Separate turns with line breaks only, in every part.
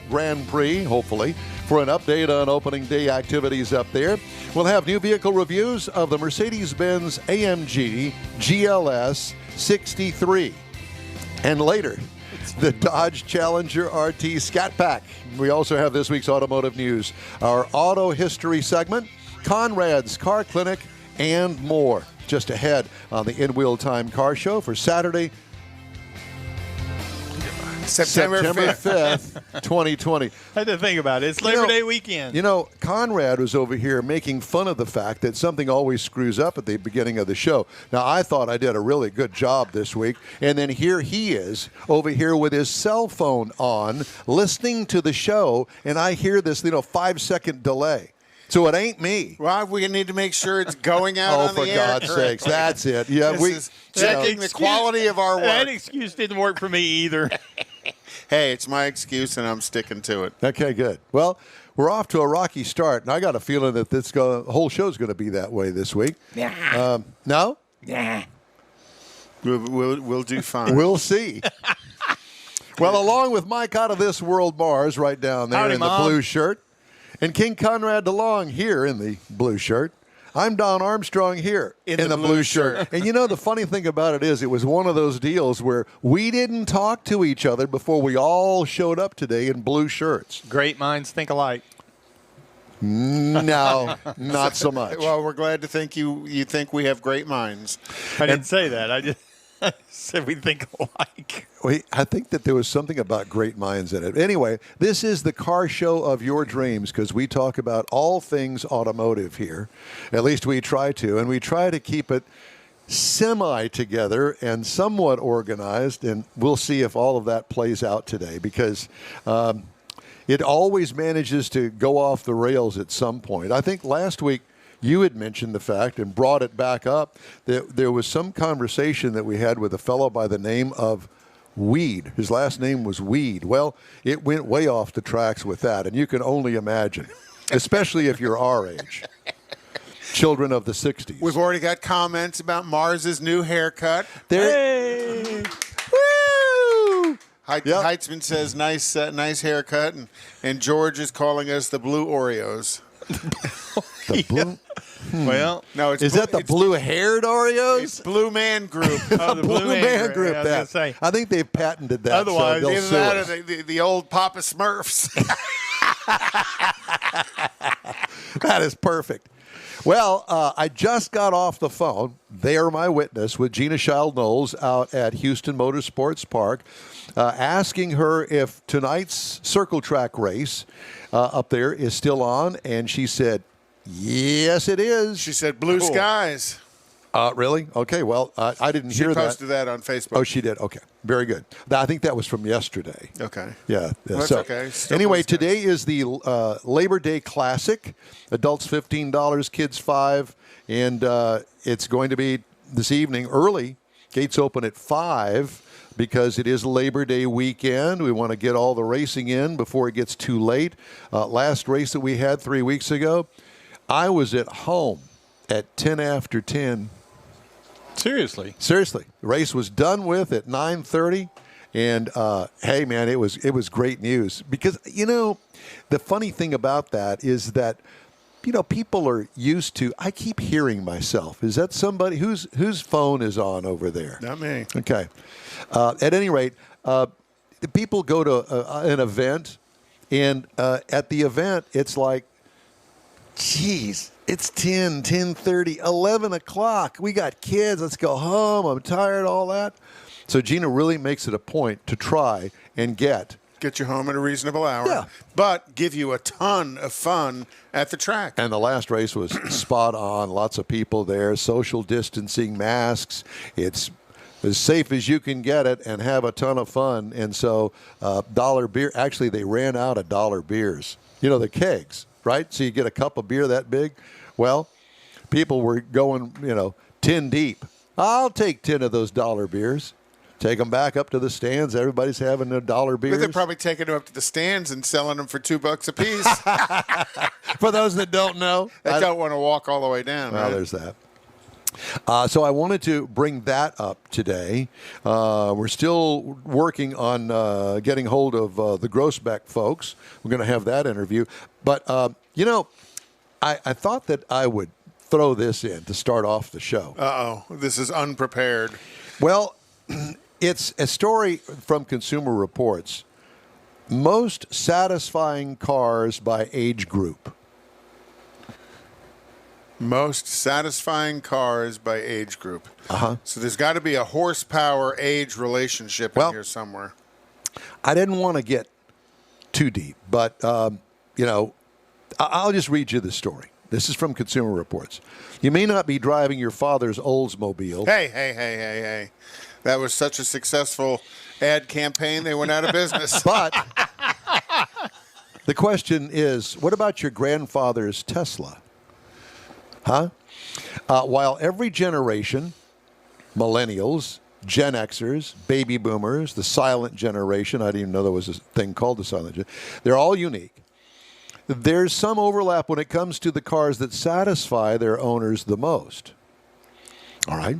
Grand Prix, hopefully, for an update on opening day activities up there. We'll have new vehicle reviews of the Mercedes-Benz AMG GLS 63. And later, the Dodge Challenger RT Scat Pack. We also have this week's automotive news, our auto history segment, Conrad's Car Clinic, and more. Just ahead on the In Wheel Time Car Show for Saturday, September 5th, 2020.
I had to think about it. It's Labor Day weekend.
You know, Conrad was over here making fun of the fact that something always screws up at the beginning of the show. Now, I thought I did a really good job this week, and then here he is over here with his cell phone on, listening to the show, and I hear this, 5-second delay. So it ain't me.
Well, we need to make sure it's going out on the air.
Oh, for God's sakes. That's it. Yeah,
this is checking the quality of our work.
That excuse didn't work for me either.
Hey, it's my excuse, and I'm sticking to it.
Okay, good. Well, we're off to a rocky start, and I got a feeling that the whole show's going to be that way this week. No?
Yeah. We'll do fine.
We'll see. Well, along with Mike out of this world Mars right down there
Howdy,
in
Mom.
the blue shirt, and King Conrad DeLong here in the blue shirt, I'm Don Armstrong here in the blue shirt. And the funny thing about it is it was one of those deals where we didn't talk to each other before we all showed up today in blue shirts.
Great minds think alike.
No, not so much.
Well, we're glad to think you think we have great minds.
I didn't say that. I just said we think alike.
I think that there was something about great minds in it. Anyway, this is the car show of your dreams because we talk about all things automotive here. At least we try to. And we try to keep it semi-together and somewhat organized. And we'll see if all of that plays out today because it always manages to go off the rails at some point. I think last week, you had mentioned the fact and brought it back up that there was some conversation that we had with a fellow by the name of Weed. His last name was Weed. Well, it went way off the tracks with that, and you can only imagine, especially if you're our age, children of the 60s.
We've already got comments about Mars's new haircut.
Hey!
Woo!
Heitzman says, nice haircut, and George is calling us the Blue Oreos.
The blue?
Well,
no, it's
is that the blue-haired Oreos?
It's Blue Man Group.
the
Blue Man Group.
Yeah, I was gonna say.
I think they've patented that.
Otherwise,
so
Either
sue
that
us.
or the old Papa Smurfs.
That is perfect. Well, I just got off the phone. They are my witness with Gina Child-Knowles out at Houston Motorsports Park, asking her if tonight's circle track race up there is still on, and she said, yes, it is.
She said blue skies.
Really? Okay, well, I didn't hear that.
She posted that on Facebook.
Oh, she did? Okay, very good. I think that was from yesterday.
Okay.
Yeah.
Well, that's okay. Still
Anyway,
blue skies.
today is the Labor Day Classic. Adults $15, kids $5, and it's going to be this evening early. Gates open at 5 because it is Labor Day weekend. We want to get all the racing in before it gets too late. Last race that we had 3 weeks ago, I was at home at 10 after 10.
Seriously.
The race was done with at 9:30, and hey, man, it was great news because the funny thing about that is that people are used to. I keep hearing myself. Is that somebody whose phone is on over there?
Not me.
Okay. At any rate, the people go to an event, and at the event, it's like, geez. It's 10, 10:30, 11 o'clock. We got kids. Let's go home. I'm tired, all that. So Gina really makes it a point to try and get
you home at a reasonable hour.
Yeah.
But give you a ton of fun at the track.
And the last race was spot on. Lots of people there, social distancing, masks. It's as safe as you can get it and have a ton of fun. And so dollar beer. Actually, they ran out of dollar beers. The kegs. Right? So you get a cup of beer that big. Well, people were going, 10 deep. I'll take 10 of those dollar beers. Take them back up to the stands. Everybody's having their dollar beers.
But they're probably taking them up to the stands and selling them for $2 a piece.
For those that don't know.
They don't want to walk all the way down.
Well,
right?
there's that. So I wanted to bring that up today. We're still working on getting hold of the Grossbeck folks. We're going to have that interview. But, I thought that I would throw this in to start off the show.
Uh-oh. This is unprepared.
Well, it's a story from Consumer Reports. Most satisfying cars by age group.
Most satisfying cars by age group.
Uh-huh.
So there's got to be a horsepower age relationship in here somewhere.
I didn't want to get too deep, but, I'll just read you the story. This is from Consumer Reports. You may not be driving your father's Oldsmobile.
Hey. That was such a successful ad campaign, they went out of business.
But the question is, what about your grandfather's Tesla? Huh? While every generation, Millennials, Gen Xers, Baby Boomers, the silent generation, I didn't even know there was a thing called the silent generation, they're all unique. There's some overlap when it comes to the cars that satisfy their owners the most. All right.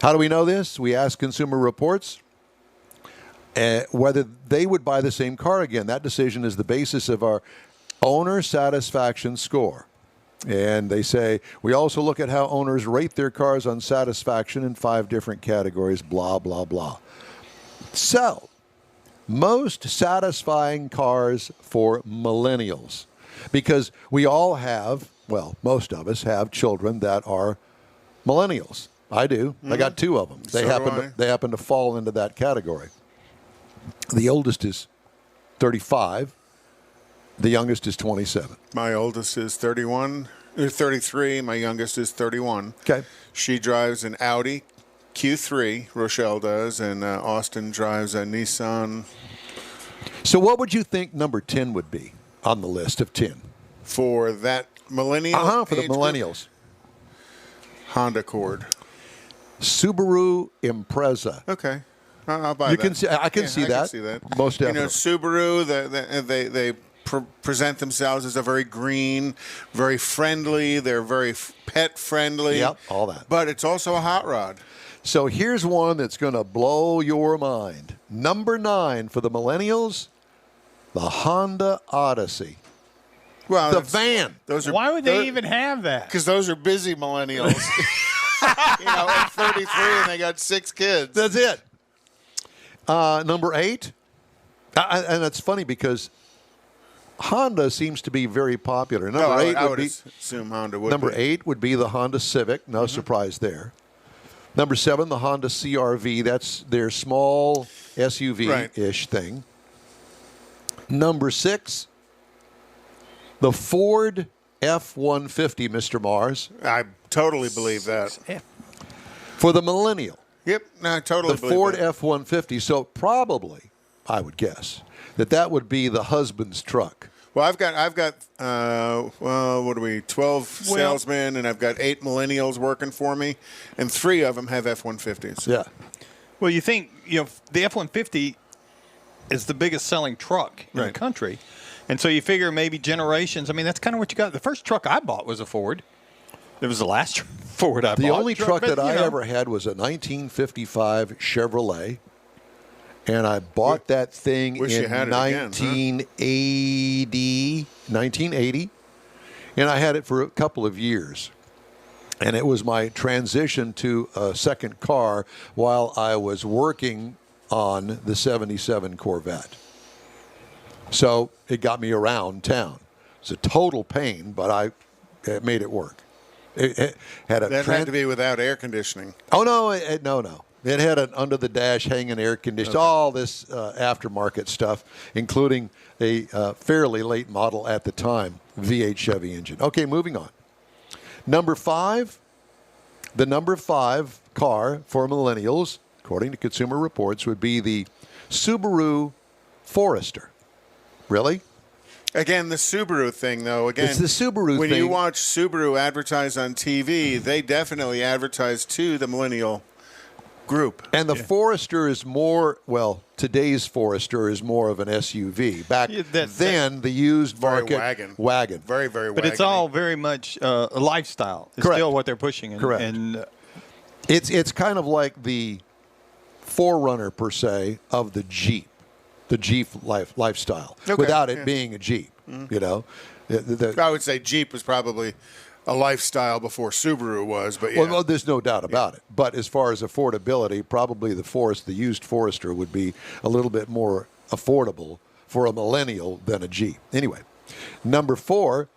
How do we know this? We asked Consumer Reports whether they would buy the same car again. That decision is the basis of our owner satisfaction score. And they say, we also look at how owners rate their cars on satisfaction in 5 different categories, blah, blah, blah. So, most satisfying cars for millennials. Because we all have, well, most of us have children that are millennials. I do. I got 2 of them. They happen to fall into that category. The oldest is 35. The youngest is 27.
My oldest is 33. My youngest is 31.
Okay.
She drives an Audi Q3, Rochelle does, and Austin drives a Nissan.
So what would you think number 10 would be on the list of 10?
For that millennial?
For the millennials.
Honda Accord.
Subaru Impreza.
Okay. I'll buy that.
I can see that. Most definitely.
Subaru, they present themselves as a very green, very friendly. They're very pet friendly.
Yep, all that.
But it's also a hot rod.
So here's one that's going to blow your mind. Number 9 for the millennials, the Honda Odyssey.
Well,
the van.
Why would they even have that?
Because those are busy millennials. At 33 and they got 6 kids.
That's it. Number 8, and it's funny because Honda seems to be very popular.
I would assume Honda would.
Number 8 would be the Honda Civic. No surprise there. Number 7, the Honda CR-V. That's their small SUV-ish thing. Number 6, the Ford F-150, Mr. Mars.
I totally believe that.
For the millennial.
Yep, I totally believe
the Ford
that.
F-150. So probably, I would guess, that would be the husband's truck.
Well, I've got 12 salesmen, and I've got 8 millennials working for me, and 3 of them have F-150s.
Yeah.
Well, you think, the F-150 is the biggest selling truck in the country. And so you figure maybe generations. I mean, that's kind of what you got. The first truck I bought was a Ford. It was the last Ford I bought.
The only truck that I ever had was a 1955 Chevrolet. And I bought that thing in 1980. And I had it for a couple of years. And it was my transition to a second car while I was working on the 77 Corvette. So it got me around town. It's a total pain, but it made it work. It had
that had to be without air conditioning.
Oh, no, no. It had an under-the-dash hanging air conditioner, all this aftermarket stuff, including a fairly late model at the time, V8 Chevy engine. Okay, moving on. Number 5, the number 5 car for millennials, according to Consumer Reports, would be the Subaru Forester. Really?
Again, the Subaru thing, though. Again,
it's the Subaru thing.
When you watch Subaru advertise on TV, they definitely advertise to the millennial group.
And the Forester is more, today's Forester is more of an SUV. Back then, the used market,
wagon. Very, very wagon.
But it's all very much a lifestyle. It's
Correct.
still what they're pushing.
Correct.
And
It's kind of like the forerunner, per se, of the Jeep lifestyle, without it being a Jeep, you know.
I would say Jeep was probably a lifestyle before Subaru was, but yeah.
Well, there's no doubt about it. But as far as affordability, probably the used Forester would be a little bit more affordable for a millennial than a Jeep. Anyway, number 4,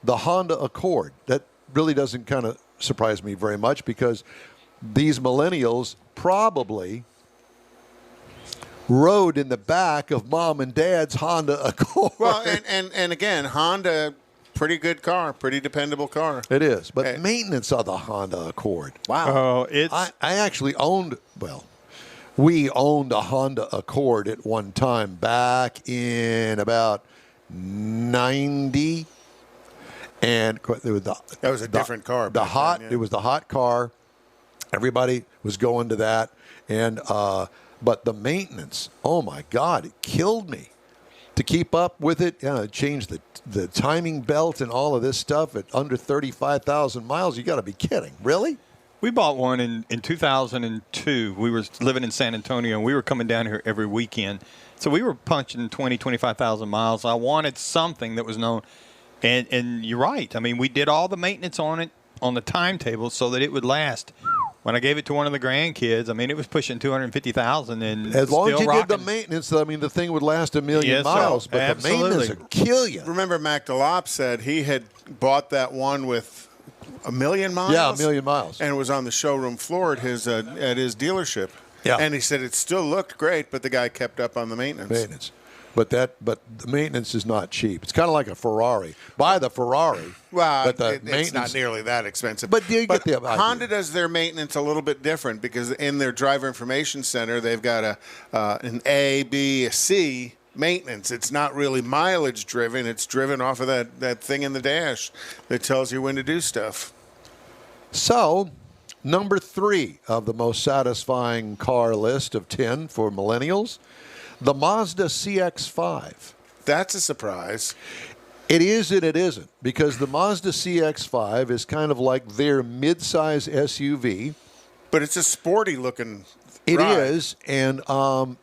the Honda Accord. That really doesn't kind of surprise me very much because these millennials probably rode in the back of mom and dad's Honda Accord.
Well, and again, Honda, pretty good car, pretty dependable car.
It is, but maintenance of the Honda Accord.
Wow.
I actually we owned a Honda Accord at one time back in about 90. And that
was a different car.
It was the hot car. Everybody was going to that. And but the maintenance, oh my God, it killed me to keep up with it. Change the timing belt and all of this stuff at under 35,000 miles. You got to be kidding. Really?
We bought one in 2002. We were living in San Antonio, and we were coming down here every weekend. So we were punching 20, 25,000 miles. I wanted something that was known. And you're right. I mean, we did all the maintenance on it on the timetable so that it would last. When I gave it to one of the grandkids, I mean, it was pushing 250,000, and
as long as you
rocking.
did the maintenance, I mean, the thing would last a million
Yes,
miles.
sir.
But
Absolutely.
the maintenance would kill you.
Remember, Mac DeLop said he had bought that one with 1 million miles.
Yeah, 1 million miles,
and it was on the showroom floor at his dealership.
Yeah,
and he said it still looked great, but the guy kept up on the maintenance.
But the maintenance is not cheap. It's kind of like a Ferrari. Buy the Ferrari.
Well,
but the
it's not nearly that expensive.
But you get the idea.
Honda does their maintenance a little bit different because in their driver information center, they've got an A, B, a C maintenance. It's not really mileage driven. It's driven off of that thing in the dash that tells you when to do stuff.
So, number 3 of the most satisfying car list of 10 for millennials, the Mazda Cx-5.
That's a surprise.
It is and it isn't, because the Mazda Cx-5 is kind of like their midsize SUV.
But it's a sporty-looking
It
ride.
is, and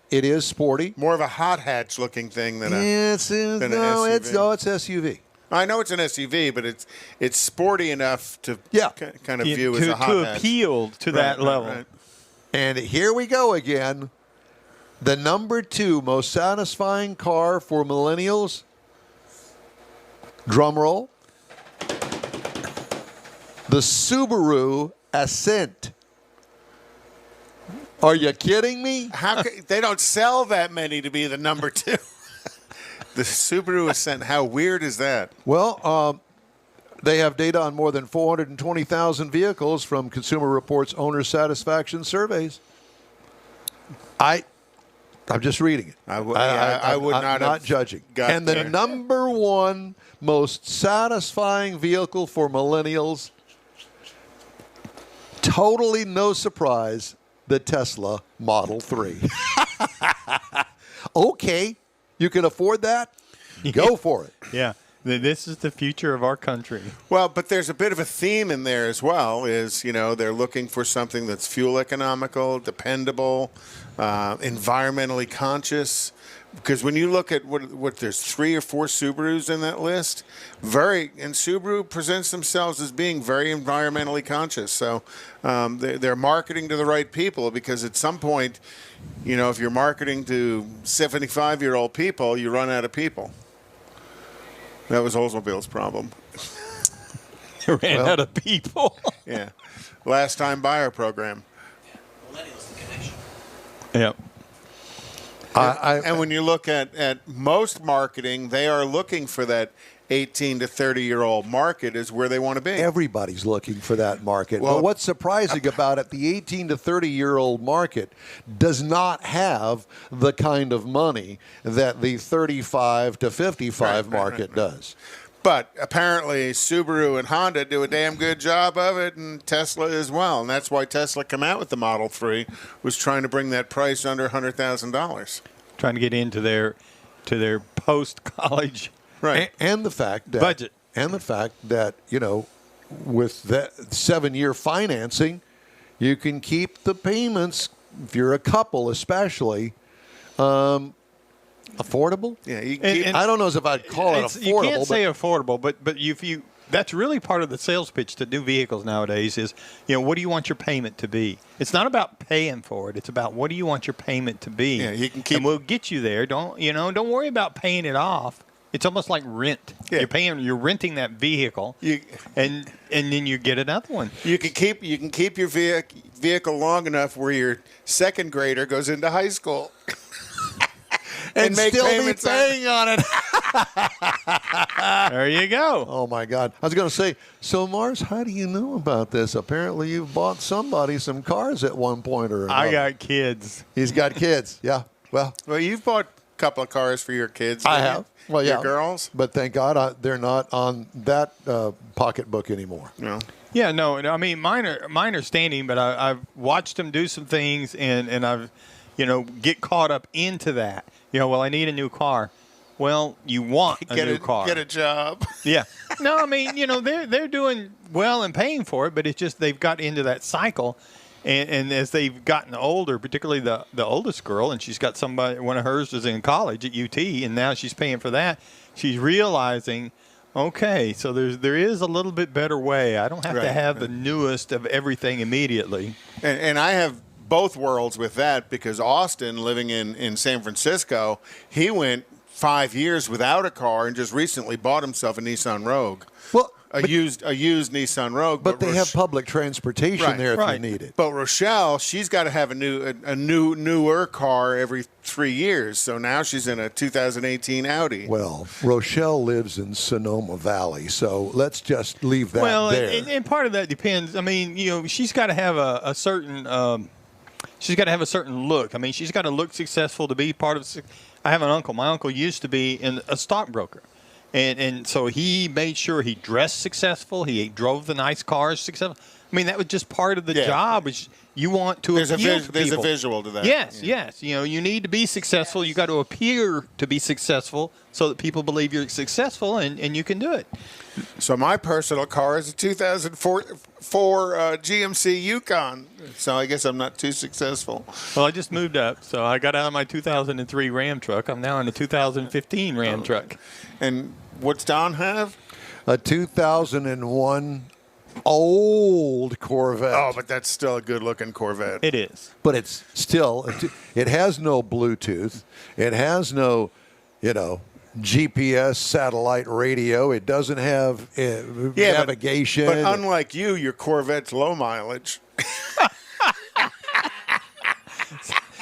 it is sporty.
More of a hot hatch looking thing than an SUV.
It's SUV.
I know it's an SUV, but it's sporty enough to kind of view as a hot hatch.
To appeal to that level.
Right.
And here we go again. The number 2 most satisfying car for millennials, drum roll, the Subaru Ascent. Are you kidding me?
They don't sell that many to be the number 2. The Subaru Ascent, how weird is that?
Well, they have data on more than 420,000 vehicles from Consumer Reports owner satisfaction surveys. I'm just reading it.
I would
I'm not judging. And the number 1 most satisfying vehicle for millennials, totally no surprise, the Tesla Model 3. Okay, you can afford that? Go for it.
Yeah. This is the future of our country.
Well, but there's a bit of a theme in there as well, is, they're looking for something that's fuel economical, dependable, environmentally conscious. Because when you look at what there's 3 or 4 Subarus in that list, and Subaru presents themselves as being very environmentally conscious. So they're marketing to the right people, because at some point, if you're marketing to 75-year-old people, you run out of people. That was Oldsmobile's problem.
They ran out of people.
Yeah. Last time buyer program.
Millennials, the connection.
Yep.
And when you look at most marketing, they are looking for that 18 to 30-year-old market is where they want to be.
Everybody's looking for that market.
Well,
but what's surprising about it, the 18 to 30-year-old market does not have the kind of money that the 35 to 55 market does.
But apparently Subaru and Honda do a damn good job of it, and Tesla as well. And that's why Tesla came out with the Model 3, was trying to bring that price under $100,000.
Trying to get into their post-college
And the fact that
budget.
And the fact that, with that 7-year financing, You can keep the payments, if you're a couple especially, affordable.
Yeah,
I don't know if I'd call it affordable.
You can't say affordable, but if you that's really part of the sales pitch to new vehicles nowadays is, what do you want your payment to be? It's not about paying for it. It's about what do you want your payment to be.
Yeah, you can keep.
And we'll get you there. Don't worry about paying it off. It's almost like rent.
Yeah.
You're renting that vehicle, and then you get another one.
You can keep your vehicle long enough where your second grader goes into high school.
and
make
still be
payments
paying on it.
There you go.
Oh, my God. I was going to say, so, Mars, how do you know about this? Apparently, you've bought somebody some cars at one point or another.
I got kids.
He's got kids, yeah. Well,
you've bought a couple of cars for your kids.
I have. Well, yeah.
Your girls?
But thank God they're not on that pocketbook anymore.
No.
Yeah, no. I mean, mine are standing, but I've watched them do some things, and I've, get caught up into that. Well, I need a new car. Well, you want a new car.
Get a job.
Yeah. No, I mean, they're doing well and paying for it, but it's just they've got into that cycle. And as they've gotten older, particularly the oldest girl, and she's got one of hers is in college at UT, and now she's paying for that, she's realizing, okay, so there is a little bit better way. I don't have to have the newest of everything immediately.
And I have both worlds with that because Austin, living in San Francisco, he went 5 years without a car and just recently bought himself a Nissan Rogue.
Well,
a used Nissan Rogue.
But they have public transportation there if you need it.
But Rochelle, she's got to have a newer car every 3 years. So now she's in a 2018 Audi.
Well, Rochelle lives in Sonoma Valley, so let's just leave that there.
And part of that depends. I mean, she's got to have a certain. She's got to have a certain look. I mean, she's got to look successful to be part of. I have an uncle. My uncle used to be a stockbroker. And so he made sure he dressed successful. He drove the nice cars successful. I mean, that was just part of the job. Is you want to appeal to people.
There's a visual to that.
Yes. You need to be successful. You got to appear to be successful so that people believe you're successful and you can do it.
So my personal car is a 2004 GMC Yukon. So I guess I'm not too successful.
Well, I just moved up. So I got out of my 2003 Ram truck. I'm now in a 2015 Ram truck.
And what's Don have?
A 2001 old Corvette.
Oh, but that's still a good-looking Corvette.
It is.
But it's still, it has no Bluetooth. It has no, GPS satellite radio. It doesn't have navigation.
But unlike you, your Corvette's low mileage.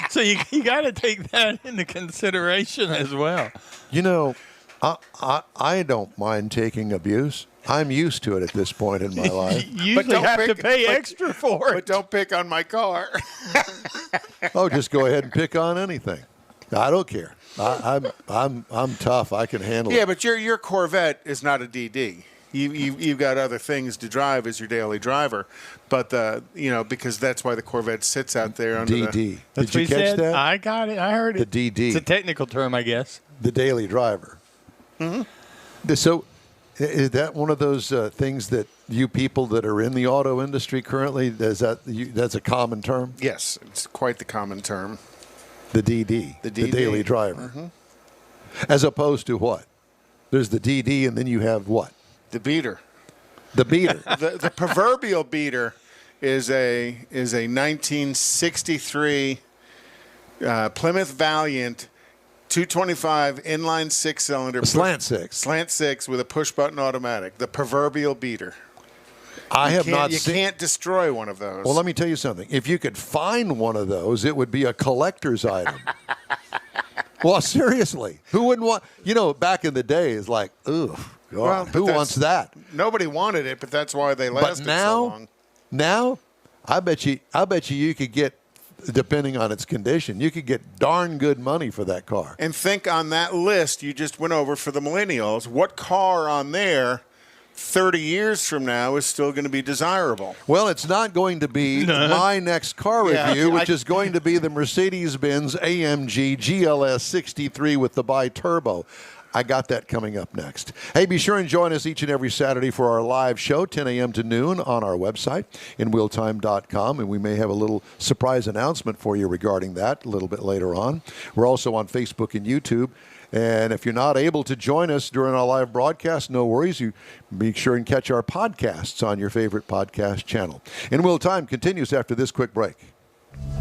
So you got to take that into consideration as well.
I don't mind taking abuse. I'm used to it at this point in my life.
You usually have to pay extra for it.
But don't pick on my car.
Oh, just go ahead and pick on anything. I don't care. I'm tough. I can handle it.
Yeah, but your Corvette is not a DD. You've got other things to drive as your daily driver, but because that's why the Corvette sits out there under
DD.
That's
Did you catch that?
I got it. I heard it.
The DD.
It's a technical term, I guess.
The daily driver. Mm-hmm. So, is that one of those things that you people that are in the auto industry currently? That's a common term?
Yes, it's quite the common term.
The DD, the daily driver.
Mm-hmm.
As opposed to what? There's the DD, and then you have what?
The beater.
The beater.
the proverbial beater is a 1963 Plymouth Valiant 225 inline six-cylinder.
Slant six
with a push-button automatic. The proverbial beater.
You
can't destroy one of those.
Well, let me tell you something. If you could find one of those, it would be a collector's item. Well, seriously. Who wouldn't want, back in the day, it's like, ooh, God, who wants that?
Nobody wanted it, but that's why they lasted so long.
Now, I bet you could get, depending on its condition, you could get darn good money for that car.
And think on that list you just went over for the Millennials, what car on there 30 years from now is still going to be desirable?
Well, it's not going to be my next car review, which is going to be the Mercedes-Benz AMG GLS 63 with the bi-turbo. I got that coming up next. Hey, be sure and join us each and every Saturday for our live show, 10 a.m. to noon on our website, inwheeltime.com, and we may have a little surprise announcement for you regarding that a little bit later on. We're also on Facebook and YouTube. And if you're not able to join us during our live broadcast, no worries. You be sure and catch our podcasts on your favorite podcast channel. In Wheel Time continues after this quick break.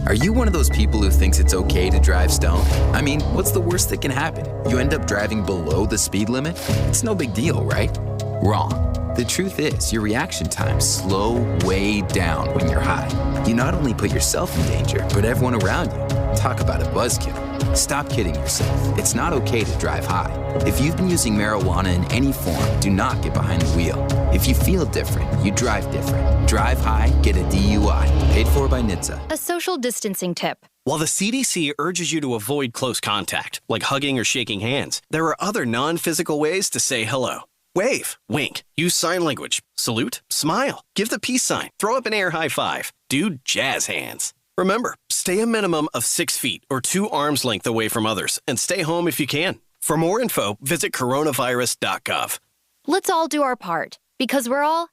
Are you one of those people who thinks it's okay to drive stoned? I mean, what's the worst that can happen? You end up driving below the speed limit? It's no big deal, right? Wrong. The truth is, your reaction times slow way down when you're high. You not only put yourself in danger, but everyone around you. Talk about a buzzkill. Stop kidding yourself. It's not okay to drive high. If you've been using marijuana in any form, do not get behind the wheel. If you feel different, you drive different. Drive high, get a DUI. Paid for by NHTSA.
A social distancing tip.
While the CDC urges you to avoid close contact, like hugging or shaking hands, there are other non-physical ways to say hello. Wave, wink, use sign language, salute, smile, give the peace sign, throw up an air high five, do jazz hands. Remember, stay a minimum of 6 feet or 2 arms length away from others and stay home if you can. For more info, visit coronavirus.gov.
Let's all do our part because we're all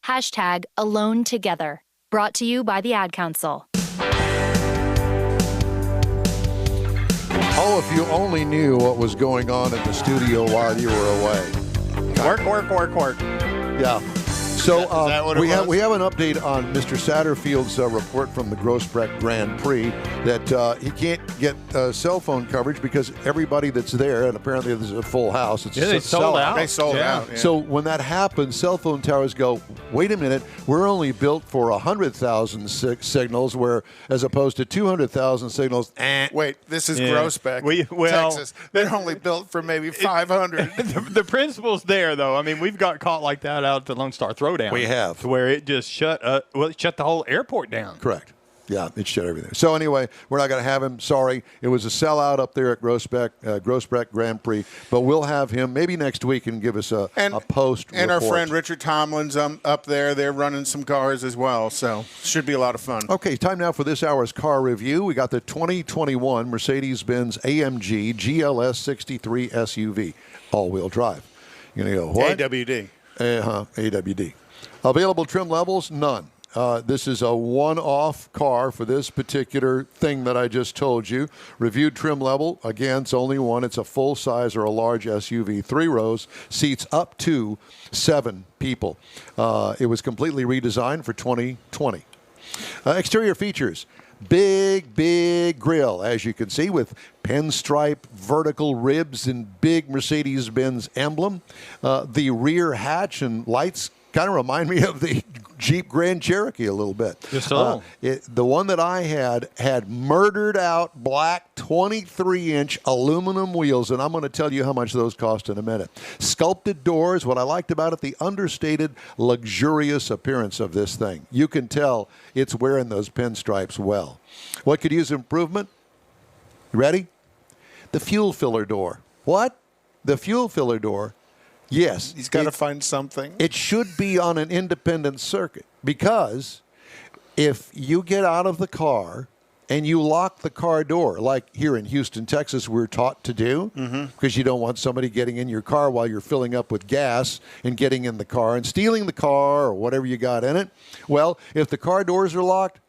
#alone together. Brought to you by the Ad Council.
Oh, if you only knew what was going on in the studio while you were away.
Work.
Yeah. So
Is that what it
we
was?
have an update on Mr. Satterfield's report from the Grossbeck Grand Prix that he can't get cell phone coverage because everybody that's there, and apparently there's a full house. It's
They
a
sold
sellout.
out.
They sold out. Yeah.
So when that happens, cell phone towers go, wait a minute, we're only built for 100,000 signals, where as opposed to 200,000 signals.
Wait, this is
Yeah.
Grossbeck, Texas. They're only built for maybe 500.
The principle's there, though. I mean, we've got caught like that out at the Lone Star Throwdown.
We have.
To where it just shut the whole airport down.
Correct. Yeah, it shut everything. So anyway, we're not going to have him. Sorry. It was a sellout up there at Grossbeck Grand Prix. But we'll have him maybe next week and give us a post
And our
report.
friend Richard Tomlin's up there. They're running some cars as well. So should be a lot of fun.
Okay, time now for this hour's car review. We got the 2021 Mercedes-Benz AMG GLS 63 SUV, all-wheel drive. You're going to go, what?
AWD.
AWD. Available trim levels, none. This is a one-off car for this particular thing that I just told you. Reviewed trim level, again, it's only one. It's a full-size or a large SUV. 3 rows, seats up to 7 people. It was completely redesigned for 2020. Exterior features. Big grille, as you can see, with pinstripe vertical ribs and big Mercedes-Benz emblem. The rear hatch and lights kind of remind me of the Jeep Grand Cherokee a little bit.
Just a little.
The one that I had murdered out black 23-inch aluminum wheels, and I'm going to tell you how much those cost in a minute. Sculpted doors. What I liked about it, the understated, luxurious appearance of this thing. You can tell it's wearing those pinstripes well. What could use improvement? You ready? The fuel filler door. What? The fuel filler door. Yes.
He's got to find something.
It should be on an independent circuit, because if you get out of the car and you lock the car door, like here in Houston, Texas, we're taught to do, because you don't want somebody getting in your car while you're filling up with gas and getting in the car and stealing the car or whatever you got in it. Well, if the car doors are locked,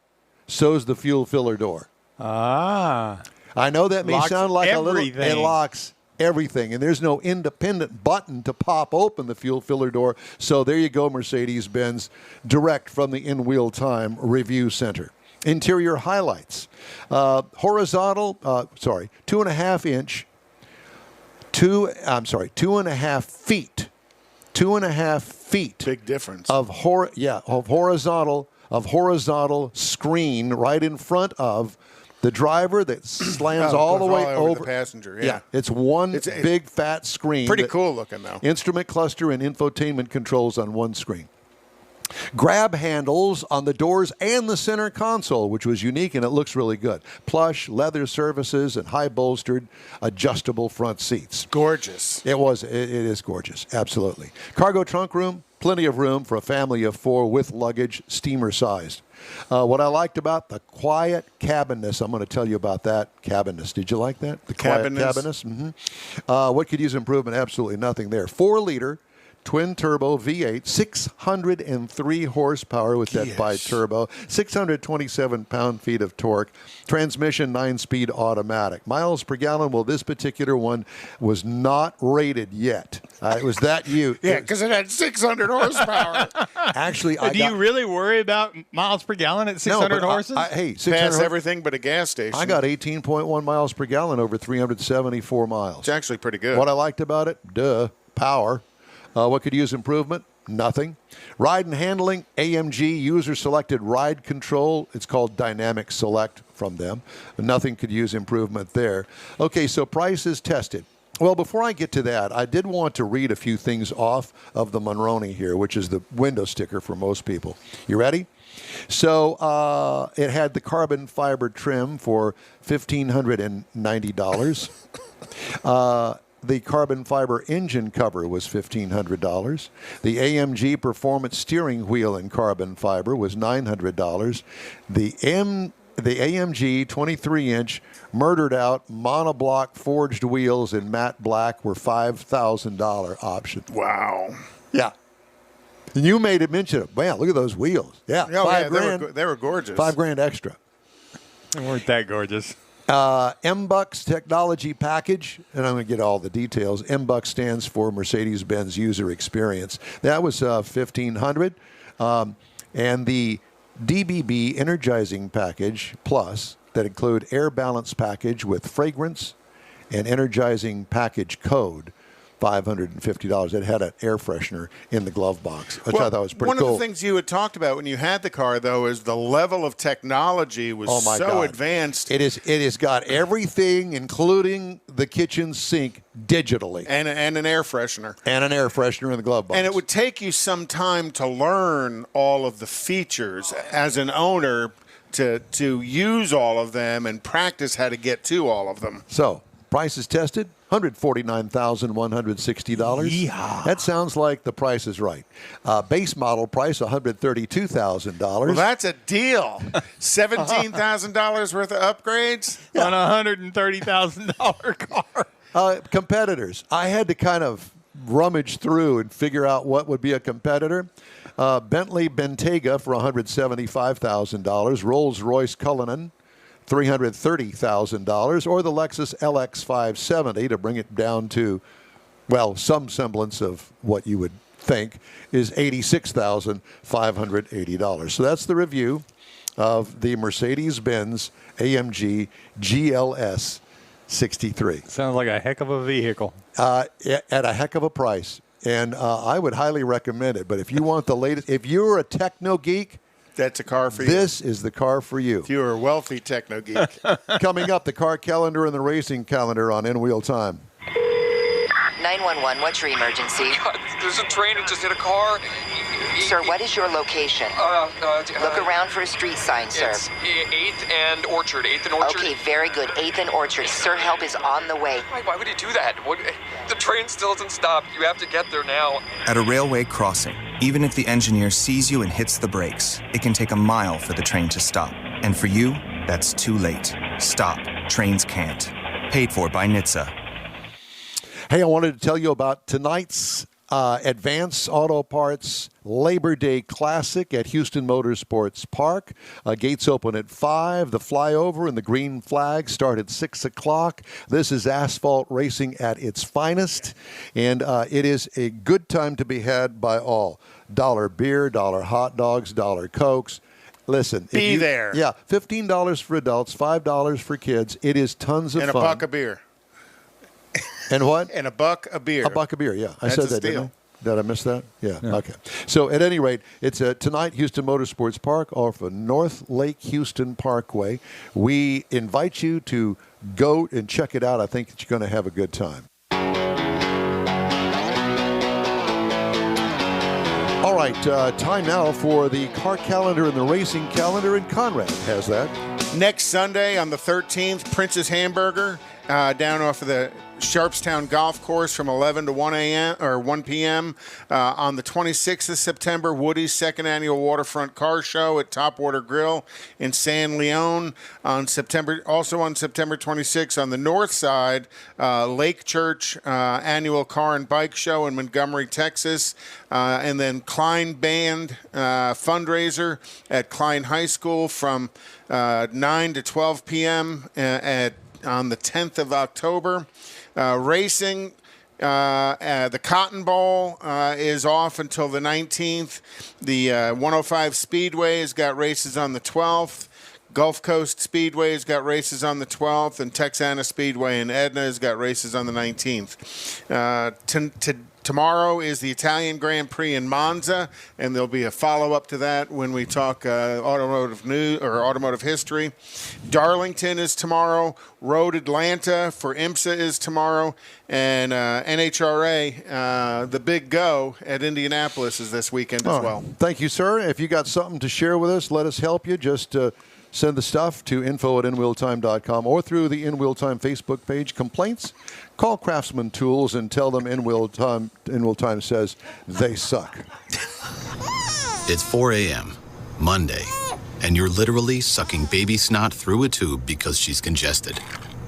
so's the fuel filler door.
Ah.
I know that may
Locks
sound like a little.
everything.
It locks everything, and there's no independent button to pop open the fuel filler door. So there you go, Mercedes-Benz, direct from the In Wheel Time Review Center. Interior highlights: horizontal, 2.5 inch, 2.5 feet, 2.5 feet.
Big difference.
Of horizontal screen right in front of the driver that slams all the
goes
way
over the passenger. Yeah.
It's one big fat screen.
Pretty cool looking, though.
Instrument cluster and infotainment controls on one screen. Grab handles on the doors and the center console, which was unique, and it looks really good. Plush leather surfaces and high-bolstered adjustable front seats.
Gorgeous.
It is gorgeous, absolutely. Cargo trunk room, Plenty of room for a family of 4 with luggage, steamer-sized. What I liked about the quiet cabinness, I'm going to tell you about that cabinness. Did you like that? The quiet cabinness? Mm-hmm. What could use improvement? Absolutely nothing there. 4-liter. Twin-turbo V8, 603 horsepower with that bi-turbo, 627 pound-feet of torque, transmission 9-speed automatic. Miles per gallon, well, this particular one was not rated yet. It was that Ute.
Yeah, because it had 600 horsepower.
Actually,
do you really worry about miles per gallon at 600 horses?
Hey, 600
Pass everything but a gas station.
I got 18.1 miles per gallon over 374 miles.
It's actually pretty good.
What I liked about it, power. What could use improvement? Nothing. Ride and handling, AMG user-selected ride control. It's called Dynamic Select from them. Nothing could use improvement there. Okay, so price is tested. Well, before I get to that, I did want to read a few things off of the Monroney here, which is the window sticker for most people. You ready? So it had the carbon fiber trim for $1,590. The carbon fiber engine cover was $1,500. The AMG performance steering wheel in carbon fiber was $900. The AMG 23-inch murdered out monoblock forged wheels in matte black were $5,000 option.
Wow.
Yeah. And you made it mention it. Man, look at those wheels. Yeah, $5,000.
They were gorgeous.
$5,000 extra.
They weren't that gorgeous.
MBUX technology package, and I'm going to get all the details. MBUX stands for Mercedes-Benz User Experience. That was $1,500, and the DBB energizing package plus that include air balance package with fragrance and energizing package code. $550. It had an air freshener in the glove box, which I thought was pretty cool.
One of the things you had talked about when you had the car, though, is the level of technology was advanced.
It has got everything, including the kitchen sink, digitally.
And an air freshener.
And an air freshener in the glove box.
And it would take you some time to learn all of the features as an owner to use all of them and practice how to get to all of them.
So, price is tested. $149,160.
Yeah.
That sounds like the price is right. Base model price, $132,000.
Well, that's a deal. $17,000 worth of upgrades
on a $130,000 car.
Competitors. I had to kind of rummage through and figure out what would be a competitor. Bentley Bentayga for $175,000. Rolls-Royce Cullinan, $330,000, or the Lexus LX570 to bring it down to, well, some semblance of what you would think is $86,580. So that's the review of the Mercedes-Benz AMG GLS 63.
Sounds like a heck of a vehicle.
At a heck of a price. And I would highly recommend it. But if you want the latest, if you're a techno geek,
that's a car for you.
This is the car for you.
If you're a wealthy techno geek.
Coming up, the car calendar and the racing calendar on In Wheel Time.
911, what's your emergency?
God, there's a train that just hit a car.
Sir, what is your location? Look around for a street sign, sir.
It's 8th and Orchard. 8th and Orchard.
Okay, very good. 8th and Orchard. Sir, help is on the way.
Why would he do that? The train still hasn't stopped. You have to get there now.
At a railway crossing, even if the engineer sees you and hits the brakes, it can take a mile for the train to stop. And for you, that's too late. Stop. Trains can't. Paid for by NHTSA.
Hey, I wanted to tell you about tonight's Advance Auto Parts Labor Day Classic at Houston Motorsports Park. Gates open at 5. The flyover and the green flag start at 6 o'clock. This is asphalt racing at its finest, and it is a good time to be had by all. $1 beer, $1 hot dogs, $1 Cokes. Listen.
Be there.
Yeah, $15 for adults, $5 for kids. It is tons of fun.
And a buck of beer.
And what?
And a buck of beer.
A buck of beer, yeah. I
That's
said
a
that,
steal.
didn't I? Did I miss that? Yeah, okay. So at any rate, it's tonight, Houston Motorsports Park off of North Lake Houston Parkway. We invite you to go and check it out. I think that you're going to have a good time. All right, time now for the car calendar and the racing calendar, and Conrad has that.
Next Sunday on the 13th, Prince's Hamburger down off of the Sharpstown Golf Course from 11 to 1 p.m. On the 26th of September, Woody's second annual Waterfront Car Show at Topwater Grill in San Leon. Also on September 26th, on the north side, Lake Church annual Car and Bike Show in Montgomery, Texas. And then Klein Band fundraiser at Klein High School from 9 to 12 p.m. On the 10th of October. Racing, the Cotton Bowl is off until the 19th. The 105 Speedway has got races on the 12th. Gulf Coast Speedway has got races on the 12th. And Texana Speedway in Edna has got races on the 19th. Tomorrow is the Italian Grand Prix in Monza, and there'll be a follow-up to that when we talk automotive news or automotive history. Darlington is tomorrow. Road Atlanta for IMSA is tomorrow, and NHRA, the Big Go at Indianapolis is this weekend as well.
Thank you, sir. If you got something to share with us, let us help you. Just send the stuff to info@inwheeltime.com or through the In Wheel Time Facebook page. Complaints? Call Craftsman Tools and tell them In Wheel Time says they suck.
It's 4 a.m., Monday, and you're literally sucking baby snot through a tube because she's congested.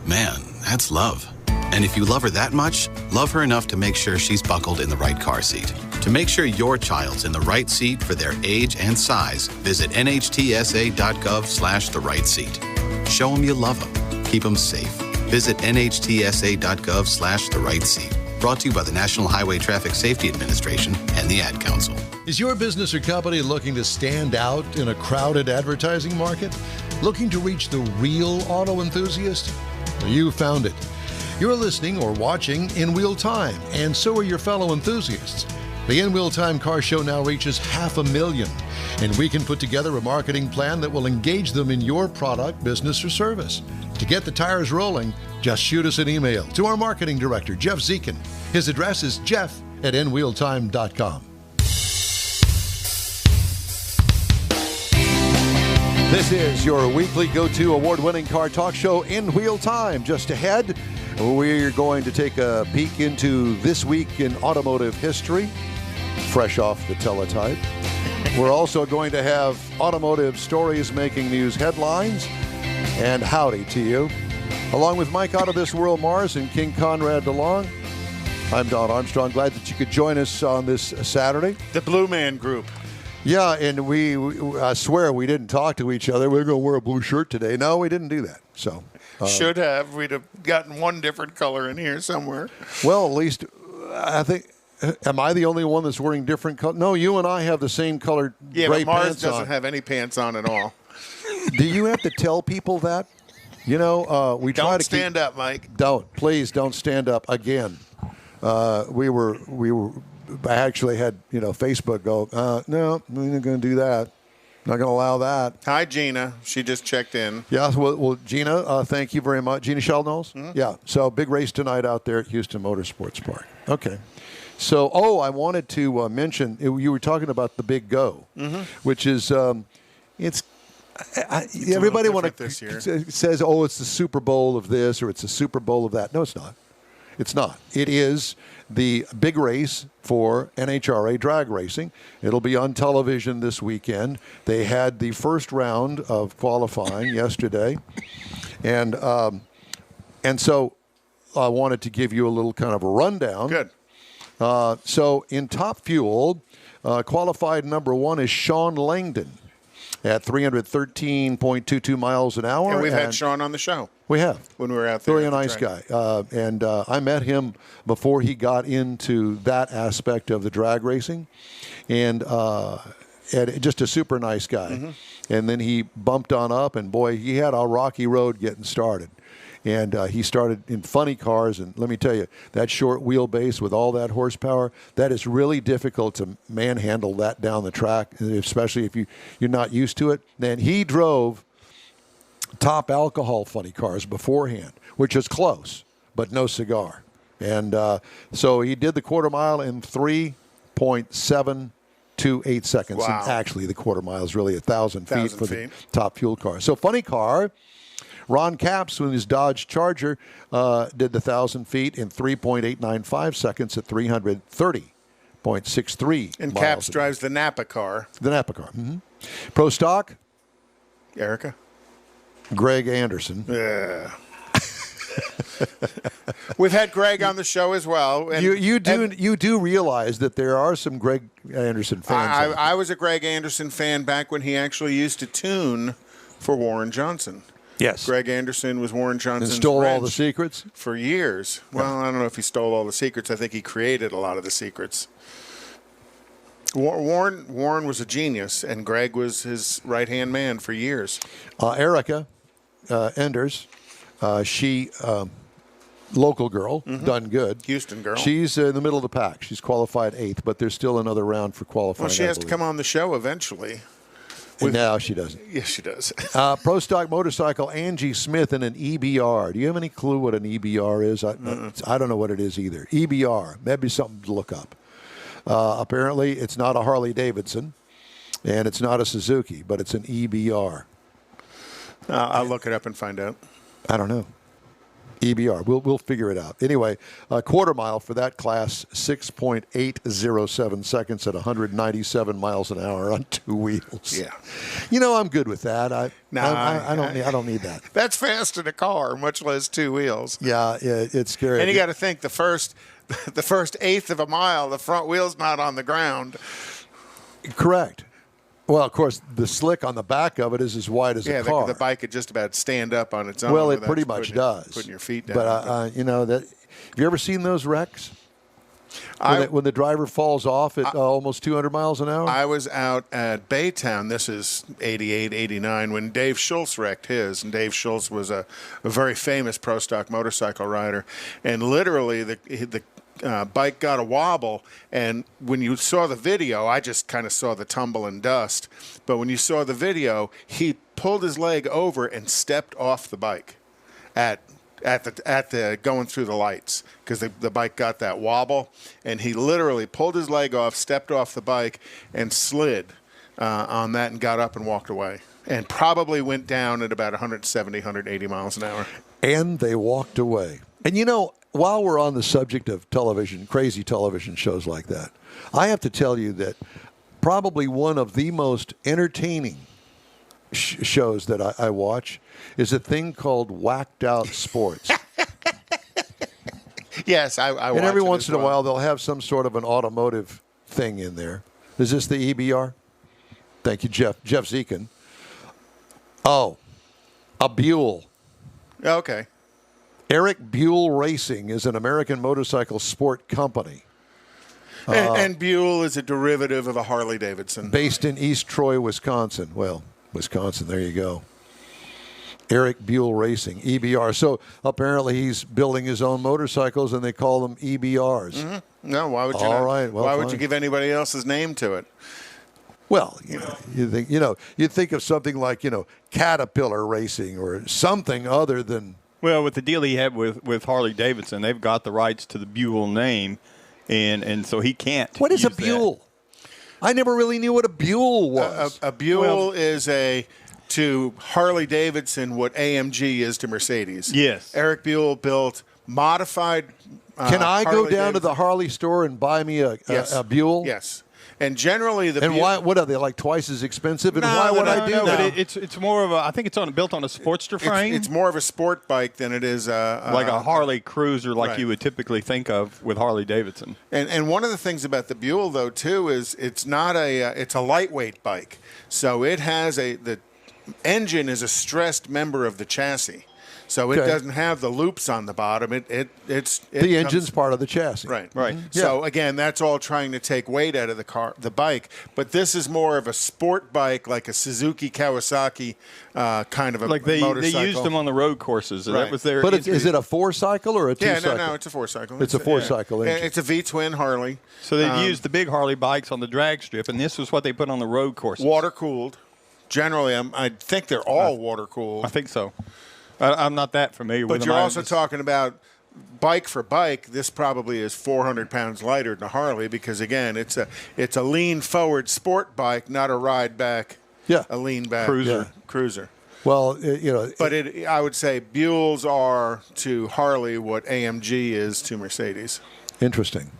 Man, that's love. And if you love her that much, love her enough to make sure she's buckled in the right car seat. To make sure your child's in the right seat for their age and size, visit nhtsa.gov/the-right seat. Show them you love them. Keep them safe. Visit nhtsa.gov/the-right seat. Brought to you by the National Highway Traffic Safety Administration and the Ad Council.
Is your business or company looking to stand out in a crowded advertising market? Looking to reach the real auto enthusiast? Well, you found it. You're listening or watching In Wheel Time, and so are your fellow enthusiasts. The In Wheel Time Car Show now reaches 500,000, and we can put together a marketing plan that will engage them in your product, business, or service. To get the tires rolling, just shoot us an email to our marketing director, Jeff Zekin. His address is jeff@inwheeltime.com. This is your weekly go-to award-winning car talk show, In Wheel Time. Just ahead, we're going to take a peek into this week in automotive history, fresh off the teletype. We're also going to have automotive stories making news headlines, and howdy to you. Along with Mike Out of This World Mars and King Conrad DeLong, I'm Don Armstrong. Glad that you could join us on this Saturday.
The Blue Man Group.
Yeah, and I swear we didn't talk to each other. We're going to wear a blue shirt today. No, we didn't do that. So
should have. We'd have gotten one different color in here somewhere.
Well, at least I think. Am I the only one that's wearing different color? No, you and I have the same colored gray pants on.
Yeah, but Mars doesn't have any pants on at all.
Do you have to tell people that? You know, we try to
Don't stand up, Mike.
Please don't stand up again. I actually had, Facebook go, no, we're not going to do that. Not going to allow that.
Hi, Gina. She just checked in.
Yeah, well Gina, thank you very much. Gina Sheldnose? Mm-hmm. Yeah, so big race tonight out there at Houston Motorsports Park. Okay. So, I wanted to mention, you were talking about the Big Go, which is, everybody says, it's the Super Bowl of this or it's the Super Bowl of that. No, it's not. It's not. It is the big race for NHRA drag racing. It'll be on television this weekend. They had the first round of qualifying yesterday. And so I wanted to give you a little kind of a rundown.
Good.
So in Top Fuel, qualified number one is Sean Langdon at 313.22 miles an hour.
And we've had Sean on the show.
We have.
When we were out there.
Very nice guy. And I met him before he got into that aspect of the drag racing. And just a super nice guy. Mm-hmm. And then he bumped on up, and boy, he had a rocky road getting started. And he started in funny cars, and let me tell you, that short wheelbase with all that horsepower, that is really difficult to manhandle that down the track, especially if you're not used to it. Then he drove top alcohol funny cars beforehand, which is close, but no cigar. And so he did the quarter mile in 3.728 seconds.
Wow.
And actually, the quarter mile is really 1,000 feet for the Top Fuel car. So funny car. Ron Capps, with his Dodge Charger, did the 1,000 feet in 3.895 seconds at 330.63
And
miles
Capps
an hour.
drives the Napa car.
The Napa car. Pro Stock,
Erica?
Greg Anderson.
Yeah. We've had Greg on the show as well. And,
You do realize that there are some Greg Anderson fans.
I was a Greg Anderson fan back when he actually used to tune for Warren Johnson.
Yes.
Greg Anderson was Warren Johnson's
And stole all
wrench
the secrets?
for years. Well, I don't know if he stole all the secrets. I think he created a lot of the secrets. Warren was a genius, and Greg was his right-hand man for years.
Erica Enders, she, local girl, done good.
Houston girl.
She's in the middle of the pack. She's qualified 8th, but there's still another round for qualifying.
Well, she has to come on the show eventually.
And now she doesn't.
Yes, she does.
Pro Stock Motorcycle, Angie Smith in an EBR. Do you have any clue what an EBR is? I don't know what it is either. EBR, maybe something to look up. Apparently, it's not a Harley Davidson, and it's not a Suzuki, but it's an EBR.
I'll look it up and find out.
I don't know. EBR. We'll figure it out. Anyway, a quarter mile for that class, 6.807 seconds at 197 miles an hour on 2 wheels.
Yeah.
You know, I'm good with that. I don't need that.
That's fast in a car, much less 2 wheels.
Yeah, it's scary.
And you got to think the first eighth of a mile, the front wheel's not on the ground.
Correct. Well, of course, the slick on the back of it is as wide as a car.
The bike could just about stand up on its own.
Well, it pretty much does.
Putting your feet down.
But, you know, have you ever seen those wrecks? When the driver falls off at almost 200 miles an hour?
I was out at Baytown. This is 88, 89, when Dave Schultz wrecked his. And Dave Schultz was a very famous pro stock motorcycle rider. And literally, the bike got a wobble, and when you saw the video, I just kind of saw the tumble and dust. But when you saw the video, he pulled his leg over and stepped off the bike at the going through the lights, because the bike got that wobble, and he literally pulled his leg off, stepped off the bike, and slid on that and got up and walked away, and probably went down at about 170, 180 miles an hour.
And they walked away. And you know, while we're on the subject of television, crazy television shows like that, I have to tell you that probably one of the most entertaining shows that I watch is a thing called Whacked Out Sports.
Yes, I watch
And every
it
once
as
in a
well.
while, they'll have some sort of an automotive thing in there. Is this the EBR? Thank you, Jeff Zekin. Oh, a Buell.
Okay.
Eric Buell Racing is an American motorcycle sport company.
And Buell is a derivative of a Harley Davidson.
Based in East Troy, Wisconsin. Well, Wisconsin, there you go. Eric Buell Racing, EBR. So apparently he's building his own motorcycles, and they call them EBRs.
Mm-hmm. No, why would you?
All right, well,
why would
fine.
you give anybody else's name to it?
Well, you think of something like Caterpillar Racing or something other than.
Well, with the deal he had with Harley Davidson, they've got the rights to the Buell name, and so he can't.
What is a
use that.
Buell? I never really knew what a Buell was.
A Buell is to Harley Davidson what AMG is to Mercedes.
Yes.
Eric Buell built modified.
Can I go
Harley
down to
Davidson.
the Harley store and buy me a Buell?
Yes. And generally
And why? What are they, like twice as expensive? And why would I do
No,
that?
but it's more of a. I think it's built on a Sportster frame.
It's more of a sport bike than it is
like a Harley Cruiser, like
right.
you would typically think of with Harley Davidson.
And one of the things about the Buell though too is it's not it's a lightweight bike, so it has the engine is a stressed member of the chassis. So it doesn't have the loops on the bottom. It's
the engine's part of the chassis.
Right.
Right.
Mm-hmm.
So again, that's all trying to take weight out of the bike. But this is more of a sport bike, like a Suzuki Kawasaki kind of a
Like they
motorcycle.
used them on the road courses. So
Right.
that was their.
But is it a 4-cycle or a 2-cycle?
No, it's a 4-cycle.
It's a 4-cycle engine.
It's a V-twin Harley.
So they used the big Harley bikes on the drag strip, and this was what they put on the road courses.
Water cooled. Generally, I think they're all water cooled.
I think so. I'm not that familiar with
But
them.
you're
I
also
just-
talking about bike for bike. This probably is 400 pounds lighter than a Harley because again, it's a lean forward sport bike, not a ride back.
Yeah.
A lean back
Cruiser.
cruiser.
Well,
But I would say Buells are to Harley what AMG is to Mercedes.
Interesting.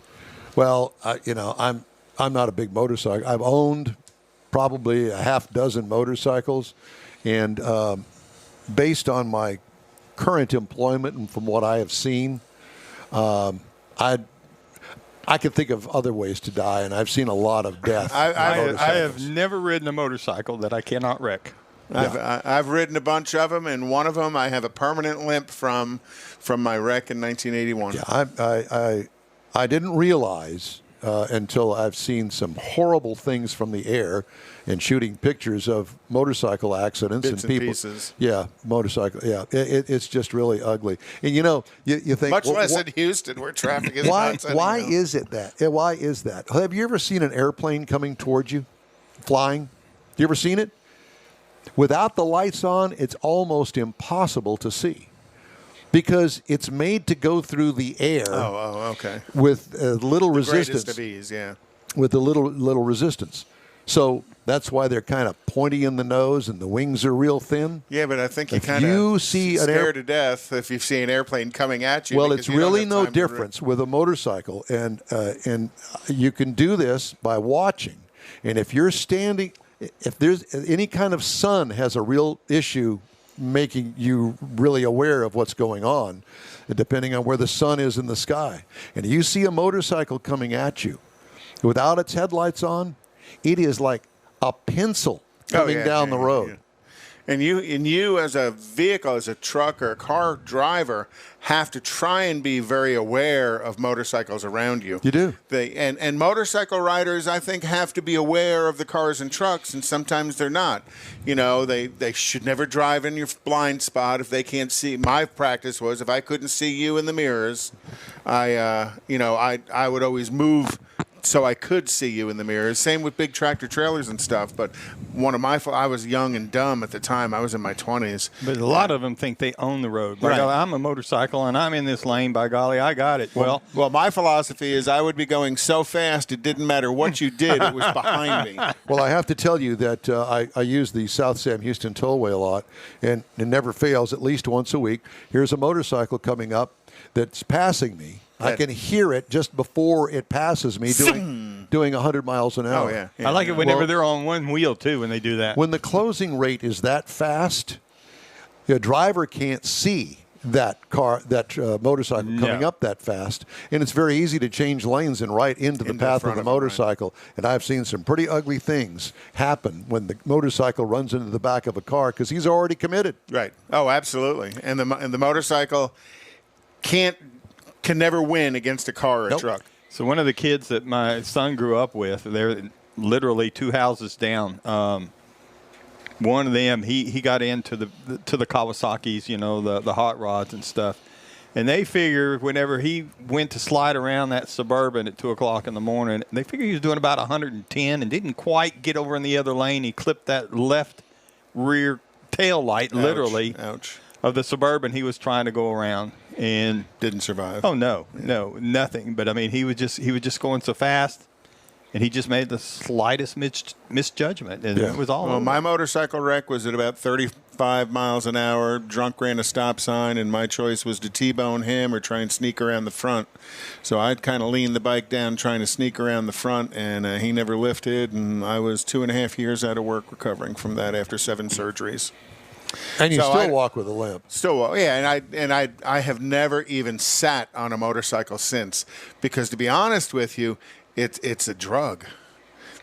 Well, I'm not a big motorcycle. I've owned probably a half dozen motorcycles, and based on my current employment and from what I have seen, I could think of other ways to die, and I've seen a lot of death.
I have never ridden a motorcycle that I cannot wreck.
I've ridden a bunch of them, and one of them I have a permanent limp from my wreck in 1981.
Yeah, I didn't realize until I've seen some horrible things from the air and shooting pictures of motorcycle accidents
Bits
and people.
pieces.
Yeah, motorcycle. Yeah, it's just really ugly. And you think
Much less in Houston where traffic is nuts.
Why is it that? Why is that? Have you ever seen an airplane coming towards you, flying? You ever seen it? Without the lights on, it's almost impossible to see because it's made to go through the air.
Oh, okay.
With little resistance.
Greatest of ease, yeah.
With a little resistance. So that's why they're kind of pointy in the nose and the wings are real thin.
Yeah, but I think you kind of
scared
to death if you see an airplane coming at you.
Well, it's really no difference with a motorcycle, and you can do this by watching. And if you're standing, if there's any kind of sun has a real issue making you really aware of what's going on, depending on where the sun is in the sky. And you see a motorcycle coming at you without its headlights on, it is like a pencil coming down the road.
Yeah. And you as a vehicle, as a truck or a car driver, have to try and be very aware of motorcycles around you.
You do.
And motorcycle riders, I think, have to be aware of the cars and trucks, and sometimes they're not. They should never drive in your blind spot if they can't see. My practice was if I couldn't see you in the mirrors, I would always move so I could see you in the mirrors. Same with big tractor trailers and stuff. But I was young and dumb at the time. I was in my 20s.
But a lot of them think they own the road. By golly, I'm a motorcycle and I'm in this lane. By golly, I got it. Well,
my philosophy is I would be going so fast it didn't matter what you did. It was behind me.
Well, I have to tell you that I use the South Sam Houston Tollway a lot, and it never fails at least once a week. Here's a motorcycle coming up that's passing me. I can hear it just before it passes me doing 100 miles an hour.
Oh, yeah.
I like it whenever they're on one wheel, too, when they do that.
When the closing rate is that fast, the driver can't see that motorcycle coming up that fast, and it's very easy to change lanes and right into the path of the motorcycle. And I've seen some pretty ugly things happen when the motorcycle runs into the back of a car because he's already committed.
Right. Oh, absolutely. And the motorcycle can never win against a car or a truck.
So one of the kids that my son grew up with, they're literally two houses down. One of them, he got into the Kawasaki's, the hot rods and stuff. And they figure whenever he went to slide around that Suburban at 2 o'clock in the morning, they figure he was doing about 110 and didn't quite get over in the other lane. He clipped that left rear tail light, literally, of the Suburban he was trying to go around. And
didn't survive.
Oh no, nothing. But I mean, he was just going so fast, and he just made the slightest misjudgment, and it was all.
Well, my motorcycle wreck was at about 35 miles an hour. Drunk ran a stop sign, and my choice was to T-bone him or try and sneak around the front. So I'd kind of lean the bike down, trying to sneak around the front, and he never lifted. And I was 2.5 years out of work recovering from that after 7 surgeries.
And you still walk with a limp.
Still walk, yeah. And I have never even sat on a motorcycle since, because to be honest with you, it's a drug.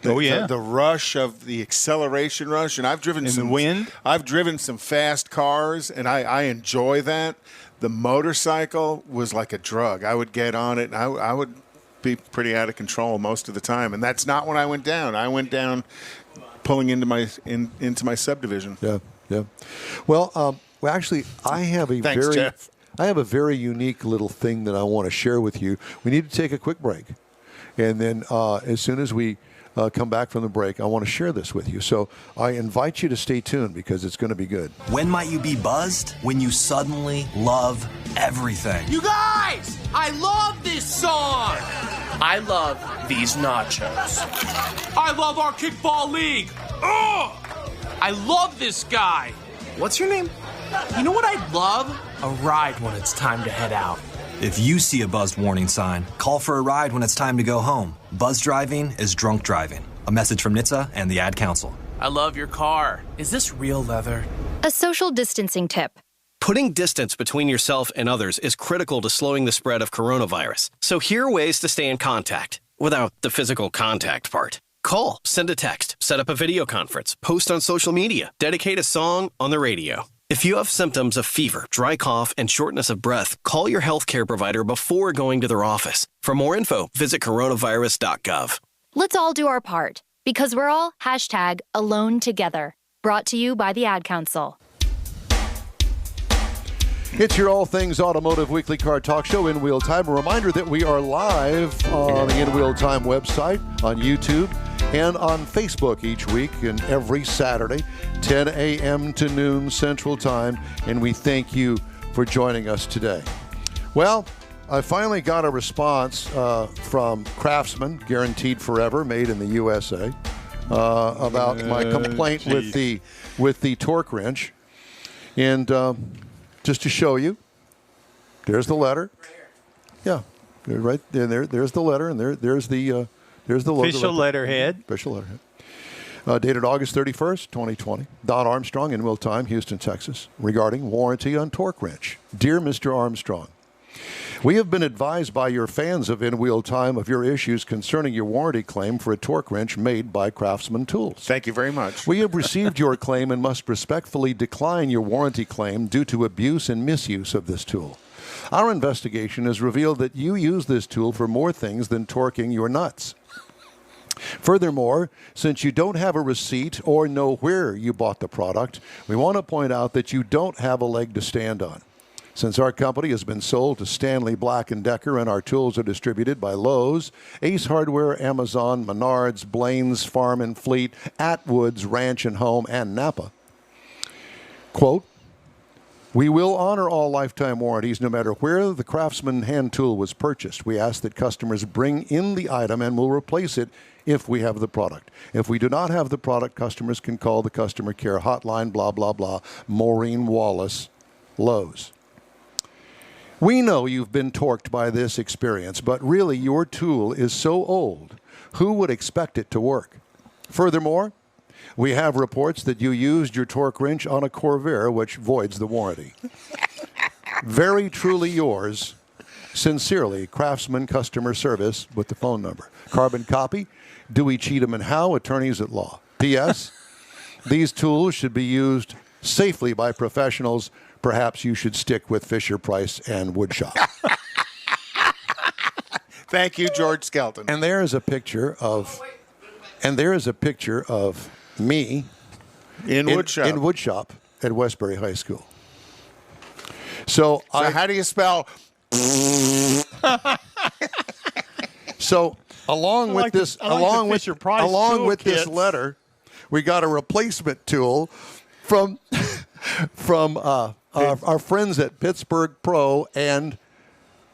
The rush of the acceleration rush, and I've driven
the wind.
I've driven some fast cars, and I enjoy that. The motorcycle was like a drug. I would get on it, and I would be pretty out of control most of the time. And that's not when I went down. I went down pulling into my subdivision.
Yeah. Yeah. Well, actually, I have a very unique little thing that I want to share with you. We need to take a quick break, and then as soon as we come back from the break, I want to share this with you. So I invite you to stay tuned because it's going to be good.
When might you be buzzed? When you suddenly love everything.
You guys, I love this song. I love these nachos. I love our kickball league. Ugh! I love this guy. What's your name? You know what I'd love? A ride when it's time to head out.
If you see a buzzed warning sign, call for a ride when it's time to go home. Buzz driving is drunk driving. A message from NHTSA and the Ad Council.
I love your car. Is this real leather?
A social distancing tip.
Putting distance between yourself and others is critical to slowing the spread of coronavirus. So here are ways to stay in contact without the physical contact part. Call, send a text, set up a video conference, post on social media, dedicate a song on the radio. If you have symptoms of fever, dry cough, and shortness of breath, call your healthcare provider before going to their office. For more info, visit coronavirus.gov.
Let's all do our part, because we're all #alone together. Brought to you by the Ad Council.
It's your All Things Automotive Weekly Car Talk Show, In Wheel Time. A reminder that we are live on the In Wheel Time website, on YouTube, and on Facebook each week and every Saturday, 10 a.m. to noon Central Time. And we thank you for joining us today. Well, I finally got a response from Craftsman, guaranteed forever, made in the USA, about my complaint with the torque wrench. And just to show you, there's the letter. Yeah, right there. There's the letter, and there's the logo.
Official letterhead.
Official letterhead. Dated August 31st, 2020. Don Armstrong, In Wheel Time, Houston, Texas, regarding warranty on torque wrench. Dear Mr. Armstrong, we have been advised by your fans of In Wheel Time of your issues concerning your warranty claim for a torque wrench made by Craftsman Tools.
Thank you very much.
We have received your claim and must respectfully decline your warranty claim due to abuse and misuse of this tool. Our investigation has revealed that you use this tool for more things than torquing your nuts. Furthermore, since you don't have a receipt or know where you bought the product, we want to point out that you don't have a leg to stand on. Since our company has been sold to Stanley Black & Decker and our tools are distributed by Lowe's, Ace Hardware, Amazon, Menards, Blaine's Farm and Fleet, Atwood's Ranch and Home, and Napa, quote, we will honor all lifetime warranties no matter where the Craftsman hand tool was purchased. We ask that customers bring in the item and we'll replace it if we have the product. If we do not have the product, customers can call the customer care hotline, blah, blah, blah. Maureen Wallace, Lowe's. We know you've been torqued by this experience, but really your tool is so old, who would expect it to work? Furthermore, we have reports that you used your torque wrench on a Corvair, which voids the warranty. Very truly yours, sincerely, Craftsman Customer Service, with the phone number. Carbon copy, Dewey, Cheatham & Howe, attorneys at law. P.S. These tools should be used safely by professionals. Perhaps you should stick with Fisher Price and Woodshop.
Thank you, George Skelton.
And there is a picture of me
in
Woodshop at Westbury High School. So
how do you spell?
So along with this letter, we got a replacement tool from our friends at Pittsburgh Pro and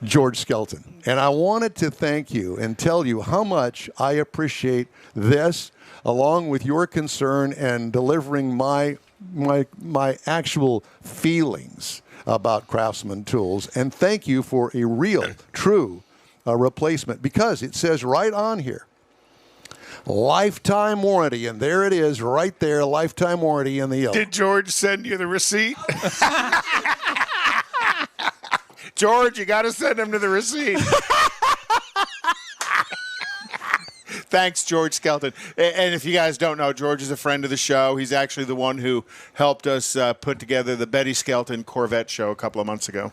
George Skelton. And I wanted to thank you and tell you how much I appreciate this, along with your concern and delivering my actual feelings about Craftsman Tools. And thank you for a real, true replacement, because it says right on here, lifetime warranty, and there it is right there, lifetime warranty in the yellow.
Did George send you the receipt? George, you got to send him to the receipt. Thanks, George Skelton. And if you guys don't know, George is a friend of the show. He's actually the one who helped us put together the Betty Skelton Corvette show a couple of months ago.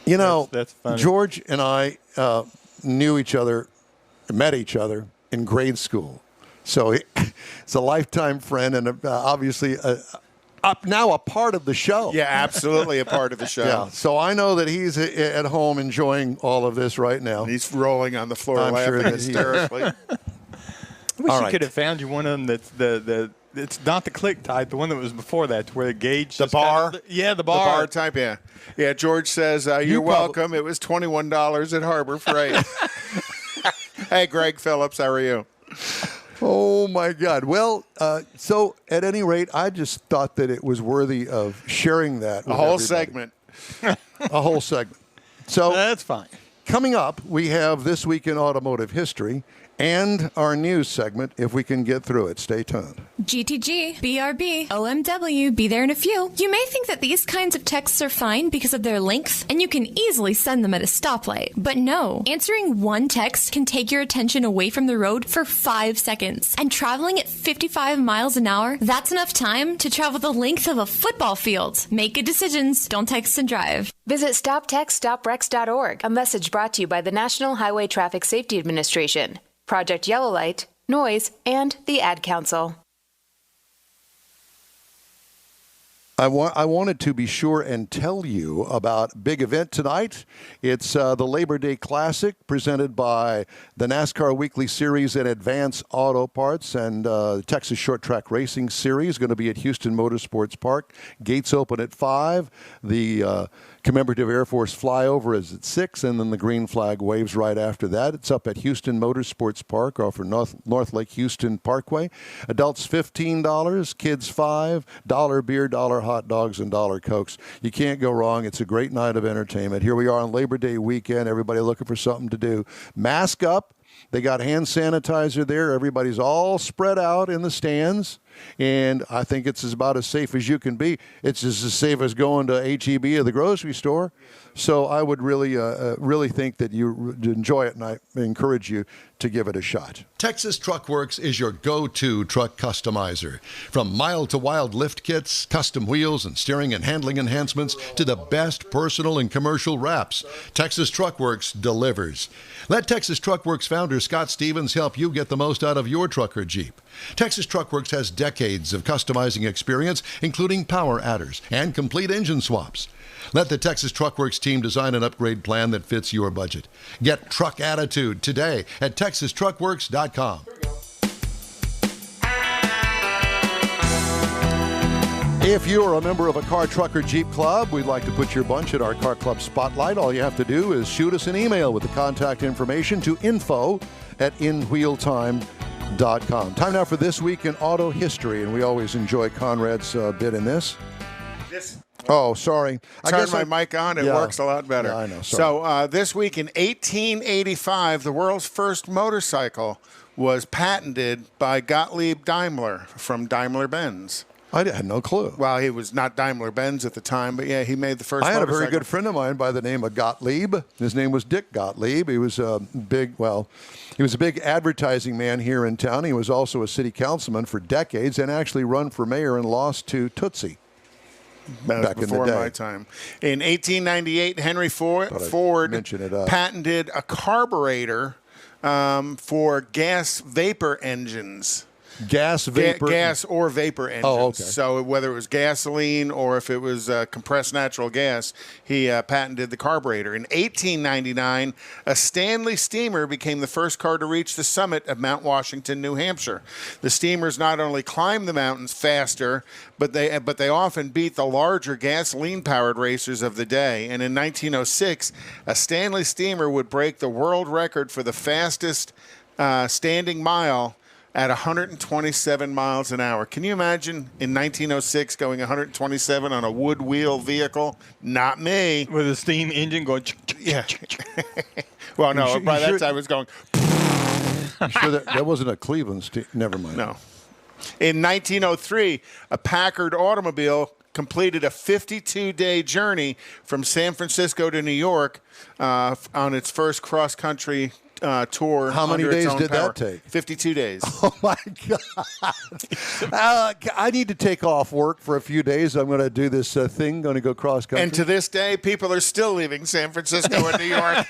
You know,
that's funny.
George and I met each other in grade school. So it's a lifetime friend and obviously now a part of the show.
Yeah, absolutely a part of the show.
Yeah, so I know that he's at home enjoying all of this right now.
He's rolling on the floor laughing hysterically.
I wish you could have found you one of them that's it's not the click type, the one that was before that, where the gauge.
The bar?
the bar.
The bar type, yeah. Yeah, George says, you're welcome. It was $21 at Harbor Freight. Hey, Greg Phillips, how are you?
Oh, my God. Well, so at any rate, I just thought that it was worthy of sharing that with
A whole
everybody.
segment.
A whole segment. So
That's fine.
coming up, we have This Week in Automotive History and our news segment, if we can get through it. Stay tuned.
GTG, BRB, OMW, be there in a few. You may think that these kinds of texts are fine because of their length, and you can easily send them at a stoplight. But no, answering one text can take your attention away from the road for 5 seconds. And traveling at 55 miles an hour, that's enough time to travel the length of a football field. Make good decisions. Don't text and drive.
Visit StopTextStopWrecks.org. A message brought to you by the National Highway Traffic Safety Administration, Project Yellow Light, Noise, and the Ad Council.
I wanted to be sure and tell you about a big event tonight. It's the Labor Day Classic presented by the NASCAR Weekly Series and Advance Auto Parts and the Texas Short Track Racing Series, going to be at Houston Motorsports Park. Gates open at 5. The commemorative Air Force flyover is at 6, and then the green flag waves right after that. It's up at Houston Motorsports Park off of North Lake Houston Parkway. Adults $15, kids $5, $1 beer, $1 hot dogs, and $1 Cokes. You can't go wrong. It's a great night of entertainment. Here we are on Labor Day weekend. Everybody looking for something to do. Mask up. They got hand sanitizer there. Everybody's all spread out in the stands. And I think it's about as safe as you can be. It's just as safe as going to H-E-B or the grocery store. So I would really think that you enjoy it, and I encourage you to give it a shot. Texas Truck Works is your go-to truck customizer. From mild-to-wild lift kits, custom wheels, and steering and handling enhancements to the best personal and commercial wraps, Texas Truck Works delivers. Let Texas Truck Works founder Scott Stevens help you get the most out of your truck or Jeep. Texas Truck Works has decades of customizing experience, including power adders and complete engine swaps. Let the Texas Truck Works team design an upgrade plan that fits your budget. Get truck attitude today at TexasTruckWorks.com. If you're a member of a car, truck, or Jeep club, we'd like to put your bunch at our car club spotlight. All you have to do is shoot us an email with the contact information to info@inwheeltime.com. Time now for This Week in Auto History, and we always enjoy Conrad's bit in this. Oh, sorry.
Turn my mic on. It works a lot better.
Yeah, I know. Sorry.
So this week in 1885, the world's first motorcycle was patented by Gottlieb Daimler from Daimler-Benz.
I had no clue.
Well, he was not Daimler-Benz at the time, but yeah, he made the first motorcycle.
I had a very good friend of mine by the name of Gottlieb. His name was Dick Gottlieb. He was a big advertising man here in town. He was also a city councilman for decades and actually run for mayor and lost to Tootsie. Back
before
in the day.
my time. In 1898, Henry Ford patented a carburetor for gas vapor engines.
Gas
or vapor engines.
Oh, okay.
So whether it was gasoline or if it was compressed natural gas, he patented the carburetor. In 1899, a Stanley Steamer became the first car to reach the summit of Mount Washington, New Hampshire. The steamers not only climbed the mountains faster, but they often beat the larger gasoline-powered racers of the day. And in 1906, a Stanley Steamer would break the world record for the fastest standing mile at 127 miles an hour. Can you imagine in 1906 going 127 on a wood wheel vehicle? Not me.
With a steam engine going.
Yeah. Well, no, by that time it was going.
You sure that wasn't a Cleveland steam? Never mind.
No. In 1903, a Packard automobile completed a 52-day journey from San Francisco to New York on its first cross-country tour.
How many days did that take?
52 days.
Oh, my God. I need to take off work for a few days. I'm going to do this thing, going to go cross-country.
And to this day, people are still leaving San Francisco and New York.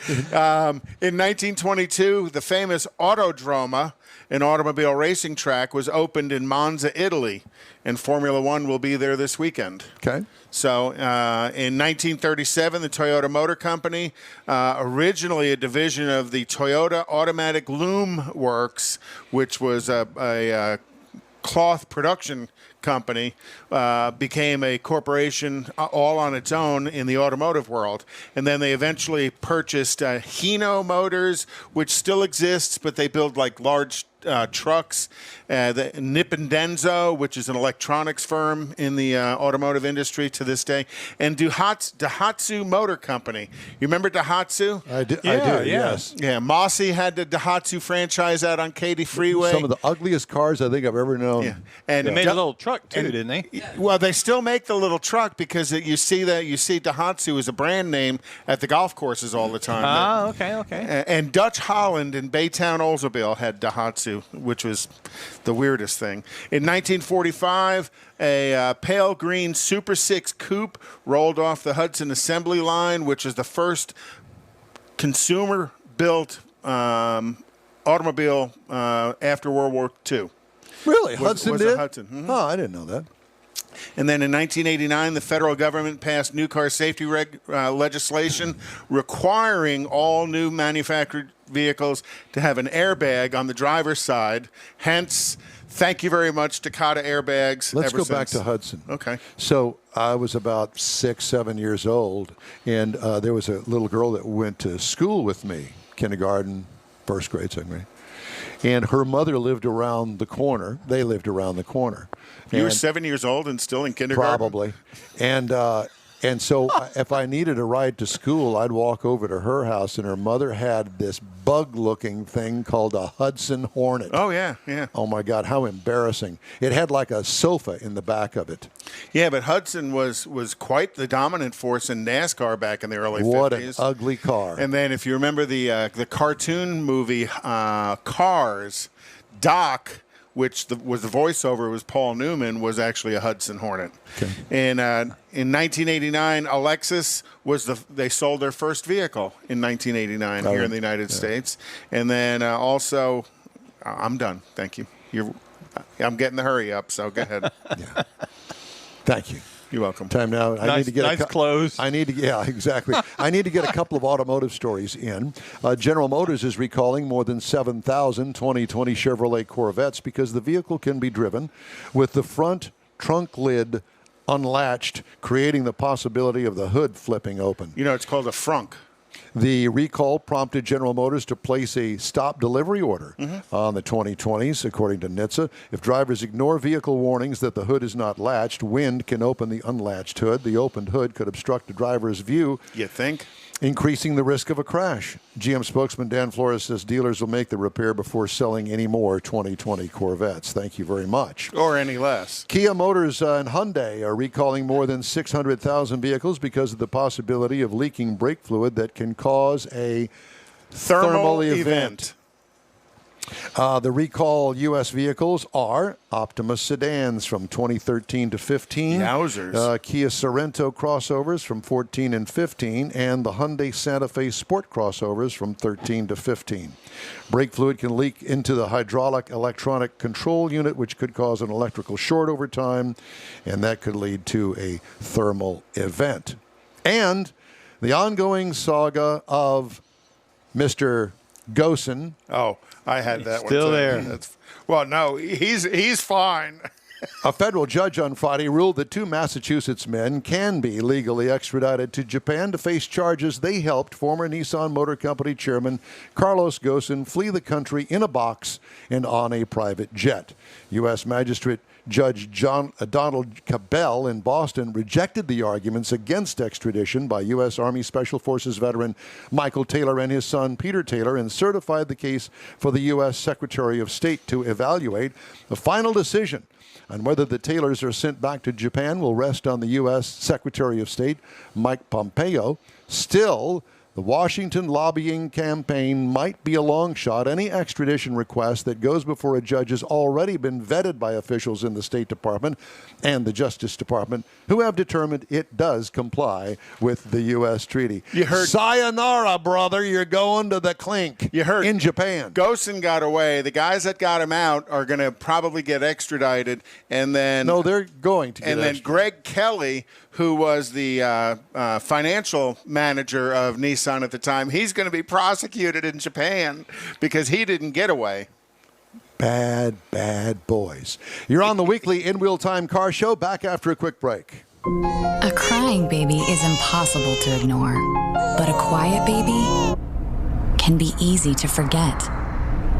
In 1922, the famous Autodroma, an automobile racing track, was opened in Monza, Italy, and Formula One will be there this weekend.
Okay.
So in 1937, the Toyota Motor Company, originally a division of the Toyota Automatic Loom Works, which was a cloth production company became a corporation all on its own in the automotive world. And then they eventually purchased Hino Motors, which still exists, but they build like large trucks. The Nippon Denso, which is an electronics firm in the automotive industry to this day, and Daihatsu Motor Company. You remember Daihatsu?
I do, yes.
Yeah, Mossy had the Daihatsu franchise out on Katy Freeway.
Some of the ugliest cars I think I've ever known.
Yeah. And
they made a little truck too, didn't they?
Well, they still make the little truck because you see Daihatsu as a brand name at the golf courses all the time.
Ah, okay.
And Dutch Holland in Baytown, Oldsmobile had Daihatsu, which was the weirdest thing. In 1945, a pale green Super 6 coupe rolled off the Hudson assembly line, which is the first consumer-built automobile after World War II.
Really? Hudson did?
Hudson. Mm-hmm.
Oh, I didn't know that.
And then in 1989, the federal government passed new car safety legislation requiring all new manufactured vehicles to have an airbag on the driver's side. Hence, thank you very much, Takata airbags.
Let's go back to Hudson.
Okay.
So I was about 6, 7 years old, and there was a little girl that went to school with me, kindergarten, first grade, second grade. And her mother lived around the corner. They lived around the corner.
You were 7 years old and still in kindergarten?
Probably. And so if I needed a ride to school, I'd walk over to her house, and her mother had this bug-looking thing called a Hudson Hornet.
Oh, yeah.
Oh, my God, how embarrassing. It had like a sofa in the back of it.
Yeah, but Hudson was quite the dominant force in NASCAR back in the early 50s.
What an ugly car.
And then if you remember the cartoon movie Cars, Doc, which was the voiceover was Paul Newman, was actually a Hudson Hornet.
Okay.
And in 1989, Alexis they sold their first vehicle in 1989 here in the United States. And then also, I'm done. Thank you. I'm getting the hurry up, so go ahead.
Yeah. Thank you.
You're welcome.
Time now. I need to get
close.
Exactly. I need to get a couple of automotive stories in. General Motors is recalling more than 7,000 2020 Chevrolet Corvettes because the vehicle can be driven with the front trunk lid unlatched, creating the possibility of the hood flipping open.
You know, it's called a frunk.
The recall prompted General Motors to place a stop delivery order on the 2020s, according to NHTSA. If drivers ignore vehicle warnings that the hood is not latched, wind can open the unlatched hood. The opened hood could obstruct the driver's view.
You think?
Increasing the risk of a crash. GM spokesman Dan Flores says dealers will make the repair before selling any more 2020 Corvettes. Thank you very much.
Or any less.
Kia Motors and Hyundai are recalling more than 600,000 vehicles because of the possibility of leaking brake fluid that can cause a thermal event. The recall U.S. vehicles are Optima sedans from 2013 to 15.
Yowzers.
Kia Sorento crossovers from 14 and 15, and the Hyundai Santa Fe Sport crossovers from 13 to 15. Brake fluid can leak into the hydraulic electronic control unit, which could cause an electrical short over time, and that could lead to a thermal event. And the ongoing saga of Mr. Gosen.
Oh, I had that
still
one.
There.
Well, no, he's fine.
A federal judge on Friday ruled that 2 Massachusetts men can be legally extradited to Japan to face charges they helped former Nissan Motor Company chairman Carlos Ghosn flee the country in a box and on a private jet. U.S. Magistrate Judge Donald Cabell in Boston rejected the arguments against extradition by U.S. Army Special Forces veteran Michael Taylor and his son Peter Taylor and certified the case for the U.S. Secretary of State to evaluate. The final decision on whether the Taylors are sent back to Japan will rest on the U.S. Secretary of State Mike Pompeo. Still, the Washington lobbying campaign might be a long shot. Any extradition request that goes before a judge has already been vetted by officials in the State Department and the Justice Department, who have determined it does comply with the U.S. treaty.
You heard,
sayonara, brother, you're going to the clink.
You heard
in Japan.
Ghosn got away. The guys that got him out are going to probably get extradited, and then
they're going to get
extradited. Then Greg Kelly, who was the financial manager of Nissan at the time, he's going to be prosecuted in Japan because he didn't get away.
Bad, bad boys. You're on the weekly In Wheel Time Car Show, back after a quick break.
A crying baby is impossible to ignore, but a quiet baby can be easy to forget.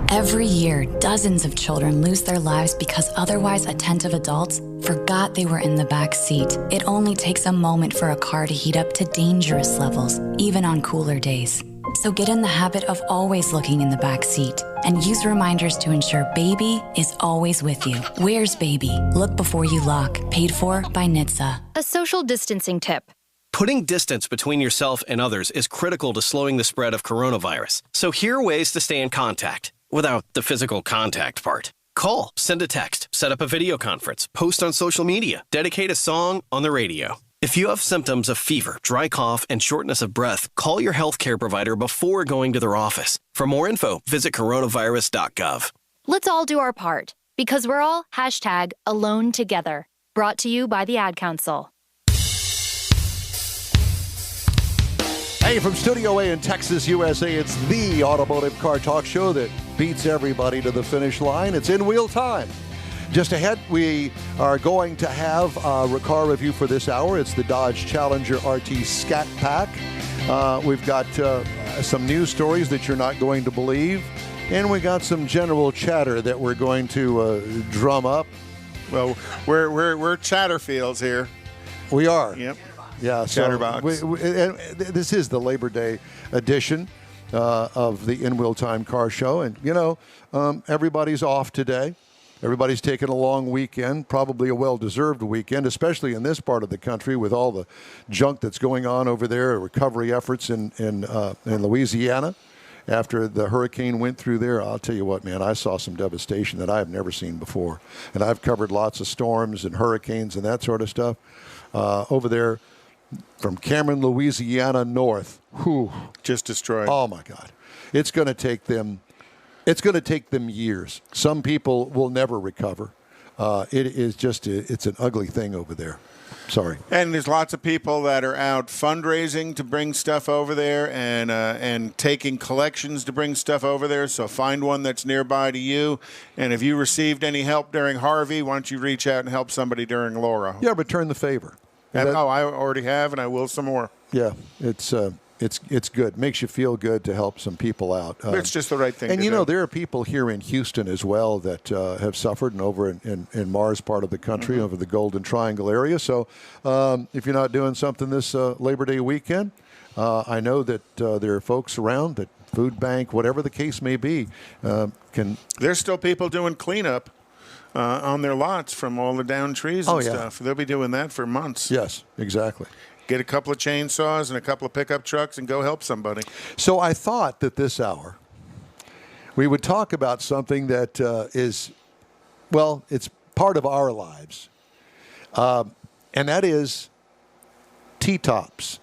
Every year, dozens of children lose their lives because otherwise attentive adults forgot they were in the back seat. It only takes a moment for a car to heat up to dangerous levels, even on cooler days. So get in the habit of always looking in the back seat and use reminders to ensure baby is always with you. Where's baby? Look before you lock. Paid for by NHTSA.
A social distancing tip.
Putting distance between yourself and others is critical to slowing the spread of coronavirus. So here are ways to stay in contact without the physical contact part. Call, send a text, set up a video conference, post on social media, dedicate a song on the radio. If you have symptoms of fever, dry cough, and shortness of breath, call your healthcare provider before going to their office. For more info, visit coronavirus.gov.
Let's all do our part, because we're all #AloneTogether. Brought to you by the Ad Council.
Hey, from Studio A in Texas, USA, it's the automotive car talk show that beats everybody to the finish line. It's In Wheel Time. Just ahead, we are going to have a car review for this hour. It's the Dodge Challenger RT Scat Pack. We've got some news stories that you're not going to believe. And we got some general chatter that we're going to drum up.
Well, we're Chatterfields here.
We are.
Yep.
Yeah,
Chatterbox.
And this is the Labor Day edition of the In Wheel Time Car Show. And, you know, everybody's off today. Everybody's taking a long weekend, probably a well-deserved weekend, especially in this part of the country with all the junk that's going on over there, recovery efforts in Louisiana after the hurricane went through there. I'll tell you what, man, I saw some devastation that I have never seen before. And I've covered lots of storms and hurricanes and that sort of stuff over there. From Cameron, Louisiana, north. Whew.
Just destroyed.
Oh, my God. It's going to take them years. Some people will never recover. It is just, it's an ugly thing over there. Sorry.
And there's lots of people that are out fundraising to bring stuff over there and taking collections to bring stuff over there. So find one that's nearby to you. And if you received any help during Harvey, why don't you reach out and help somebody during Laura?
Yeah, return the favor.
I already have, and I will some more.
Yeah, it's good. Makes you feel good to help some people out.
It's just the right thing to do.
And, you know, there are people here in Houston as well that have suffered, and over in Mars part of the country, over the Golden Triangle area. So if you're not doing something this Labor Day weekend, I know that there are folks around that food bank, whatever the case may be, can.
There's still people doing cleanup on their lots from all the downed trees and stuff. They'll be doing that for months.
Yes, exactly.
Get a couple of chainsaws and a couple of pickup trucks and go help somebody.
So I thought that this hour we would talk about something that is, well, it's part of our lives. And that is T-tops.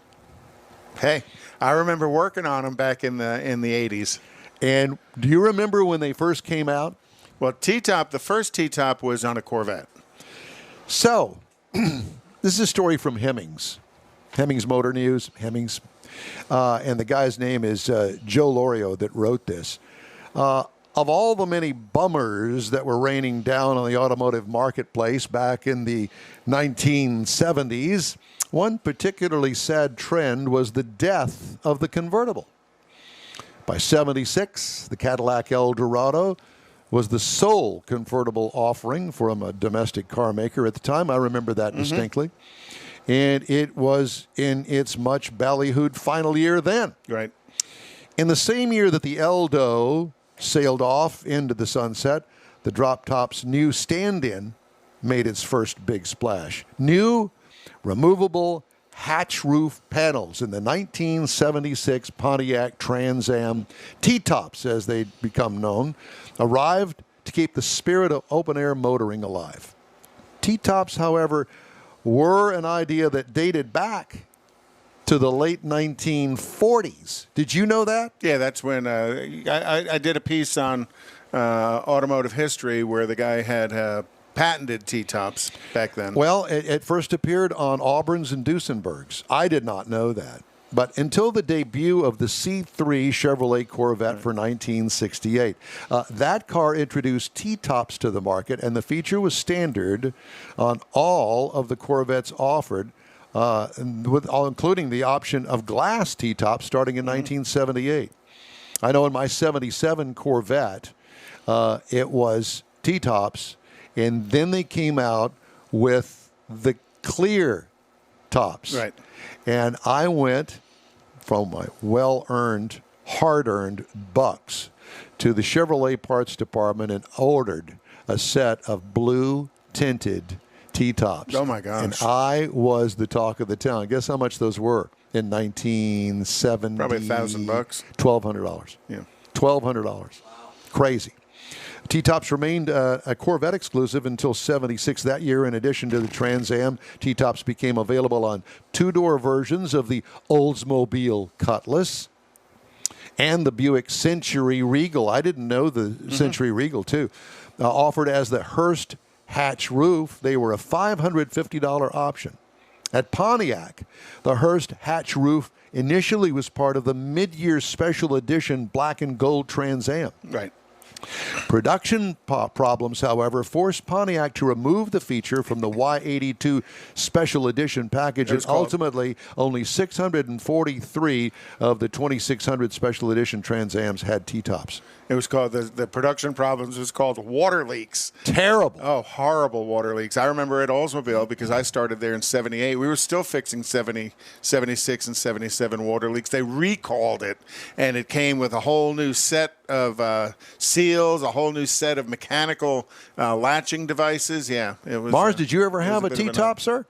Hey, I remember working on them back in the 80s.
And do you remember when they first came out?
Well, T-top, the first T-top was on a Corvette.
So, this is a story from Hemmings Motor News, Hemmings. And the guy's name is Joe Lorio that wrote this. Of all the many bummers that were raining down on the automotive marketplace back in the 1970s, one particularly sad trend was the death of the convertible. By 76, the Cadillac Eldorado was the sole convertible offering from a domestic car maker at the time. I remember that distinctly. And it was in its much ballyhooed final year then.
Right.
In the same year that the Eldo sailed off into the sunset, the drop top's new stand-in made its first big splash. New removable hatch roof panels in the 1976 Pontiac Trans Am T-tops, as they become known, arrived to keep the spirit of open-air motoring alive. T-tops, however, were an idea that dated back to the late 1940s. Did you know that?
Yeah, that's when I did a piece on automotive history where the guy had patented T-tops back then.
Well, it first appeared on Auburn's and Duesenberg's. I did not know that. But until the debut of the C3 Chevrolet Corvette for 1968. That car introduced T-tops to the market, and the feature was standard on all of the Corvettes offered, including the option of glass T-tops starting in 1978. I know in my 77 Corvette, it was T-tops, and then they came out with the clear tops.
Right.
And I went from my well-earned, hard-earned bucks to the Chevrolet parts department and ordered a set of blue-tinted T-tops.
Oh, my gosh.
And I was the talk of the town. Guess how much those were in 1970?
Probably $1,000.
$1,200.
Yeah.
$1,200. Wow. Crazy. T-tops remained a Corvette exclusive until 76. That year, in addition to the Trans Am, T-tops became available on two-door versions of the Oldsmobile Cutlass and the Buick Century Regal. I didn't know the Century Regal, too. Offered as the Hearst hatch roof, they were a $550 option. At Pontiac, the Hearst hatch roof initially was part of the mid-year special edition black and gold Trans Am.
Right.
Production problems, however, forced Pontiac to remove the feature from the Y82 Special Edition package, and ultimately only 643 of the 2,600 Special Edition Trans Ams had T-tops.
It was called, the production problems was called water leaks.
Terrible.
Oh, horrible water leaks. I remember at Oldsmobile, because I started there in 78, we were still fixing 70, 76, and 77 water leaks. They recalled it, and it came with a whole new set of seals, a whole new set of mechanical latching devices. Yeah, it was.
Mars, did you ever have a T-top, sir?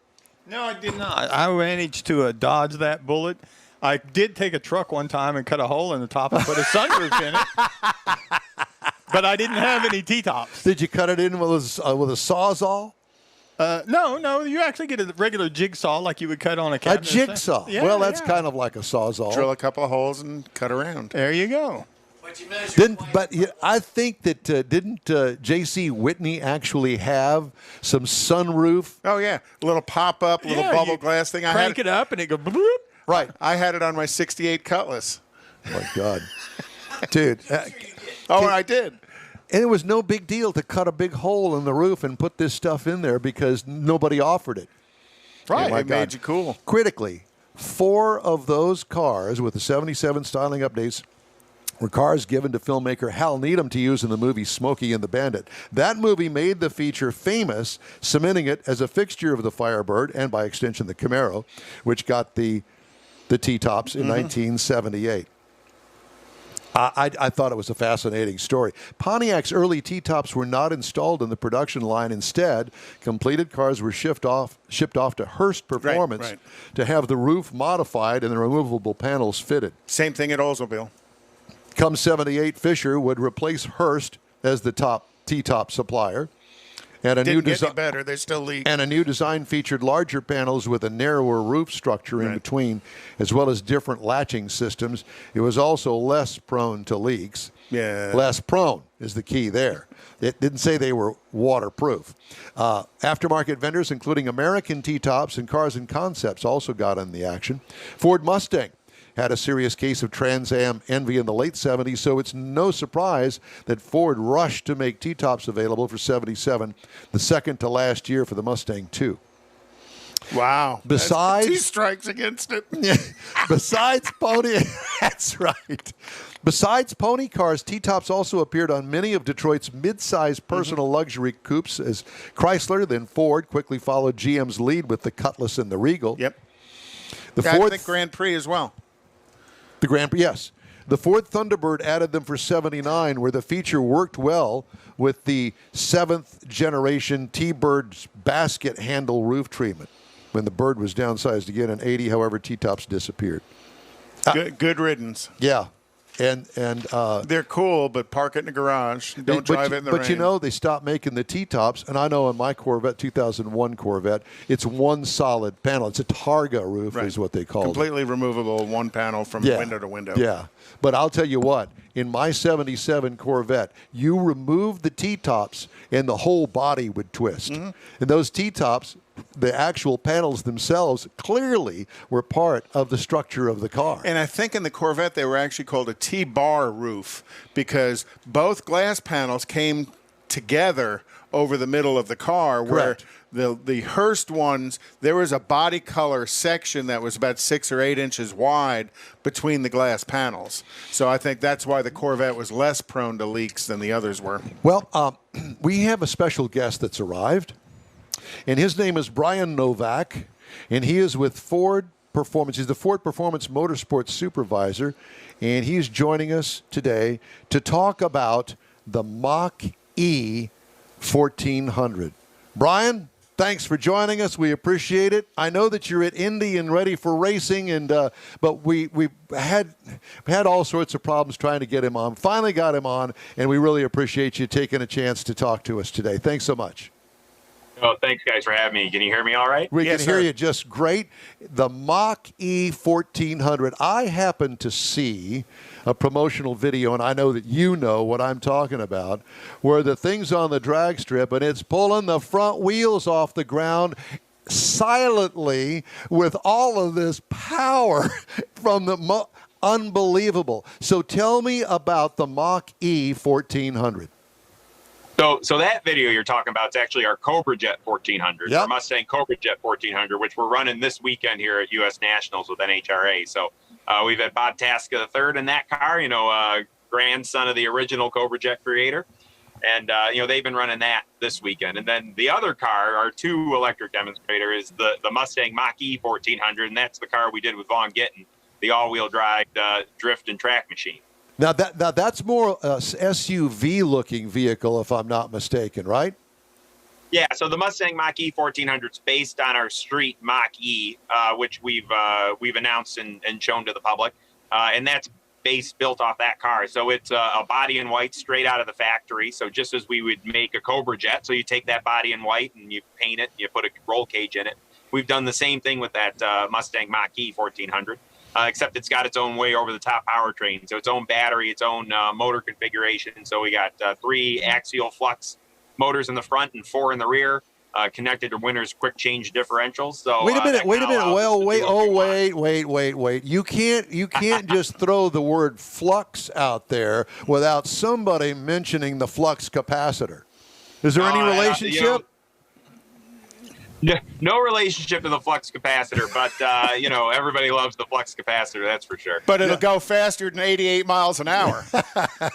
No, I did not. I managed to dodge that bullet. I did take a truck one time and cut a hole in the top and put a sunroof in it. But I didn't have any T-tops.
Did you cut it in with a Sawzall?
No. You actually get a regular jigsaw like you would cut on a cabinet.
A jigsaw.
Yeah,
well, that's kind of like a Sawzall.
Drill a couple of holes and cut around.
There you go.
I think that didn't J.C. Whitney actually have some sunroof?
Oh, yeah. A little pop-up, little bubble glass thing.
Crank it up and it go bloop.
Right.
I had it on my 68 Cutlass.
Oh, my God. Dude.
I did.
And it was no big deal to cut a big hole in the roof and put this stuff in there because nobody offered it.
Right. It made you cool.
Critically, 4 of those cars with the 77 styling updates were cars given to filmmaker Hal Needham to use in the movie Smokey and the Bandit. That movie made the feature famous, cementing it as a fixture of the Firebird and, by extension, the Camaro, which got the T-tops in 1978. I thought it was a fascinating story. Pontiac's early T-tops were not installed in the production line. Instead, completed cars were shipped off to Hearst Performance to have the roof modified and the removable panels fitted.
Same thing at Oldsmobile.
Come 78, Fisher would replace Hearst as the top T-top supplier. And a
Didn't get any better. They still leak.
And a new design featured larger panels with a narrower roof structure in between, as well as different latching systems. It was also less prone to leaks.
Yeah.
Less prone is the key there. It didn't say they were waterproof. Aftermarket vendors, including American T-tops and Cars and Concepts, also got in the action. Ford Mustang had a serious case of Trans Am envy in the late 70s, so it's no surprise that Ford rushed to make T-tops available for 77, the second to last year for the Mustang 2.
Wow.
Besides,
2 strikes against it.
Besides Pony, that's right. Besides pony cars, T-tops also appeared on many of Detroit's mid-sized personal luxury coupes, as Chrysler, then Ford, quickly followed GM's lead with the Cutlass and the Regal.
Yep.
I
think Grand Prix as well.
The Grand Prix, yes. The Ford Thunderbird added them for 79, where the feature worked well with the 7th generation T-Bird's basket handle roof treatment. When the Bird was downsized again in 80, however, T-tops disappeared.
Good riddance.
Yeah. And
they're cool, but park it in the garage. Don't drive it in the rain.
But you know, they stopped making the T-tops, and I know in my Corvette, 2001 Corvette, it's one solid panel. It's a Targa roof is what they call it.
Completely removable, one panel from window to window.
Yeah. But I'll tell you what, in my 77 Corvette, you remove the T-tops and the whole body would twist. And those T-tops the actual panels themselves clearly were part of the structure of the car.
And I think in the Corvette they were actually called a T-bar roof because both glass panels came together over the middle of the car.
Correct.
Where the Hearst ones, there was a body color section that was about 6 or 8 inches wide between the glass panels. So I think that's why the Corvette was less prone to leaks than the others were.
Well, we have a special guest that's arrived, and his name is Brian Novak, and he is with Ford Performance. He's the Ford Performance Motorsports Supervisor, and he's joining us today to talk about the Mach E 1400. Brian, thanks for joining us. We appreciate it. I know that you're at Indy and ready for racing, and but we had all sorts of problems trying to get him on. Finally got him on, and we really appreciate you taking a chance to talk to us today. Thanks so much.
Oh, thanks, guys, for having me. Can you hear me all right?
We can hear you just great. The Mach E 1400. I happened to see a promotional video, and I know that you know what I'm talking about, where the thing's on the drag strip, and it's pulling the front wheels off the ground silently with all of this power from the unbelievable. So tell me about the Mach E 1400.
So that video you're talking about is actually our Cobra Jet 1400, our Mustang Cobra Jet 1400, which we're running this weekend here at U.S. Nationals with NHRA. So we've had Bob Tasca III in that car, grandson of the original Cobra Jet creator. And, they've been running that this weekend. And then the other car, our 2 electric demonstrator, is the Mustang Mach E 1400, and that's the car we did with Vaughn Gittin, the all-wheel drive drift and track machine.
Now that's more a SUV-looking vehicle, if I'm not mistaken, right?
Yeah, so the Mustang Mach E 1400 is based on our street Mach E, which we've announced and shown to the public, and that's built off that car. So it's a body in white straight out of the factory. So just as we would make a Cobra Jet, so you take that body in white and you paint it, you put a roll cage in it. We've done the same thing with that Mustang Mach E 1400. Except it's got its own way over-the-top powertrain, so its own battery, its own motor configuration. So we got 3 axial flux motors in the front and 4 in the rear, connected to Winner's quick change differentials. So
wait a minute. Well, wait. You can't just throw the word flux out there without somebody mentioning the flux capacitor. Is there any relationship?
No relationship to the flux capacitor, but, everybody loves the flux capacitor, that's for sure.
But it'll go faster than 88 miles an hour.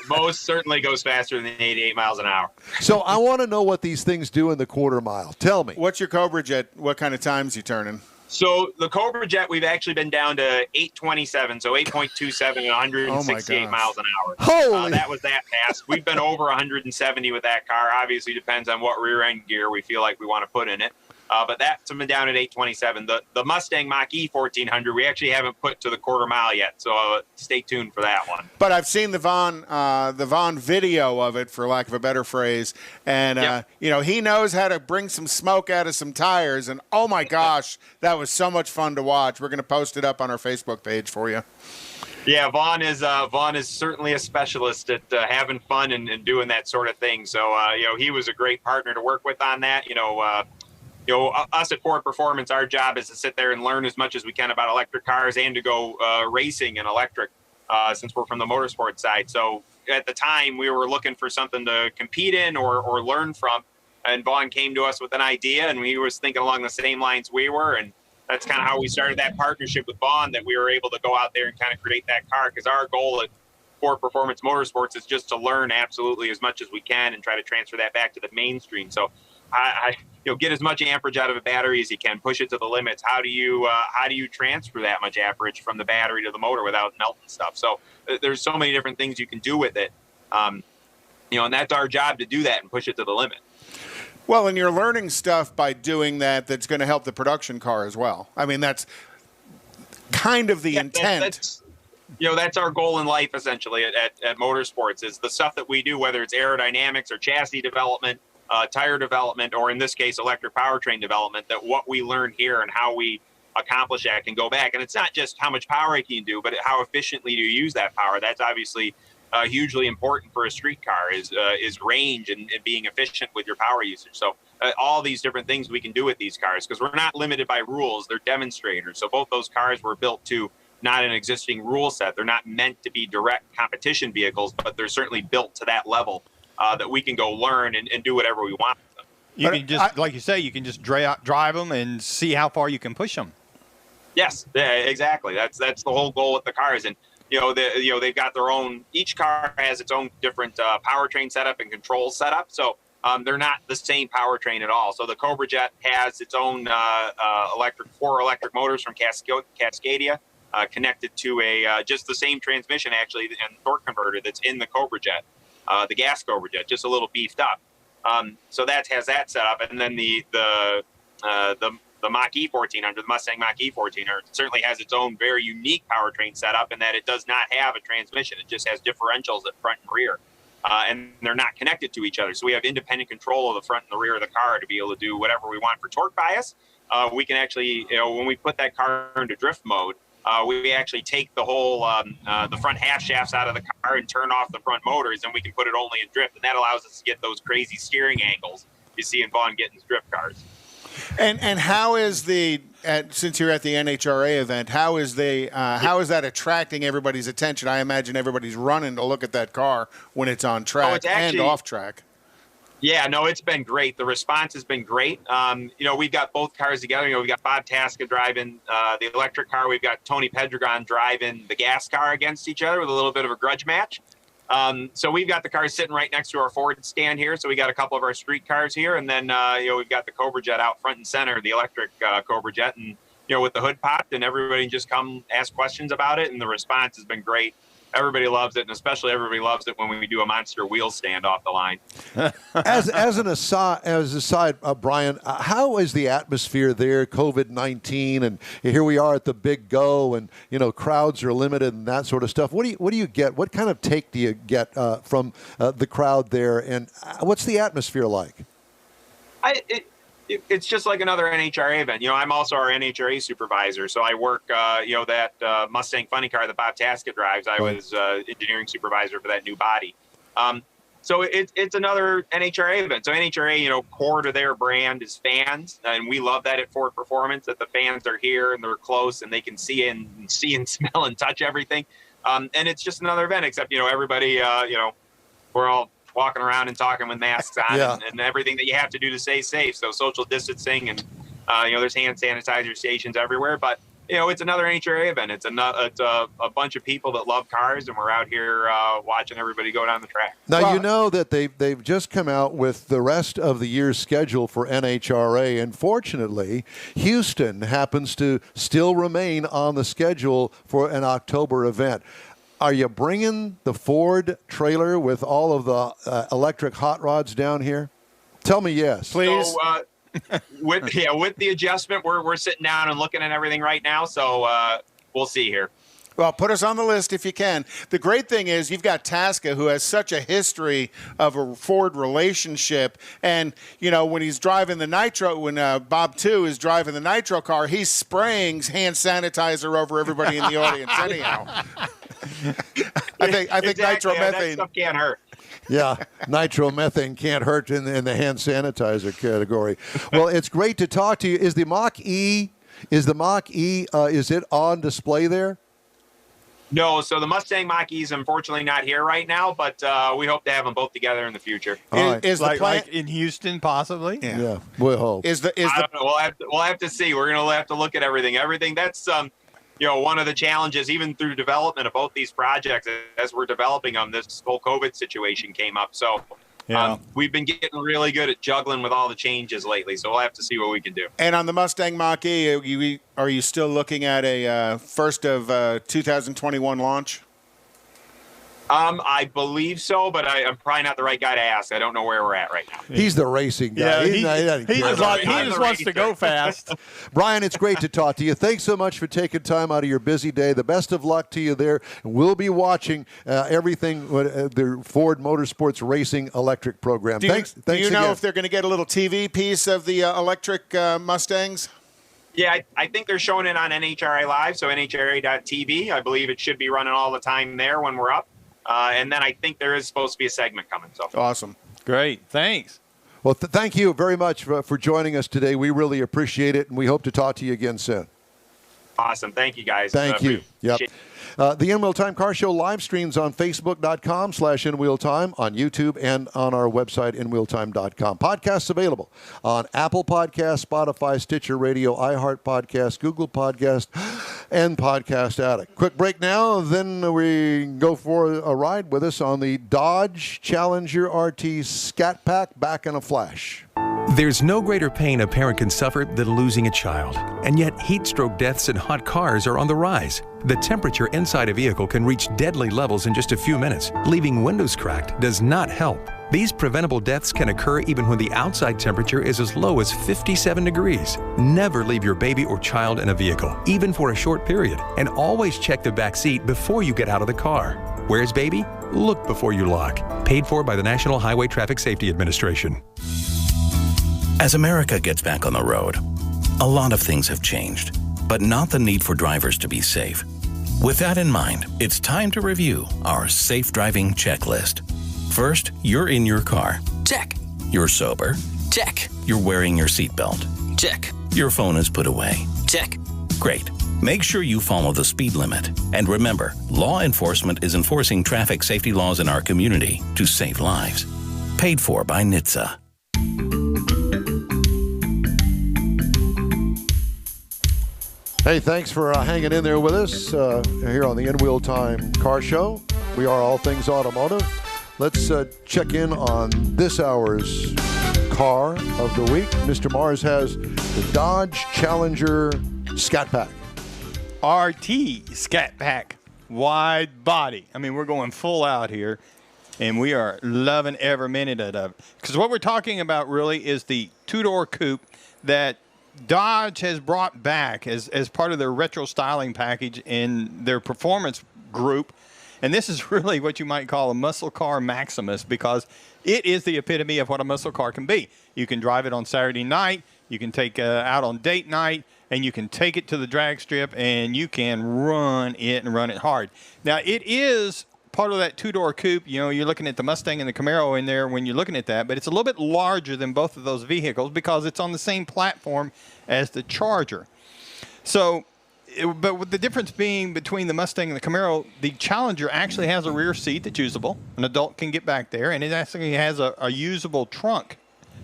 Most certainly goes faster than 88 miles an hour.
So I want to know what these things do in the quarter mile. Tell me.
What's your Cobra Jet? What kind of times you turning?
So the Cobra Jet, we've actually been down to 827, so 8.27 and 168 miles an hour.
Holy!
That was that fast. We've been over 170 with that car. Obviously, depends on what rear-end gear we feel like we want to put in it. But that's been down at 827. The Mustang Mach E 1400, we actually haven't put to the quarter mile yet, so stay tuned for that one.
But I've seen the Vaughn video of it, for lack of a better phrase, and he knows how to bring some smoke out of some tires. And oh my gosh, that was so much fun to watch. We're going to post it up on our Facebook page for you.
Yeah, Vaughn is certainly a specialist at having fun and doing that sort of thing. So he was a great partner to work with on that. Us at Ford Performance, our job is to sit there and learn as much as we can about electric cars and to go racing in electric, since we're from the motorsport side. So at the time, we were looking for something to compete in or learn from, and Vaughn came to us with an idea, and we was thinking along the same lines we were, and that's kind of how we started that partnership with Vaughn, that we were able to go out there and kind of create that car, because our goal at Ford Performance Motorsports is just to learn absolutely as much as we can and try to transfer that back to the mainstream. So I get as much amperage out of a battery as you can, push it to the limits. How do you transfer that much amperage from the battery to the motor without melting stuff? So there's so many different things you can do with it, and that's our job, to do that and push it to the limit.
Well, and you're learning stuff by doing that that's going to help the production car as well. I mean, that's kind of the intent.
That's our goal in life, essentially, at motorsports, is the stuff that we do, whether it's aerodynamics or chassis development, tire development, or in this case, electric powertrain development, that what we learn here and how we accomplish that can go back. And it's not just how much power I can do, but how efficiently do you use that power. That's obviously hugely important for a street car is range and being efficient with your power usage. So all these different things we can do with these cars, because we're not limited by rules. They're demonstrators. So both those cars were built to not an existing rule set. They're not meant to be direct competition vehicles, but they're certainly built to that level that we can go learn and do whatever we want with them.
You can just, like you say, you can just drive them and see how far you can push them.
Yes, exactly. That's the whole goal with the cars. And they've got their own. Each car has its own different powertrain setup and control setup. So they're not the same powertrain at all. So the Cobra Jet has its own four electric motors from Cascadia, connected to just the same transmission actually and torque converter that's in the Cobra Jet, the gas Cobra Jet, just a little beefed up. So that has that setup, and then the Mach E 1400, the Mustang Mach E 1400, certainly has its own very unique powertrain setup in that it does not have a transmission. It just has differentials at front and rear, and they're not connected to each other. So we have independent control of the front and the rear of the car to be able to do whatever we want for torque bias. We can actually, when we put that car into drift mode, we actually take the whole the front half shafts out of the car and turn off the front motors, and we can put it only in drift, and that allows us to get those crazy steering angles you see in Vaughn Gittin's drift cars.
And how is since you're at the NHRA event, how is that attracting everybody's attention? I imagine everybody's running to look at that car when it's on track and off track.
Yeah, no, it's been great. The response has been great. We've got both cars together. We've got Bob Tasca driving the electric car. We've got Tony Pedregon driving the gas car against each other with a little bit of a grudge match. So we've got the cars sitting right next to our Ford stand here. So we got a couple of our street cars here, and then we've got the Cobra Jet out front and center, the electric Cobra Jet, and with the hood popped, and everybody just come ask questions about it, and the response has been great. Everybody loves it, and especially everybody loves it when we do a monster wheel stand off the line.
As an aside, Brian, how is the atmosphere there? COVID-19, and here we are at the big go, and crowds are limited and that sort of stuff. What do you get? What kind of take do you get from the crowd there, and what's the atmosphere like?
It's just like another NHRA event. I'm also our NHRA supervisor, so I work, that Mustang funny car that Bob Tasca drives. I was engineering supervisor for that new body. So it's another NHRA event. So NHRA, core to their brand is fans, and we love that at Ford Performance, that the fans are here and they're close and they can see and smell and touch everything. And it's just another event, except everybody, we're all walking around and talking with masks on and everything that you have to do to stay safe. So social distancing and, there's hand sanitizer stations everywhere. But, it's another NHRA event. It's a bunch of people that love cars, and we're out here watching everybody go down the track.
Now, that they've just come out with the rest of the year's schedule for NHRA, and fortunately, Houston happens to still remain on the schedule for an October event. Are you bringing the Ford trailer with all of the electric hot rods down here? Tell me yes,
please.
So, with the adjustment, we're sitting down and looking at everything right now. So we'll see here.
Well, put us on the list if you can. The great thing is you've got Tasca, who has such a history of a Ford relationship. And, when he's driving the Nitro, when Bob 2 is driving the Nitro car, he's spraying hand sanitizer over everybody in the audience anyhow. I think
exactly.
nitromethane.
That stuff can't hurt.
Yeah, nitromethane can't hurt in the hand sanitizer category. Well, it's great to talk to you. Is the Mach E, is it on display there?
No, so the Mustang Mach E is unfortunately not here right now, but we hope to have them both together in the future.
Is the
like in Houston, possibly?
Yeah, we'll hope.
I don't know. We'll have to see. We're going to have to look at everything. That's one of the challenges, even through development of both these projects, as we're developing them, this whole COVID situation came up. So we've been getting really good at juggling with all the changes lately. So we'll have to see what we can do.
And on the Mustang Mach E, are you still looking at a first of 2021 launch?
I believe so, but I'm probably not the right guy to ask. I don't know where we're at right now.
He's the racing guy.
Yeah, he just wants to go fast.
Brian, it's great to talk to you. Thanks so much for taking time out of your busy day. The best of luck to you there. We'll be watching everything, the Ford Motorsports Racing Electric program. Thanks
do you know
again.
if they're going to get a little TV piece of the electric Mustangs?
Yeah, I think they're showing it on NHRA Live, so NHRA.tv. I believe it should be running all the time there when we're up. And then I think there is supposed to be a segment coming. So
awesome.
Great. Thanks.
Well, thank you very much for joining us today. We really appreciate it, and we hope to talk to you again soon.
Awesome. Thank you, guys.
Thank you. Yep. The In Wheel Time Car Show live streams on Facebook.com/InWheelTime, on YouTube, and on our website, InWheelTime.com. Podcasts available on Apple Podcasts, Spotify, Stitcher Radio, iHeart Podcasts, Google Podcast, and Podcast Addict. Quick break now, then we go for a ride with us on the Dodge Challenger RT Scat Pack. Back in a flash.
There's no greater pain a parent can suffer than losing a child. And yet, heat stroke deaths in hot cars are on the rise. The temperature inside a vehicle can reach deadly levels in just a few minutes. Leaving windows cracked does not help. These preventable deaths can occur even when the outside temperature is as low as 57 degrees. Never leave your baby or child in a vehicle, even for a short period. And always check the back seat before you get out of the car. Where's baby? Look before you lock. Paid for by the National Highway Traffic Safety Administration.
As America gets back on the road, a lot of things have changed, but not the need for drivers to be safe. With that in mind, it's time to review our safe driving checklist. First, you're in your car.
Check.
You're sober.
Check.
You're wearing your seatbelt.
Check.
Your phone is put away.
Check.
Great. Make sure you follow the speed limit. And remember, law enforcement is enforcing traffic safety laws in our community to save lives. Paid for by NHTSA.
Hey, thanks for hanging in there with us here on the In Wheel Time Car Show. We are all things automotive. Let's check in on this hour's car of the week. Mr. Mars has the Dodge Challenger Scat Pack.
RT Scat Pack, wide body. I mean, we're going full out here, and we are loving every minute of it. Because what we're talking about really is the two-door coupe that Dodge has brought back as part of their retro styling package in their performance group. And this is really what you might call a muscle car Maximus, because it is the epitome of what a muscle car can be. You can drive it on Saturday night, you can take out on date night, and you can take it to the drag strip, and you can run it and run it hard. Now, it is part of that two-door coupe. You know, you're looking at the Mustang and the Camaro in there when you're looking at that, but it's a little bit larger than both of those vehicles because it's on the same platform as the Charger. So, but with the difference being between the Mustang and the Camaro, the Challenger actually has a rear seat that's usable. An adult can get back there, and it actually has a usable trunk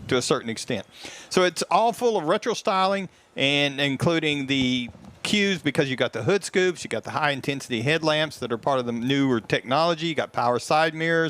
to a certain extent. So it's all full of retro styling, and including the cues, because you got the hood scoops, you got the high intensity headlamps that are part of the newer technology, you got power side mirrors,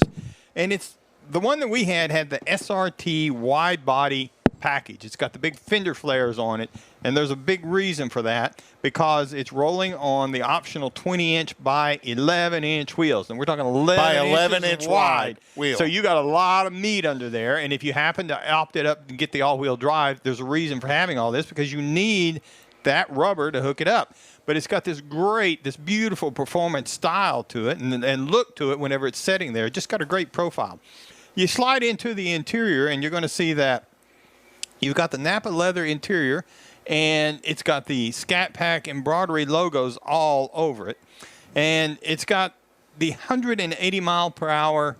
and it's the one that we had the SRT wide body package. It's got the big fender flares on it, and there's a big reason for that, because it's rolling on the optional 20-inch by 11-inch wheels, and we're talking 11 inches wide
wheel.
So you got a lot of meat under there, and if you happen to opt it up and get the all-wheel drive, there's a reason for having all this, because you need that rubber to hook it up. But it's got this beautiful performance style to it and look to it whenever it's sitting there. It just got a great profile. You slide into the interior, and you're going to see that you've got the Napa leather interior, and it's got the Scat Pack embroidery logos all over it. And it's got the 180 mile per hour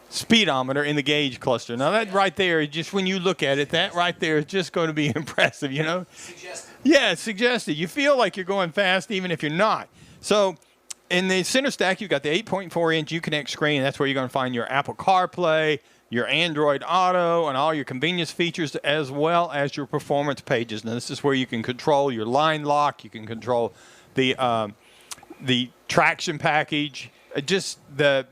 speedometer in the gauge cluster. Now that right there, just when you look at it, that right there is just going to be impressive, you know?
Suggested.
Yeah, it's suggested. You feel like you're going fast even if you're not. So in the center stack, you've got the 8.4-inch Uconnect screen. That's where you're going to find your Apple CarPlay, your Android Auto, and all your convenience features, as well as your performance pages. Now, this is where you can control your line lock. You can control the traction package, just the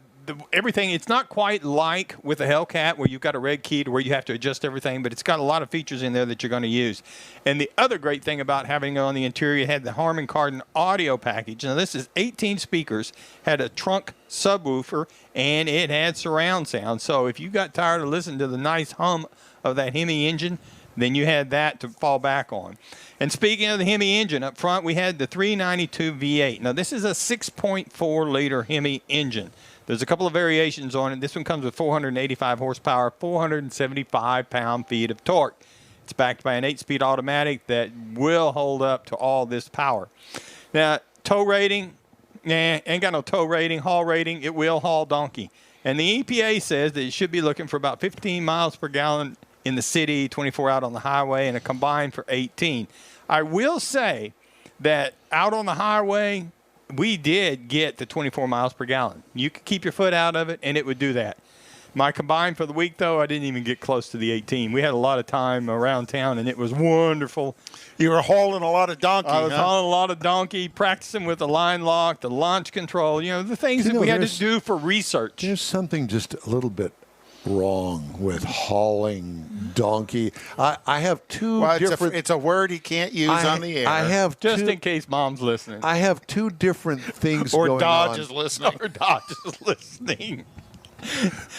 everything. It's not quite like with the Hellcat where you've got a red key to where you have to adjust everything, but it's got a lot of features in there that you're going to use. And the other great thing about having it on the interior, it had the Harman Kardon audio package. Now, this is 18 speakers, had a trunk subwoofer, and it had surround sound. So if you got tired of listening to the nice hum of that Hemi engine, then you had that to fall back on. And speaking of the Hemi engine, up front we had the 392 V8. Now, this is a 6.4-liter Hemi engine. There's a couple of variations on it. This one comes with 485 horsepower, 475 pound-feet of torque. It's backed by an 8-speed automatic that will hold up to all this power. Now, tow rating, Nah, ain't got no tow rating, haul rating. It will haul donkey. And the EPA says that it should be looking for about 15 miles per gallon in the city, 24 out on the highway, and a combined for 18. I will say that out on the highway, we did get the 24 miles per gallon. You could keep your foot out of it, and it would do that. My combined for the week, though, I didn't even get close to the 18. We had a lot of time around town, and it was wonderful.
You were hauling a lot of donkey,
I was hauling a lot of donkey, practicing with the line lock, the launch control, the things that we had to do for research.
There's something just a little bit wrong with hauling donkey. I have two different...
It's a word he can't use on the air.
I have
just in case Mom's listening.
I have two different things
or
going
Dodge
on.
is listening.
Or Dodge is listening.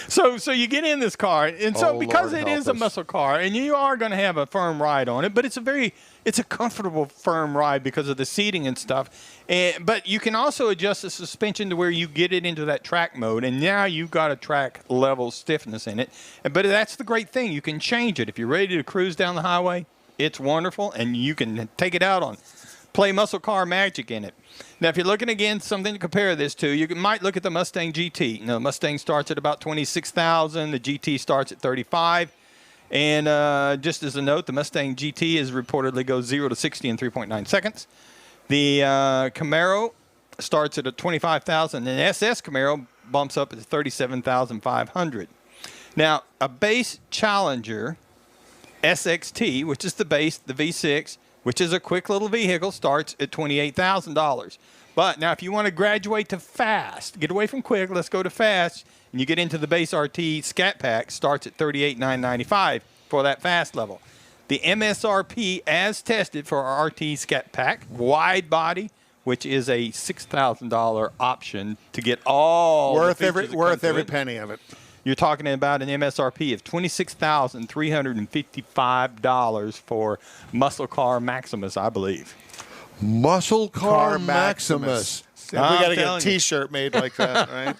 So you get in this car, and so because it is a muscle car, and you are going to have a firm ride on it, but it's a comfortable, firm ride because of the seating and stuff. But you can also adjust the suspension to where you get it into that track mode, and now you've got a track level stiffness in it. But that's the great thing. You can change it. If you're ready to cruise down the highway, it's wonderful, and you can take it out on play muscle car magic in it. Now, if you're looking, again, something to compare this to, you might look at the Mustang GT. The Mustang starts at about $26,000. The GT starts at $35,000. And just as a note, the Mustang GT is reportedly goes 0 to 60 in 3.9 seconds. The Camaro starts at $25,000, and an SS Camaro bumps up to $37,500. Now, a base Challenger SXT, which is the base, the V6, which is a quick little vehicle, starts at $28,000. But now if you want to graduate to fast, get away from quick, let's go to fast, and you get into the base RT Scat Pack, starts at $38,995 for that fast level. The MSRP as tested for our RT Scat Pack, wide body, which is a $6,000 option to get all
worth every penny of it.
You're talking about an MSRP of $26,355 for Muscle Car Maximus, I believe.
Muscle Car Maximus.
We got to get a T-shirt made like that, right?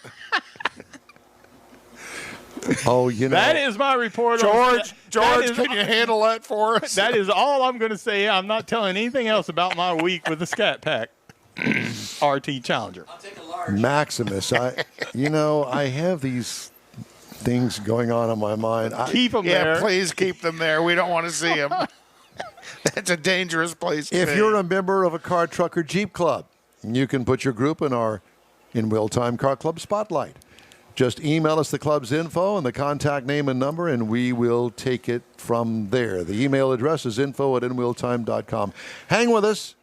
Oh,
that is my report.
George, can you handle that for us?
That is all I'm going to say. I'm not telling anything else about my week with the Scat Pack RT Challenger.
I'll take a large.
Maximus. I have these things going on in my mind.
Keep them there.
Yeah, please keep them there. We don't want to see them. That's a dangerous place to be.
If you're a member of a car, truck, or Jeep club, you can put your group in our In Wheel Time Car Club Spotlight. Just email us the club's info and the contact name and number, and we will take it from there. The email address is info@inwheeltime.com. Hang with us.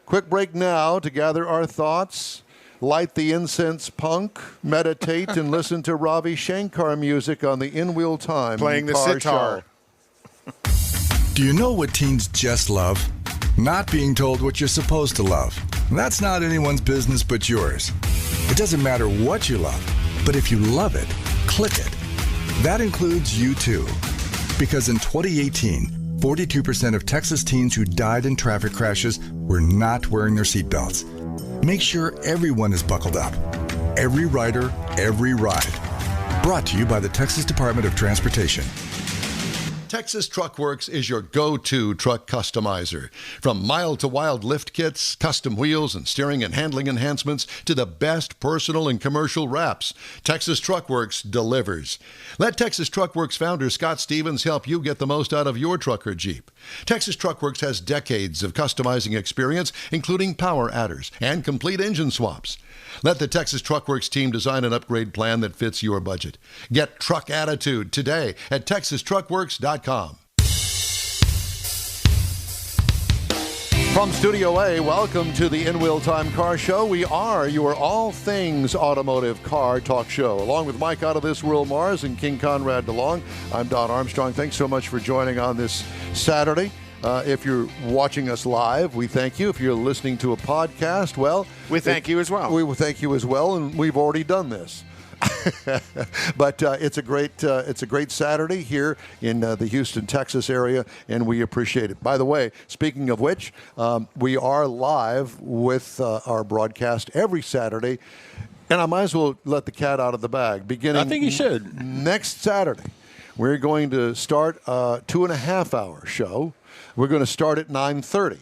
Quick break now to gather our thoughts. Light the incense punk, meditate, and listen to Ravi Shankar music on the In Wheel Time
playing the
car
sitar.
show.
Do you know what teens just love? Not being told what you're supposed to love. That's not anyone's business but yours. It doesn't matter what you love, but if you love it, click it. That includes you too. Because in 2018, 42% of Texas teens who died in traffic crashes were not wearing their seatbelts. Make sure everyone is buckled up. Every rider, every ride. Brought to you by the Texas Department of Transportation.
Texas Truck Works is your go-to truck customizer. From mild-to-wild lift kits, custom wheels, and steering and handling enhancements to the best personal and commercial wraps, Texas Truck Works delivers. Let Texas Truck Works founder Scott Stevens help you get the most out of your truck or Jeep. Texas Truck Works has decades of customizing experience, including power adders and complete engine swaps. Let the Texas Truck Works team design an upgrade plan that fits your budget. Get truck attitude today at TexasTruckWorks.com. From Studio A, welcome to the In Wheel Time Car Show. We are your all things automotive car talk show. Along with Mike Out of This World Mars and King Conrad DeLong, I'm Don Armstrong. Thanks so much for joining on this Saturday. If you're watching us live, we thank you. If you're listening to a podcast, well,
we thank you as well.
We will thank you as well, and we've already done this. But it's a great Saturday here in the Houston, Texas area, and we appreciate it. By the way, speaking of which, we are live with our broadcast every Saturday, and I might as well let the cat out of the bag. Beginning,
I think you should.
Next Saturday, we're going to start a 2.5-hour show. We're going to start at 9:30.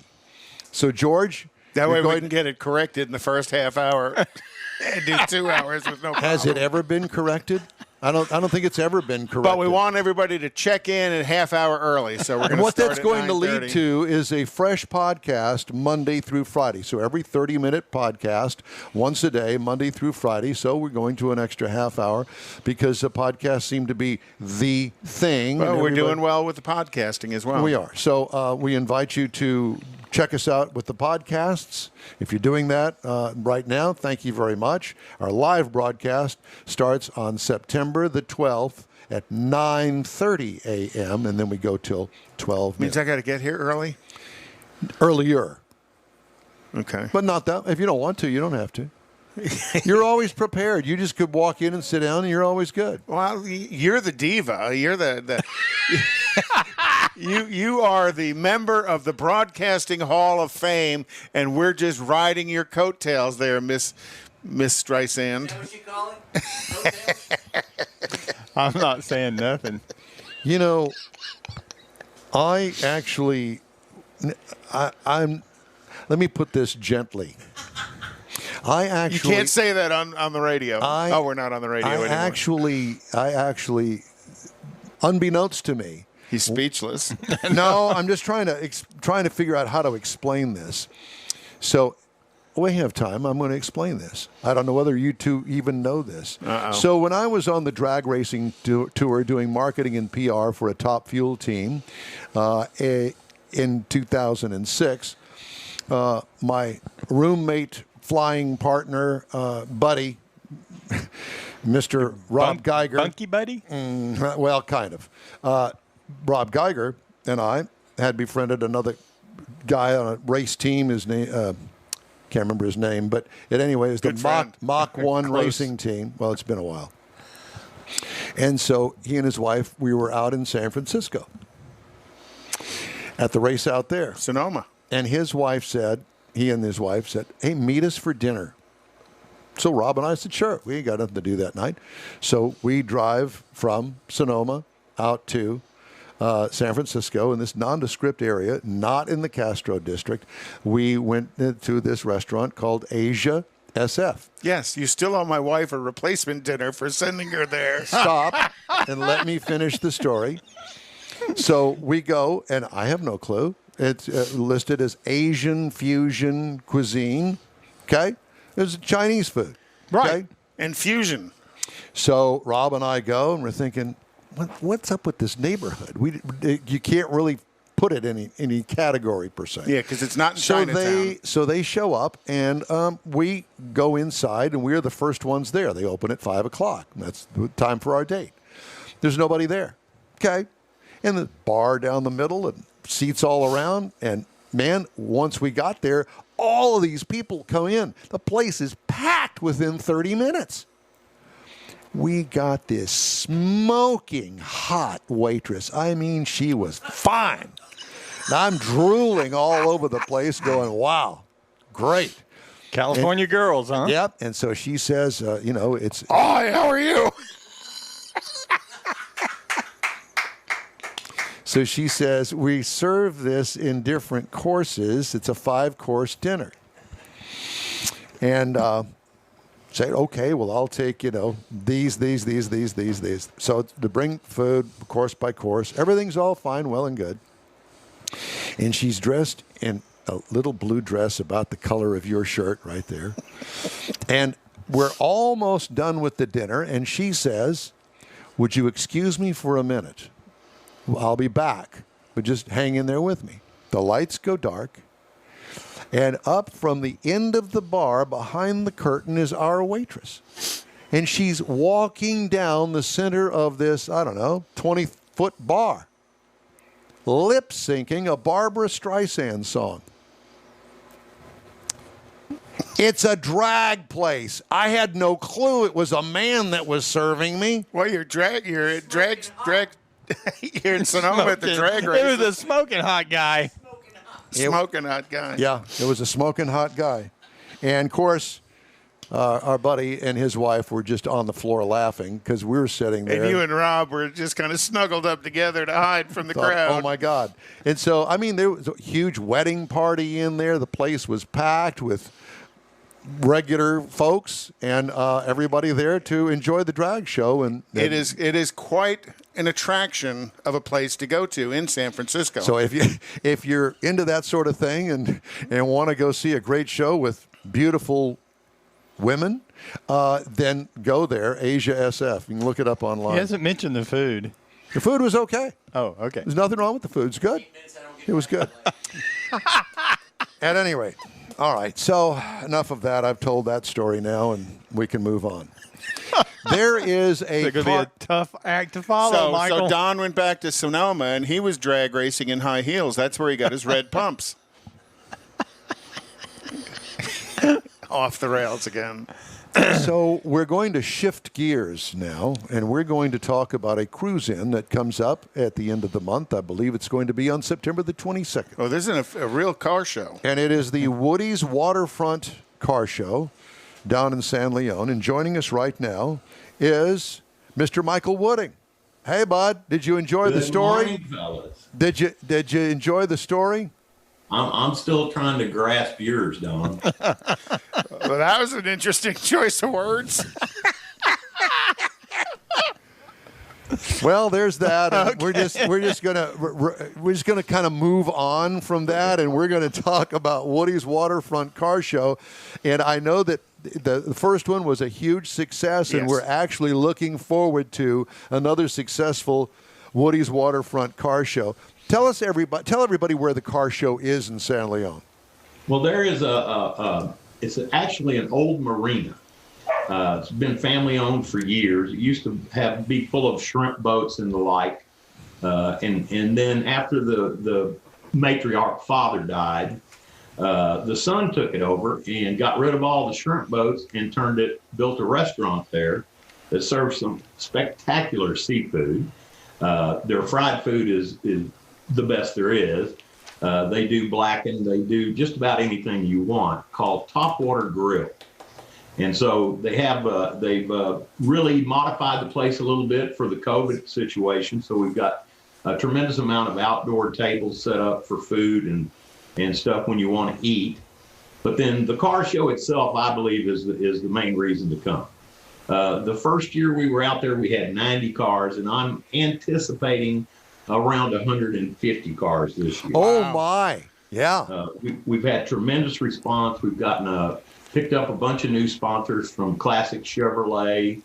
So, George,
That way we can get it corrected in the first half hour and do 2 hours with no problem.
Has it ever been corrected? I don't think it's ever been corrected.
But we want everybody to check in a half hour early, so we're going to
what
start
that's
at
going to lead
9:30.
to is a fresh podcast Monday through Friday. So every 30-minute podcast, once a day, Monday through Friday. So we're going to an extra half hour because the podcasts seem to be the thing.
Well,
and
we're
everybody-
doing well with the podcasting as well.
We are. So we invite you to check us out with the podcasts. If you're doing that right now, thank you very much. Our live broadcast starts on September the 12th at 9:30 a.m., and then we go till 12
Means I got to get here early?
Earlier.
Okay.
But not that. If you don't want to, you don't have to. You're always prepared. You just could walk in and sit down, and you're always good.
Well, you're the diva. You're the you are the member of the Broadcasting Hall of Fame, and we're just riding your coattails there, Miss Streisand.
Is that what you call it?
I'm not saying nothing.
You know, I actually, I'm. Let me put this gently.
You can't say that on the radio. We're not on the radio anymore.
I actually, unbeknownst to me,
he's speechless.
No, I'm just trying to figure out how to explain this. So, we have time. I'm going to explain this. I don't know whether you two even know this.
Uh-oh.
So, when I was on the drag racing tour doing marketing and PR for a Top Fuel team in 2006, my roommate, flying partner, buddy, Mr. Rob Geiger.
Bunky buddy?
Well, kind of. Rob Geiger and I had befriended another guy on a race team. His name, can't remember his name, but anyway, it was the Mach 1 racing team. Well, it's been a while. And so he and his wife, we were out in San Francisco at the race out there.
Sonoma.
And he and his wife said, hey, meet us for dinner. So Rob and I said, sure, we ain't got nothing to do that night. So we drive from Sonoma out to San Francisco in this nondescript area, not in the Castro district. We went to this restaurant called Asia SF.
Yes, you still owe my wife a replacement dinner for sending her there.
Stop and let me finish the story. So we go, and I have no clue. It's listed as Asian fusion cuisine. Okay? It's Chinese food.
Right.
Okay?
And fusion.
So Rob and I go, and we're thinking, what's up with this neighborhood? You can't really put it in any category per se.
Yeah, because it's not in Chinatown.
So they show up, and we go inside, and we're the first ones there. They open at 5 o'clock. That's the time for our date. There's nobody there. Okay? And the bar down the middle, and seats all around. And, man, once we got there, all of these people come in. The place is packed within 30 minutes. We got this smoking hot waitress. I mean, she was fine. And I'm drooling all over the place going, wow, great.
California girls, huh?
Yep. And so she says, it's...
Hi, how are you?
So she says, we serve this in different courses. It's a 5-course dinner. And say, okay, well, I'll take, these. So to bring food course by course, everything's all fine, well and good. And she's dressed in a little blue dress about the color of your shirt right there. And we're almost done with the dinner. And she says, would you excuse me for a minute? I'll be back, but just hang in there with me. The lights go dark, and up from the end of the bar behind the curtain is our waitress. And she's walking down the center of this, 20-foot bar, lip-syncing a Barbra Streisand song. It's a drag place. I had no clue it was a man that was serving me.
Well, you're in Sonoma at the drag race.
It was a smoking hot guy.
Smoking hot guy.
Yeah, it was a smoking hot guy. And, of course, our buddy and his wife were just on the floor laughing because we were sitting there.
And you and Rob were just kind of snuggled up together to hide from the crowd.
Oh, my God. And so, I mean, there was a huge wedding party in there. The place was packed with regular folks and everybody there to enjoy the drag show. And
it is quite an attraction of a place to go to in San Francisco.
So if you're into that sort of thing and want to go see a great show with beautiful women, then go there, Asia SF. You can look it up online.
He hasn't mentioned the food.
The food was okay.
Oh, okay.
There's nothing wrong with the food. It's good. It was good. At any rate, all right. So enough of that. I've told that story now, and we can move on. There is a
It's going to be a tough act to follow, Michael.
So Don went back to Sonoma, and he was drag racing in high heels. That's where he got his red pumps. Off the rails again.
So we're going to shift gears now, and we're going to talk about a cruise-in that comes up at the end of the month. I believe it's going to be on September the 22nd.
Oh, this is a real car show.
And it is the Woody's Waterfront Car Show down in San Leon. And joining us right now is Mr. Michael Wooding. Hey, bud, did you enjoy the story?
Morning, fellas.
Did you enjoy the story?
I'm still trying to grasp yours, Don.
Well, that was an interesting choice of words.
Well, there's that. Okay. We're just gonna kind of move on from that, and we're going to talk about Woody's Waterfront Car Show. And I know that the first one was a huge success, and we're actually looking forward to another successful Woody's Waterfront Car Show. Tell everybody where the car show is in San Leon.
Well, there is it's actually an old marina. It's been family owned for years. It used to be full of shrimp boats and the like. And then after the matriarch father died, the son took it over and got rid of all the shrimp boats and built a restaurant there that serves some spectacular seafood. Their fried food is the best there is. They do blackened. They do just about anything you want, called Topwater Grill. And so they've really modified the place a little bit for the COVID situation. So we've got a tremendous amount of outdoor tables set up for food and stuff when you want to eat. But then the car show itself, I believe, is the main reason to come. The first year we were out there, we had 90 cars, and I'm anticipating around 150 cars this year.
Oh, my. Yeah.
We've had tremendous response. We've picked up a bunch of new sponsors from Classic Chevrolet,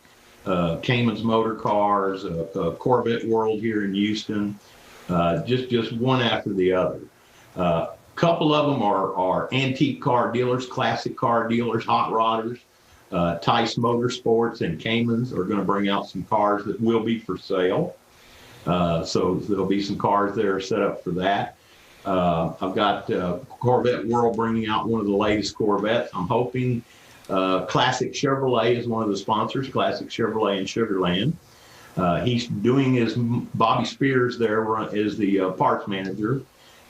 Cayman's Motor Cars, Corvette World here in Houston, just one after the other. A couple of them are antique car dealers, classic car dealers, hot rodders. Tice Motorsports and Cayman's are going to bring out some cars that will be for sale. So there'll be some cars there set up for that. I've got Corvette World bringing out one of the latest Corvettes. I'm hoping Classic Chevrolet is one of the sponsors, Classic Chevrolet in Sugar Land. He's doing Bobby Spears there is the parts manager,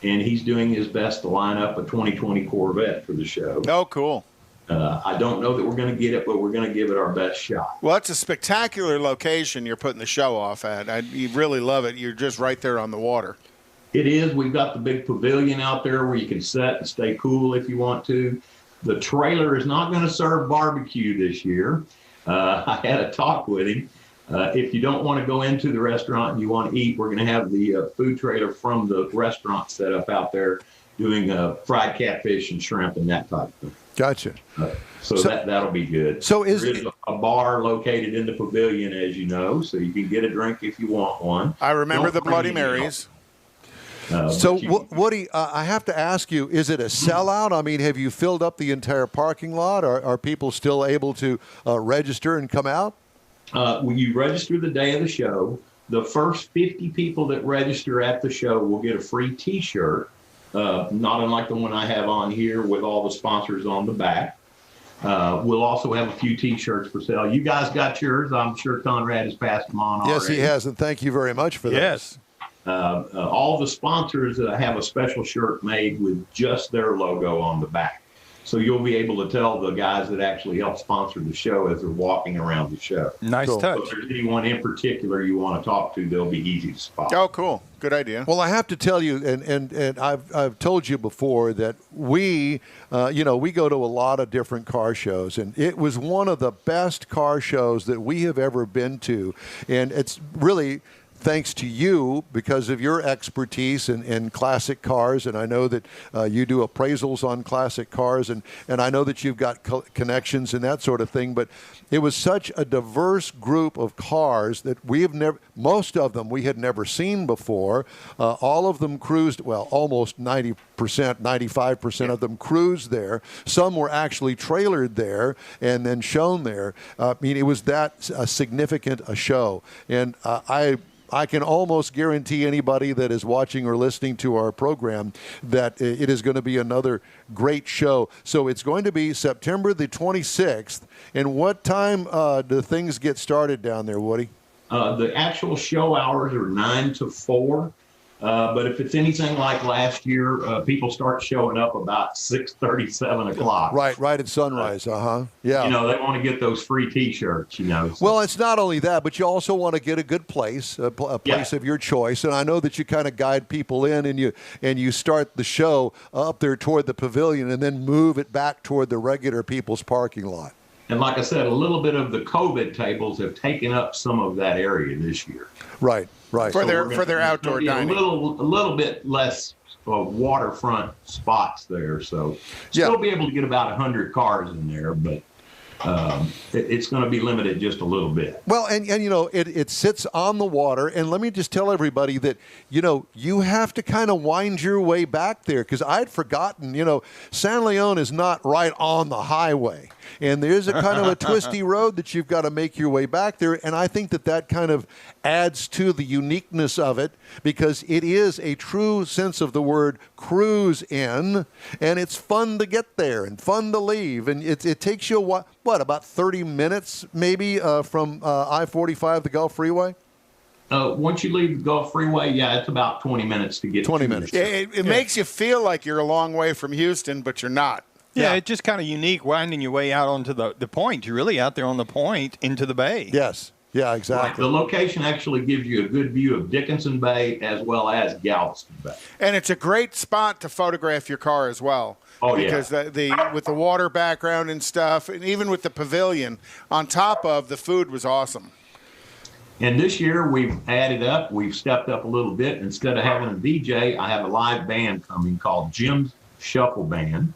and he's doing his best to line up a 2020 Corvette for the show.
Oh, cool.
I don't know that we're going to get it, but we're going to give it our best shot.
Well, it's a spectacular location you're putting the show off at. You really love it. You're just right there on the water.
It is. We've got the big pavilion out there where you can sit and stay cool if you want to. The trailer is not going to serve barbecue this year. I had a talk with him. If you don't want to go into the restaurant and you want to eat, we're going to have the food trailer from the restaurant set up out there doing fried catfish and shrimp and that type of thing.
Gotcha.
So that'll be good.
So
there is a bar located in the pavilion, as you know, so you can get a drink if you want one.
I remember the Bloody Marys.
Woody, I have to ask you, is it a sellout? I mean, have you filled up the entire parking lot? Are people still able to register and come out?
When you register the day of the show, the first 50 people that register at the show will get a free T-shirt. Not unlike the one I have on here with all the sponsors on the back. We'll also have a few T-shirts for sale. You guys got yours. I'm sure Conrad has passed them on already.
Yes, he has, and thank you very much for that.
Yes. All the sponsors have a special shirt made with just their logo on the back. So you'll be able to tell the guys that actually help sponsor the show as they're walking around the show.
Nice touch.
So if there's anyone in particular you want to talk to, they'll be easy to spot.
Oh, cool. Good idea.
Well, I have to tell you, and I've told you before that we go to a lot of different car shows, and it was one of the best car shows that we have ever been to, and it's really thanks to you because of your expertise in classic cars, and I know that you do appraisals on classic cars, and I know that you've got connections and that sort of thing, but it was such a diverse group of cars that most of them we had never seen before. All of them cruised, well, almost 90%, 95% of them cruised there. Some were actually trailered there and then shown there. I mean, it was that significant a show, and I can almost guarantee anybody that is watching or listening to our program that it is going to be another great show. So it's going to be September the 26th. And what time do things get started down there, Woody?
The actual show hours are 9 to 4. But if it's anything like last year, people start showing up about 6:30, 7 o'clock.
Right at sunrise, Yeah.
You know, they want to get those free T-shirts, you know. So.
Well, it's not only that, but you also want to get a good place, a place of your choice. And I know that you kind of guide people in, and you start the show up there toward the pavilion and then move it back toward the regular people's parking lot.
And like I said, a little bit of the COVID tables have taken up some of that area this year.
Right.
For their outdoor dining.
A little bit less waterfront spots there, so still be able to get about 100 cars in there, but it's going to be limited just a little bit.
Well, and you know, it sits on the water, and let me just tell everybody that, you know, you have to kind of wind your way back there, because I'd forgotten, you know, San Leon is not right on the highway. And there's a kind of a twisty road that you've got to make your way back there. And I think that kind of adds to the uniqueness of it, because it is a true sense of the word cruise in, and it's fun to get there and fun to leave. And it takes you, what, about 30 minutes maybe from I-45, the Gulf Freeway?
Once you leave the Gulf Freeway, it's about 20 minutes to get
20 minutes.
It makes you feel like you're a long way from Houston, but you're not.
Yeah, it's just kind of unique winding your way out onto the point. You're really out there on the point into the bay.
Yes. Yeah, exactly.
Right. The location actually gives you a good view of Dickinson Bay as well as Galveston Bay.
And it's a great spot to photograph your car as well.
Oh,
because with the water background and stuff, and even with the pavilion, on top of the food was awesome.
And this year we've stepped up a little bit. Instead of having a DJ, I have a live band coming called Jim's Shuffle Band.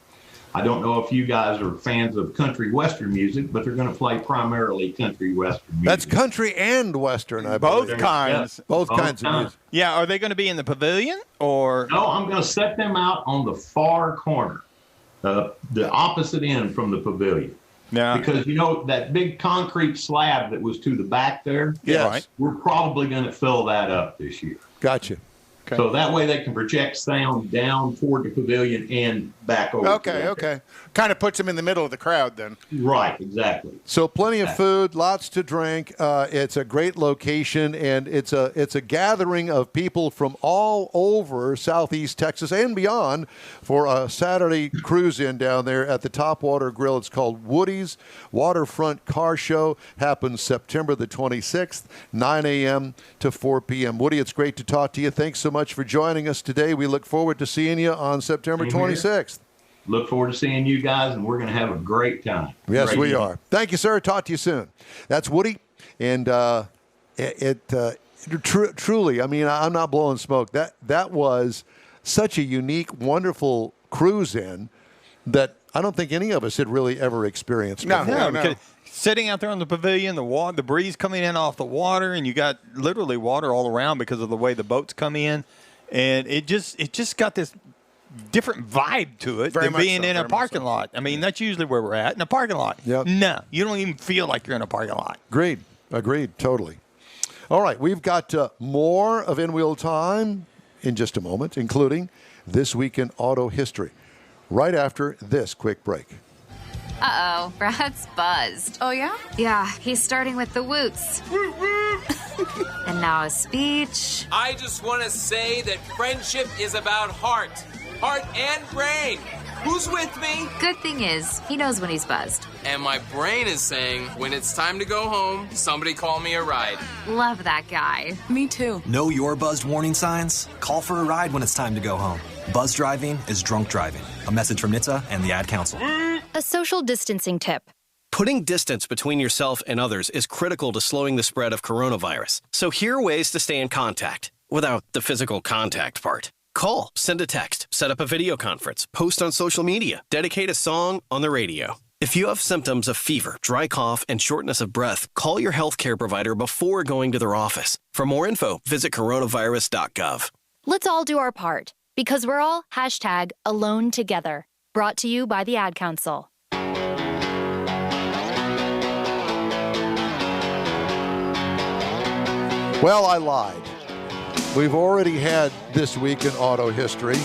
I don't know if you guys are fans of country western music, but they're going to play primarily country western music.
That's country and western, I believe.
Both kinds.
Both kinds of music.
Yeah, are they going to be in the pavilion or?
No, I'm going to set them out on the far corner, the opposite end from the pavilion.
Yeah.
Because, you know, that big concrete slab that was to the back there,
yes,
we're probably going to fill that up this year.
Gotcha.
Okay. So that way they can project sound down toward the pavilion and back over.
Okay. Kind of puts them in the middle of the crowd then.
Right, exactly.
So plenty of food, lots to drink. It's a great location, and it's a gathering of people from all over Southeast Texas and beyond for a Saturday cruise-in down there at the Topwater Grill. It's called Woody's Waterfront Car Show. Happens September the 26th, 9 a.m. to 4 p.m. Woody, it's great to talk to you. Thanks so much for joining us today. We look forward to seeing you on September 26th.
Look forward to seing you guys, and we're going to have a great time.
Yes, we are. Thank you, sir. Talk to you soon. That's Woody, and truly, I mean, I'm not blowing smoke. That was such a unique, wonderful cruise-in that I don't think any of us had really ever experienced before.
No. Sitting out there on the pavilion, the breeze coming in off the water, and you got literally water all around because of the way the boats come in, and it just got this different vibe to it than being in a parking lot. I mean, that's usually where we're at, in a parking lot.
Yep.
No, you don't even feel like you're in a parking lot.
Agreed, totally. All right, we've got more of In Wheel Time in just a moment, including This Week in Auto History, right after this quick break.
Uh-oh, Brad's buzzed.
Oh, yeah?
Yeah, he's starting with the woots. And now a speech.
I just want to say that friendship is about heart and brain. Who's with me?
Good thing is, he knows when he's buzzed.
And my brain is saying, when it's time to go home, somebody call me a ride.
Love that guy.
Me too.
Know your buzzed warning signs? Call for a ride when it's time to go home. Buzz driving is drunk driving. A message from NHTSA and the Ad Council.
A social distancing tip.
Putting distance between yourself and others is critical to slowing the spread of coronavirus. So here are ways to stay in contact without the physical contact part. Call, send a text, set up a video conference, post on social media, dedicate a song on the radio. If you have symptoms of fever, dry cough, and shortness of breath, call your healthcare provider before going to their office. For more info, visit coronavirus.gov.
Let's all do our part, because we're all #AloneTogether. Brought to you by the Ad Council.
Well, I lied. We've already had This Week in Auto History.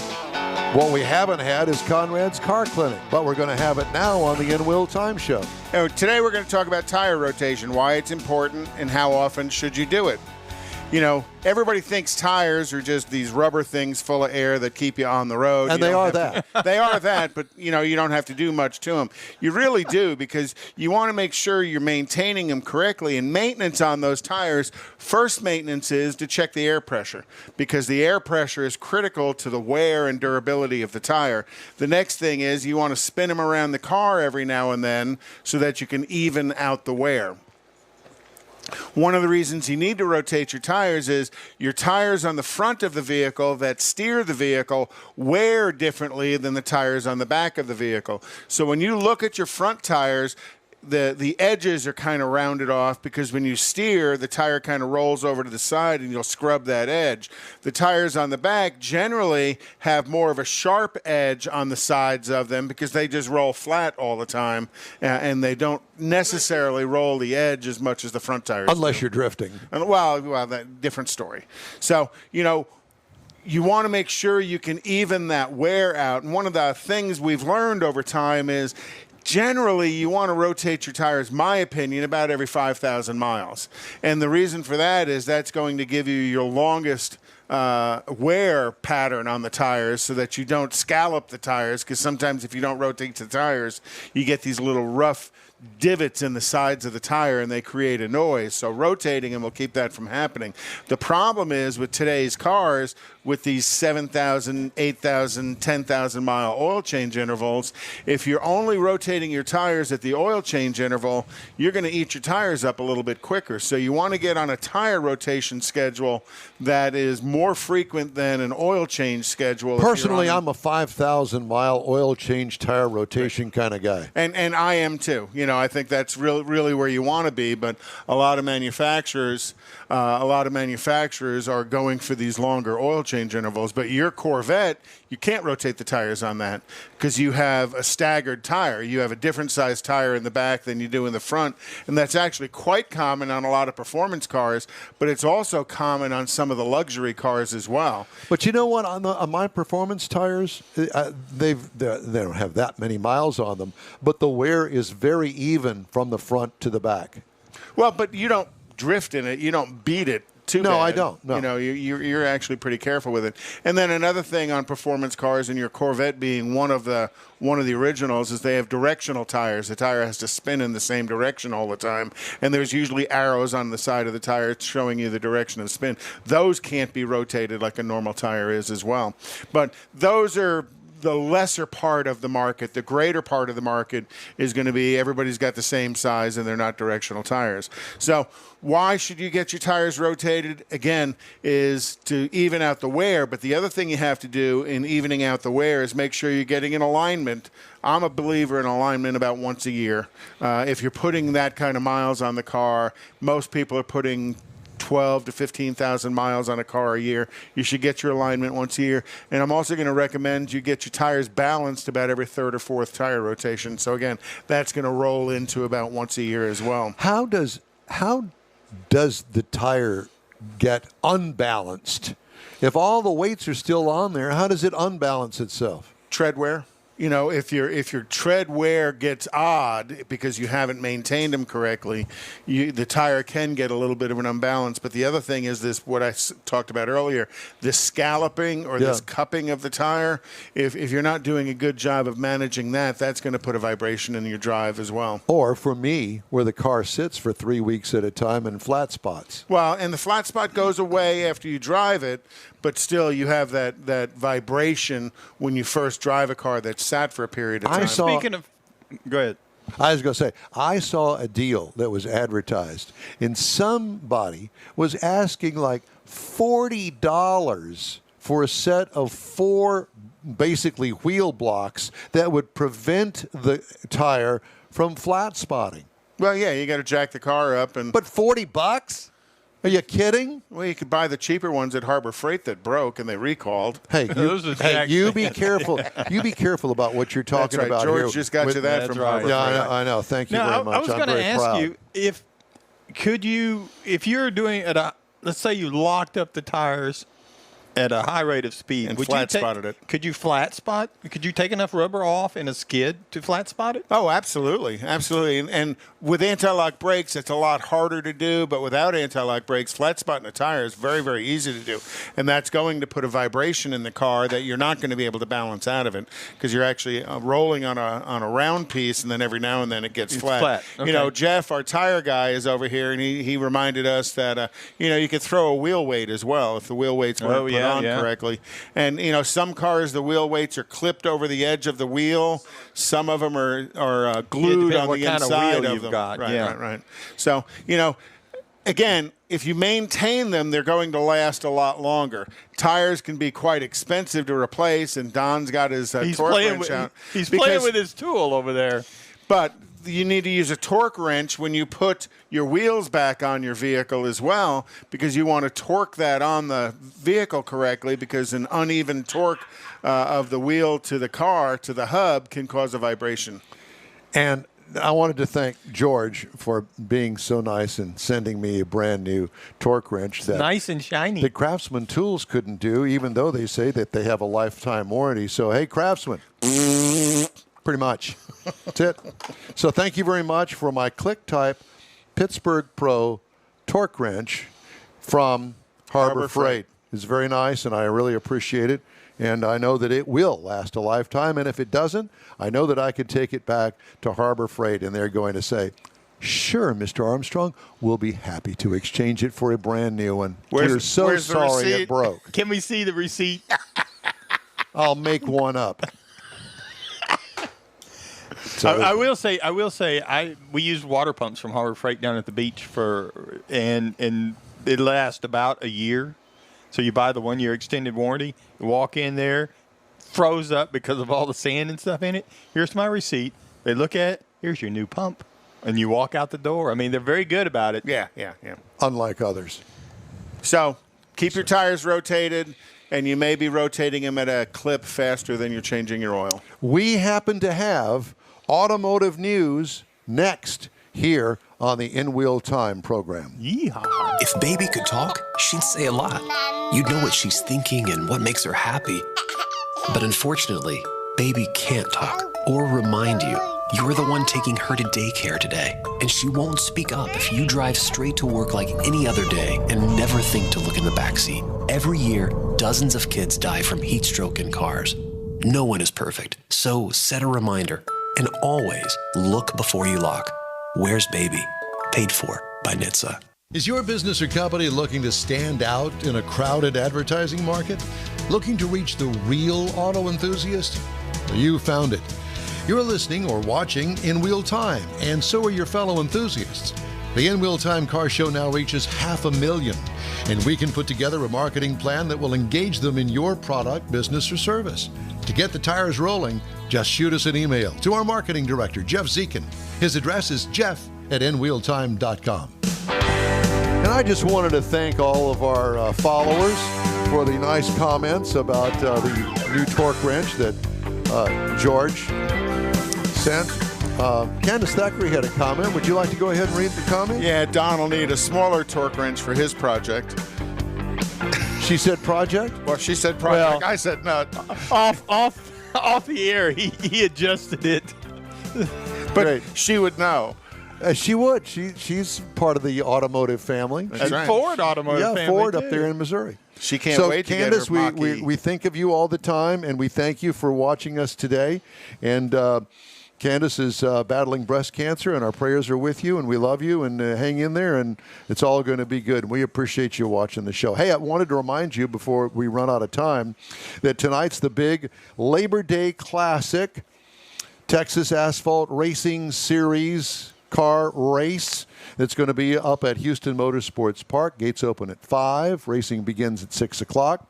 What we haven't had is Conrad's Car Clinic, but we're going to have it now on the In Will Time Show.
Today we're going to talk about tire rotation, why it's important, and how often should you do it. You know, everybody thinks tires are just these rubber things full of air that keep you on the road.
And they are that.
They are that, but, you know, you don't have to do much to them. You really do, because you want to make sure you're maintaining them correctly. And maintenance on those tires, first maintenance is to check the air pressure, because the air pressure is critical to the wear and durability of the tire. The next thing is you want to spin them around the car every now and then so that you can even out the wear. One of the reasons you need to rotate your tires is your tires on the front of the vehicle that steer the vehicle wear differently than the tires on the back of the vehicle. So when you look at your front tires, the edges are kind of rounded off, because when you steer, the tire kind of rolls over to the side and you'll scrub that edge. The tires on the back generally have more of a sharp edge on the sides of them, because they just roll flat all the time, and they don't necessarily roll the edge as much as the front tires
Unless
do.
you're drifting.
Well, that different story. So, you know, you want to make sure you can even that wear out. And one of the things we've learned over time is generally you want to rotate your tires, my opinion, about every 5,000 miles. And the reason for that is that's going to give you your longest wear pattern on the tires, so that you don't scallop the tires, because sometimes if you don't rotate the tires, you get these little rough divots in the sides of the tire and they create a noise. So rotating them will keep that from happening. The problem is with today's cars, with these 7,000, 8,000, 10,000 mile oil change intervals, if you're only rotating your tires at the oil change interval, you're going to eat your tires up a little bit quicker. So you want to get on a tire rotation schedule that is more frequent than an oil change schedule.
Personally, I'm a 5,000 mile oil change tire rotation kind of guy.
And I am too. You know, I think that's really where you want to be. But a lot of manufacturers are going for these longer oil change intervals. But your Corvette, you can't rotate the tires on that, because you have a staggered tire. You have a different size tire in the back than you do in the front, and that's actually quite common on a lot of performance cars. But it's also common on some of the luxury cars as well.
But you know what? On my performance tires, they don't have that many miles on them, but the wear is very even from the front to the back.
Well, but you don't drift in it. You don't beat it too bad.
No, I don't. No.
You know, you're actually pretty careful with it. And then another thing on performance cars, and your Corvette being one of the originals, is they have directional tires. The tire has to spin in the same direction all the time, and there's usually arrows on the side of the tire showing you the direction of spin. Those can't be rotated like a normal tire is as well. But those are the lesser part of the market. The greater part of the market is going to be everybody's got the same size and they're not directional tires. So why should you get your tires rotated? Again, is to even out the wear. But the other thing you have to do in evening out the wear is make sure you're getting in alignment. I'm a believer in alignment about once a year. If you're putting that kind of miles on the car, most people are putting 12 to 15,000 miles on a car a year. You should get your alignment once a year. And I'm also going to recommend you get your tires balanced about every third or fourth tire rotation. So again, that's going to roll into about once a year as well.
How does the tire get unbalanced? If all the weights are still on there, how does it unbalance itself?
Tread wear. if your tread wear gets odd because you haven't maintained them correctly, the tire can get a little bit of an unbalance. But the other thing is this, what I talked about earlier, this scalloping or this cupping of the tire. If you're not doing a good job of managing that, that's going to put a vibration in your drive as well.
Or for me, where the car sits for 3 weeks at a time in flat spots.
Well, and the flat spot goes away after you drive it, but still you have that vibration when you first drive a car that's sat for a period of time.
Speaking of, go ahead.
I was going to say, I saw a deal that was advertised, and somebody was asking like $40 for a set of 4 basically wheel blocks that would prevent the tire from flat spotting.
Well, yeah, you got to jack the car up.
But $40? Are you kidding?
Well, you could buy the cheaper ones at Harbor Freight that broke and they recalled.
Hey, you be careful. You be careful about what you're talking about
George
here.
Just got you that from Harbor Freight.
Yeah, I know. Thank you very much.
I was going to ask you if you're doing let's say you locked up the tires at a high rate of speed.
And flat spotted it.
Could you flat spot? Could you take enough rubber off in a skid to flat spot it?
Oh, absolutely. Absolutely. And with anti-lock brakes, it's a lot harder to do. But without anti-lock brakes, flat spotting a tire is very, very easy to do. And that's going to put a vibration in the car that you're not going to be able to balance out of it because you're actually rolling on a round piece, and then every now and then it gets flat.
Okay.
Jeff, our tire guy, is over here, and he reminded us that, you could throw a wheel weight as well if the wheel weights weren't put on correctly. And, some cars, the wheel weights are clipped over the edge of the wheel. Some of them are glued on the inside of them. Right. So, again, if you maintain them, they're going to last a lot longer. Tires can be quite expensive to replace, and Don's got his torque wrench out.
He's playing with his tool over there.
But you need to use a torque wrench when you put your wheels back on your vehicle as well, because you want to torque that on the vehicle correctly, because an uneven torque of the wheel to the car, to the hub, can cause a vibration.
And I wanted to thank George for being so nice and sending me a brand new torque wrench that
nice and shiny.
The Craftsman Tools couldn't do, even though they say that they have a lifetime warranty. So, hey, Craftsman. Pretty much. That's it. So thank you very much for my Click-Type Pittsburgh Pro torque wrench from Harbor Freight. It's very nice, and I really appreciate it. And I know that it will last a lifetime. And if it doesn't, I know that I can take it back to Harbor Freight, and they're going to say, sure, Mr. Armstrong, we'll be happy to exchange it for a brand new one. We're so sorry it broke.
Can we see the receipt?
I'll make one up.
So I will say, we use water pumps from Harbor Freight down at the beach and it lasts about a year. So you buy the 1-year extended warranty, you walk in there, froze up because of all the sand and stuff in it. Here's my receipt. They look at it. Here's your new pump. And you walk out the door. I mean, they're very good about it.
Yeah.
Unlike others.
So keep your tires rotated, and you may be rotating them at a clip faster than you're changing your oil.
We happen to have automotive news next here on the In Wheel Time program.
Yeehaw.
If baby could talk, she'd say a lot. You'd know what she's thinking and what makes her happy. But unfortunately, baby can't talk or remind you. You're the one taking her to daycare today, and she won't speak up if you drive straight to work like any other day and never think to look in the backseat. Every year, dozens of kids die from heat stroke in cars. No one is perfect, so set a reminder. And always look before you lock. Where's Baby? Paid for by NHTSA.
Is your business or company looking to stand out in a crowded advertising market? Looking to reach the real auto enthusiast? Well, you found it. You're listening or watching In Wheel Time, and so are your fellow enthusiasts. The In Wheel Time Car Show now reaches 500,000, and we can put together a marketing plan that will engage them in your product, business, or service. To get the tires rolling, just shoot us an email to our marketing director, Jeff Zekin. His address is jeff@inwheeltime.com.
And I just wanted to thank all of our followers for the nice comments about the new torque wrench that George sent. Candace Thackeray had a comment. Would you like to go ahead and read the comment?
Yeah, Don will need a smaller torque wrench for his project.
She said project?
Well, she said project.
Well,
I said no.
Off off the air, he adjusted it.
But she would know.
She would. She's part of the Automotive family.
That's right.
Ford Automotive family.
Yeah, Ford
too.
up there in Missouri.
She can't wait to
Candace,
get her Mach E.
we think of you all the time, and we thank you for watching us today. And Candace is battling breast cancer, and our prayers are with you, and we love you, and hang in there, and it's all going to be good. We appreciate you watching the show. Hey, I wanted to remind you before we run out of time that tonight's the big Labor Day Classic Texas Asphalt Racing Series car race that's going to be up at Houston Motorsports Park. Gates open at 5. Racing begins at 6 o'clock.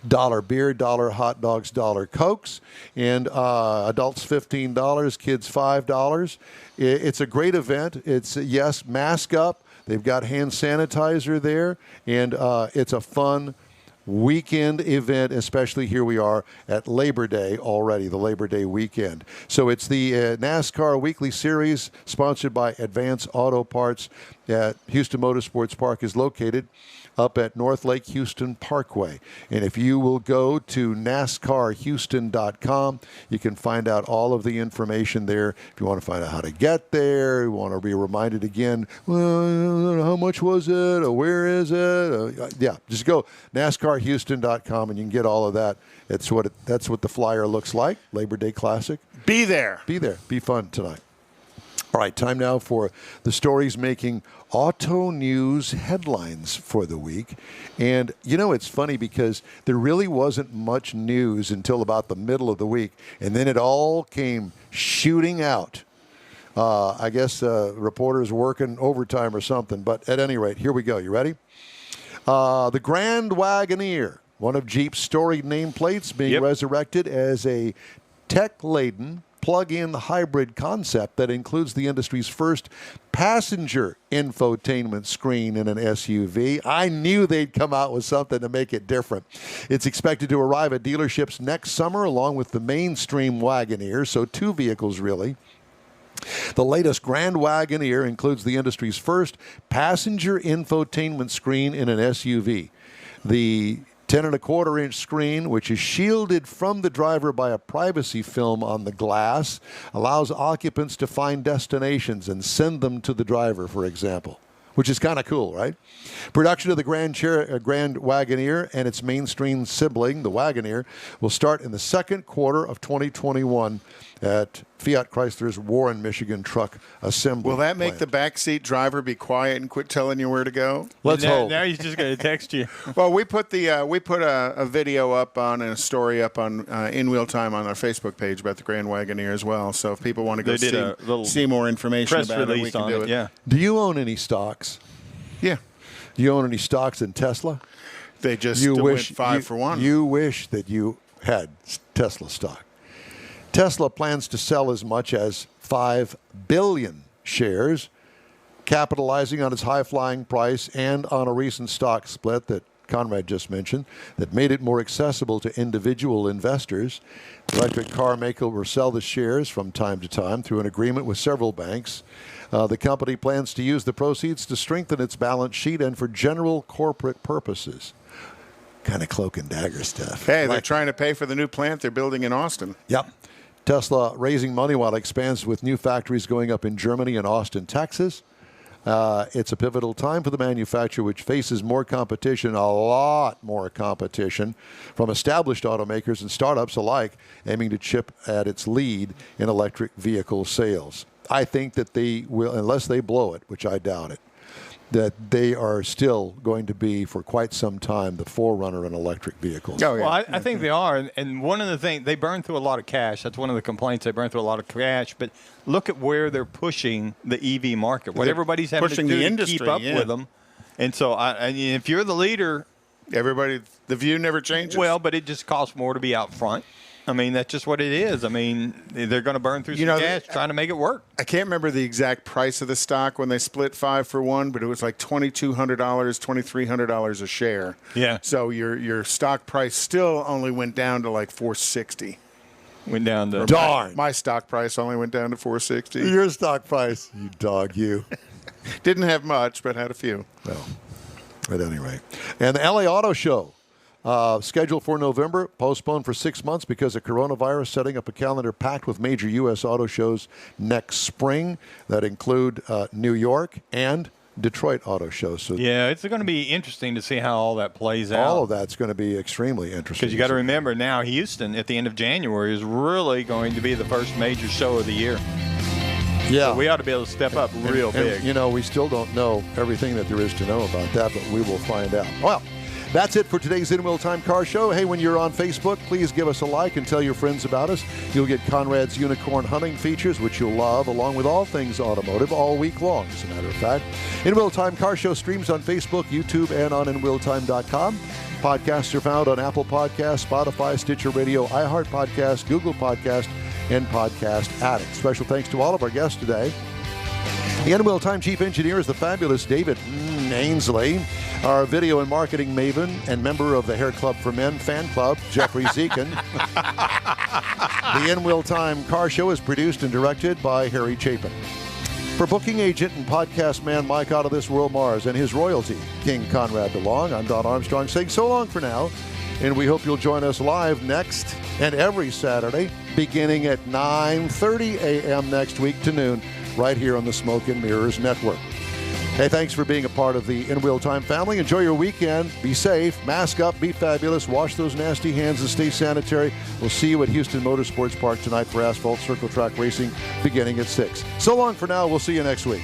$1 beer, $1 hot dogs, $1 Cokes, and adults $15, kids $5. It's a great event. It's, yes, mask up. They've got hand sanitizer there, and it's a fun weekend event, especially here we are at Labor Day already, the Labor Day weekend. So it's the NASCAR Weekly Series sponsored by Advance Auto Parts at Houston Motorsports Park is located up at North Lake Houston Parkway. And if you will go to NASCARHouston.com, you can find out all of the information there. If you want to find out how to get there, you want to be reminded again, well, how much was it, or where is it? Yeah, just go NASCARHouston.com and you can get all of that. That's what the flyer looks like, Labor Day Classic.
Be there.
Be there. Be fun tonight. All right, time now for the stories making auto news headlines for the week. And, you know, it's funny because there really wasn't much news until about the middle of the week. And then it all came shooting out. I guess reporters working overtime or something. But at any rate, here we go. You ready? The Grand Wagoneer, one of Jeep's storied nameplates, being resurrected as a tech-laden plug-in hybrid concept that includes the industry's first passenger infotainment screen in an SUV. I knew they'd come out with something to make it different. It's expected to arrive at dealerships next summer along with the mainstream Wagoneer, so 2 vehicles really. The latest Grand Wagoneer includes the industry's first passenger infotainment screen in an SUV. The 10.25-inch screen, which is shielded from the driver by a privacy film on the glass, allows occupants to find destinations and send them to the driver, for example, which is kind of cool, right? Production of the Grand Wagoneer and its mainstream sibling, the Wagoneer, will start in the second quarter of 2021 at Fiat Chrysler's Warren, Michigan truck assembly
Will that make
plant.
the backseat driver be quiet and quit telling you where to go?
Let's hope.
Now he's just going to text you.
Well, we put a video up on and a story up on In Wheel Time on our Facebook page about the Grand Wagoneer as well. So if people want to go see more information about it, we can do it.
Yeah.
Do you own any stocks?
Yeah.
Do you own any stocks in Tesla?
They just went 5 for 1.
You wish that you had Tesla stock. Tesla plans to sell as much as 5 billion shares, capitalizing on its high-flying price and on a recent stock split that Conrad just mentioned that made it more accessible to individual investors. The electric car maker will sell the shares from time to time through an agreement with several banks. The company plans to use the proceeds to strengthen its balance sheet and for general corporate purposes. Kind of cloak and dagger stuff.
Hey, they're trying to pay for the new plant they're building in Austin.
Yep. Tesla raising money while it expands with new factories going up in Germany and Austin, Texas. It's a pivotal time for the manufacturer, which faces more competition, a lot more competition, from established automakers and startups alike, aiming to chip at its lead in electric vehicle sales. I think that they will, unless they blow it, which I doubt it, that they are still going to be, for quite some time, the forerunner in electric vehicles.
Oh, yeah. Well, I think they are. And one of the things, they burn through a lot of cash. That's one of the complaints. They burn through a lot of cash. But look at where they're pushing the EV market, what everybody's having to do to keep up with them. And so if you're the leader.
The view never changes.
Well, but it just costs more to be out front. I mean, that's just what it is. I mean, they're going to burn through some cash trying to make it work.
I can't remember the exact price of the stock when they split 5 for 1, but it was like $2,200, $2,300 a share.
Yeah.
So your stock price still only went down to like $460.
Went down to
darn.
My stock price only went down to $460.
Your stock price, you dog, you.
Didn't have much, but had a few.
Well, at any rate. And the LA Auto Show Scheduled for November, postponed for 6 months because of coronavirus, setting up a calendar packed with major U.S. auto shows next spring that include New York and Detroit auto shows. So
yeah, it's going to be interesting to see how all that plays out.
All of that's going to be extremely interesting.
Because you got to remember now, Houston at the end of January is really going to be the first major show of the year.
Yeah.
So we ought to be able to step up real big.
You know, we still don't know everything that there is to know about that, but we will find out. Well, that's it for today's In Wheel Time Car Show. Hey, when you're on Facebook, please give us a like and tell your friends about us. You'll get Conrad's Unicorn hunting features, which you'll love, along with all things automotive all week long, as a matter of fact. In Wheel Time Car Show streams on Facebook, YouTube, and on InWheelTime.com. Podcasts are found on Apple Podcasts, Spotify, Stitcher Radio, iHeart Podcast, Google Podcast, and Podcast Addict. Special thanks to all of our guests today. The In Wheel Time Chief Engineer is the fabulous David Ainsley. Our video and marketing maven and member of the Hair Club for Men fan club, Jeffrey Zekin. The In Wheel Time Car Show is produced and directed by Harry Chapin. For booking agent and podcast man Mike Out of This World Mars and his royalty, King Conrad DeLong, I'm Don Armstrong saying so long for now. And we hope you'll join us live next and every Saturday, beginning at 9:30 a.m. next week to noon, right here on the Smoke and Mirrors Network. Hey, thanks for being a part of the In Wheel Time family. Enjoy your weekend. Be safe. Mask up. Be fabulous. Wash those nasty hands and stay sanitary. We'll see you at Houston Motorsports Park tonight for Asphalt Circle Track Racing beginning at 6. So long for now. We'll see you next week.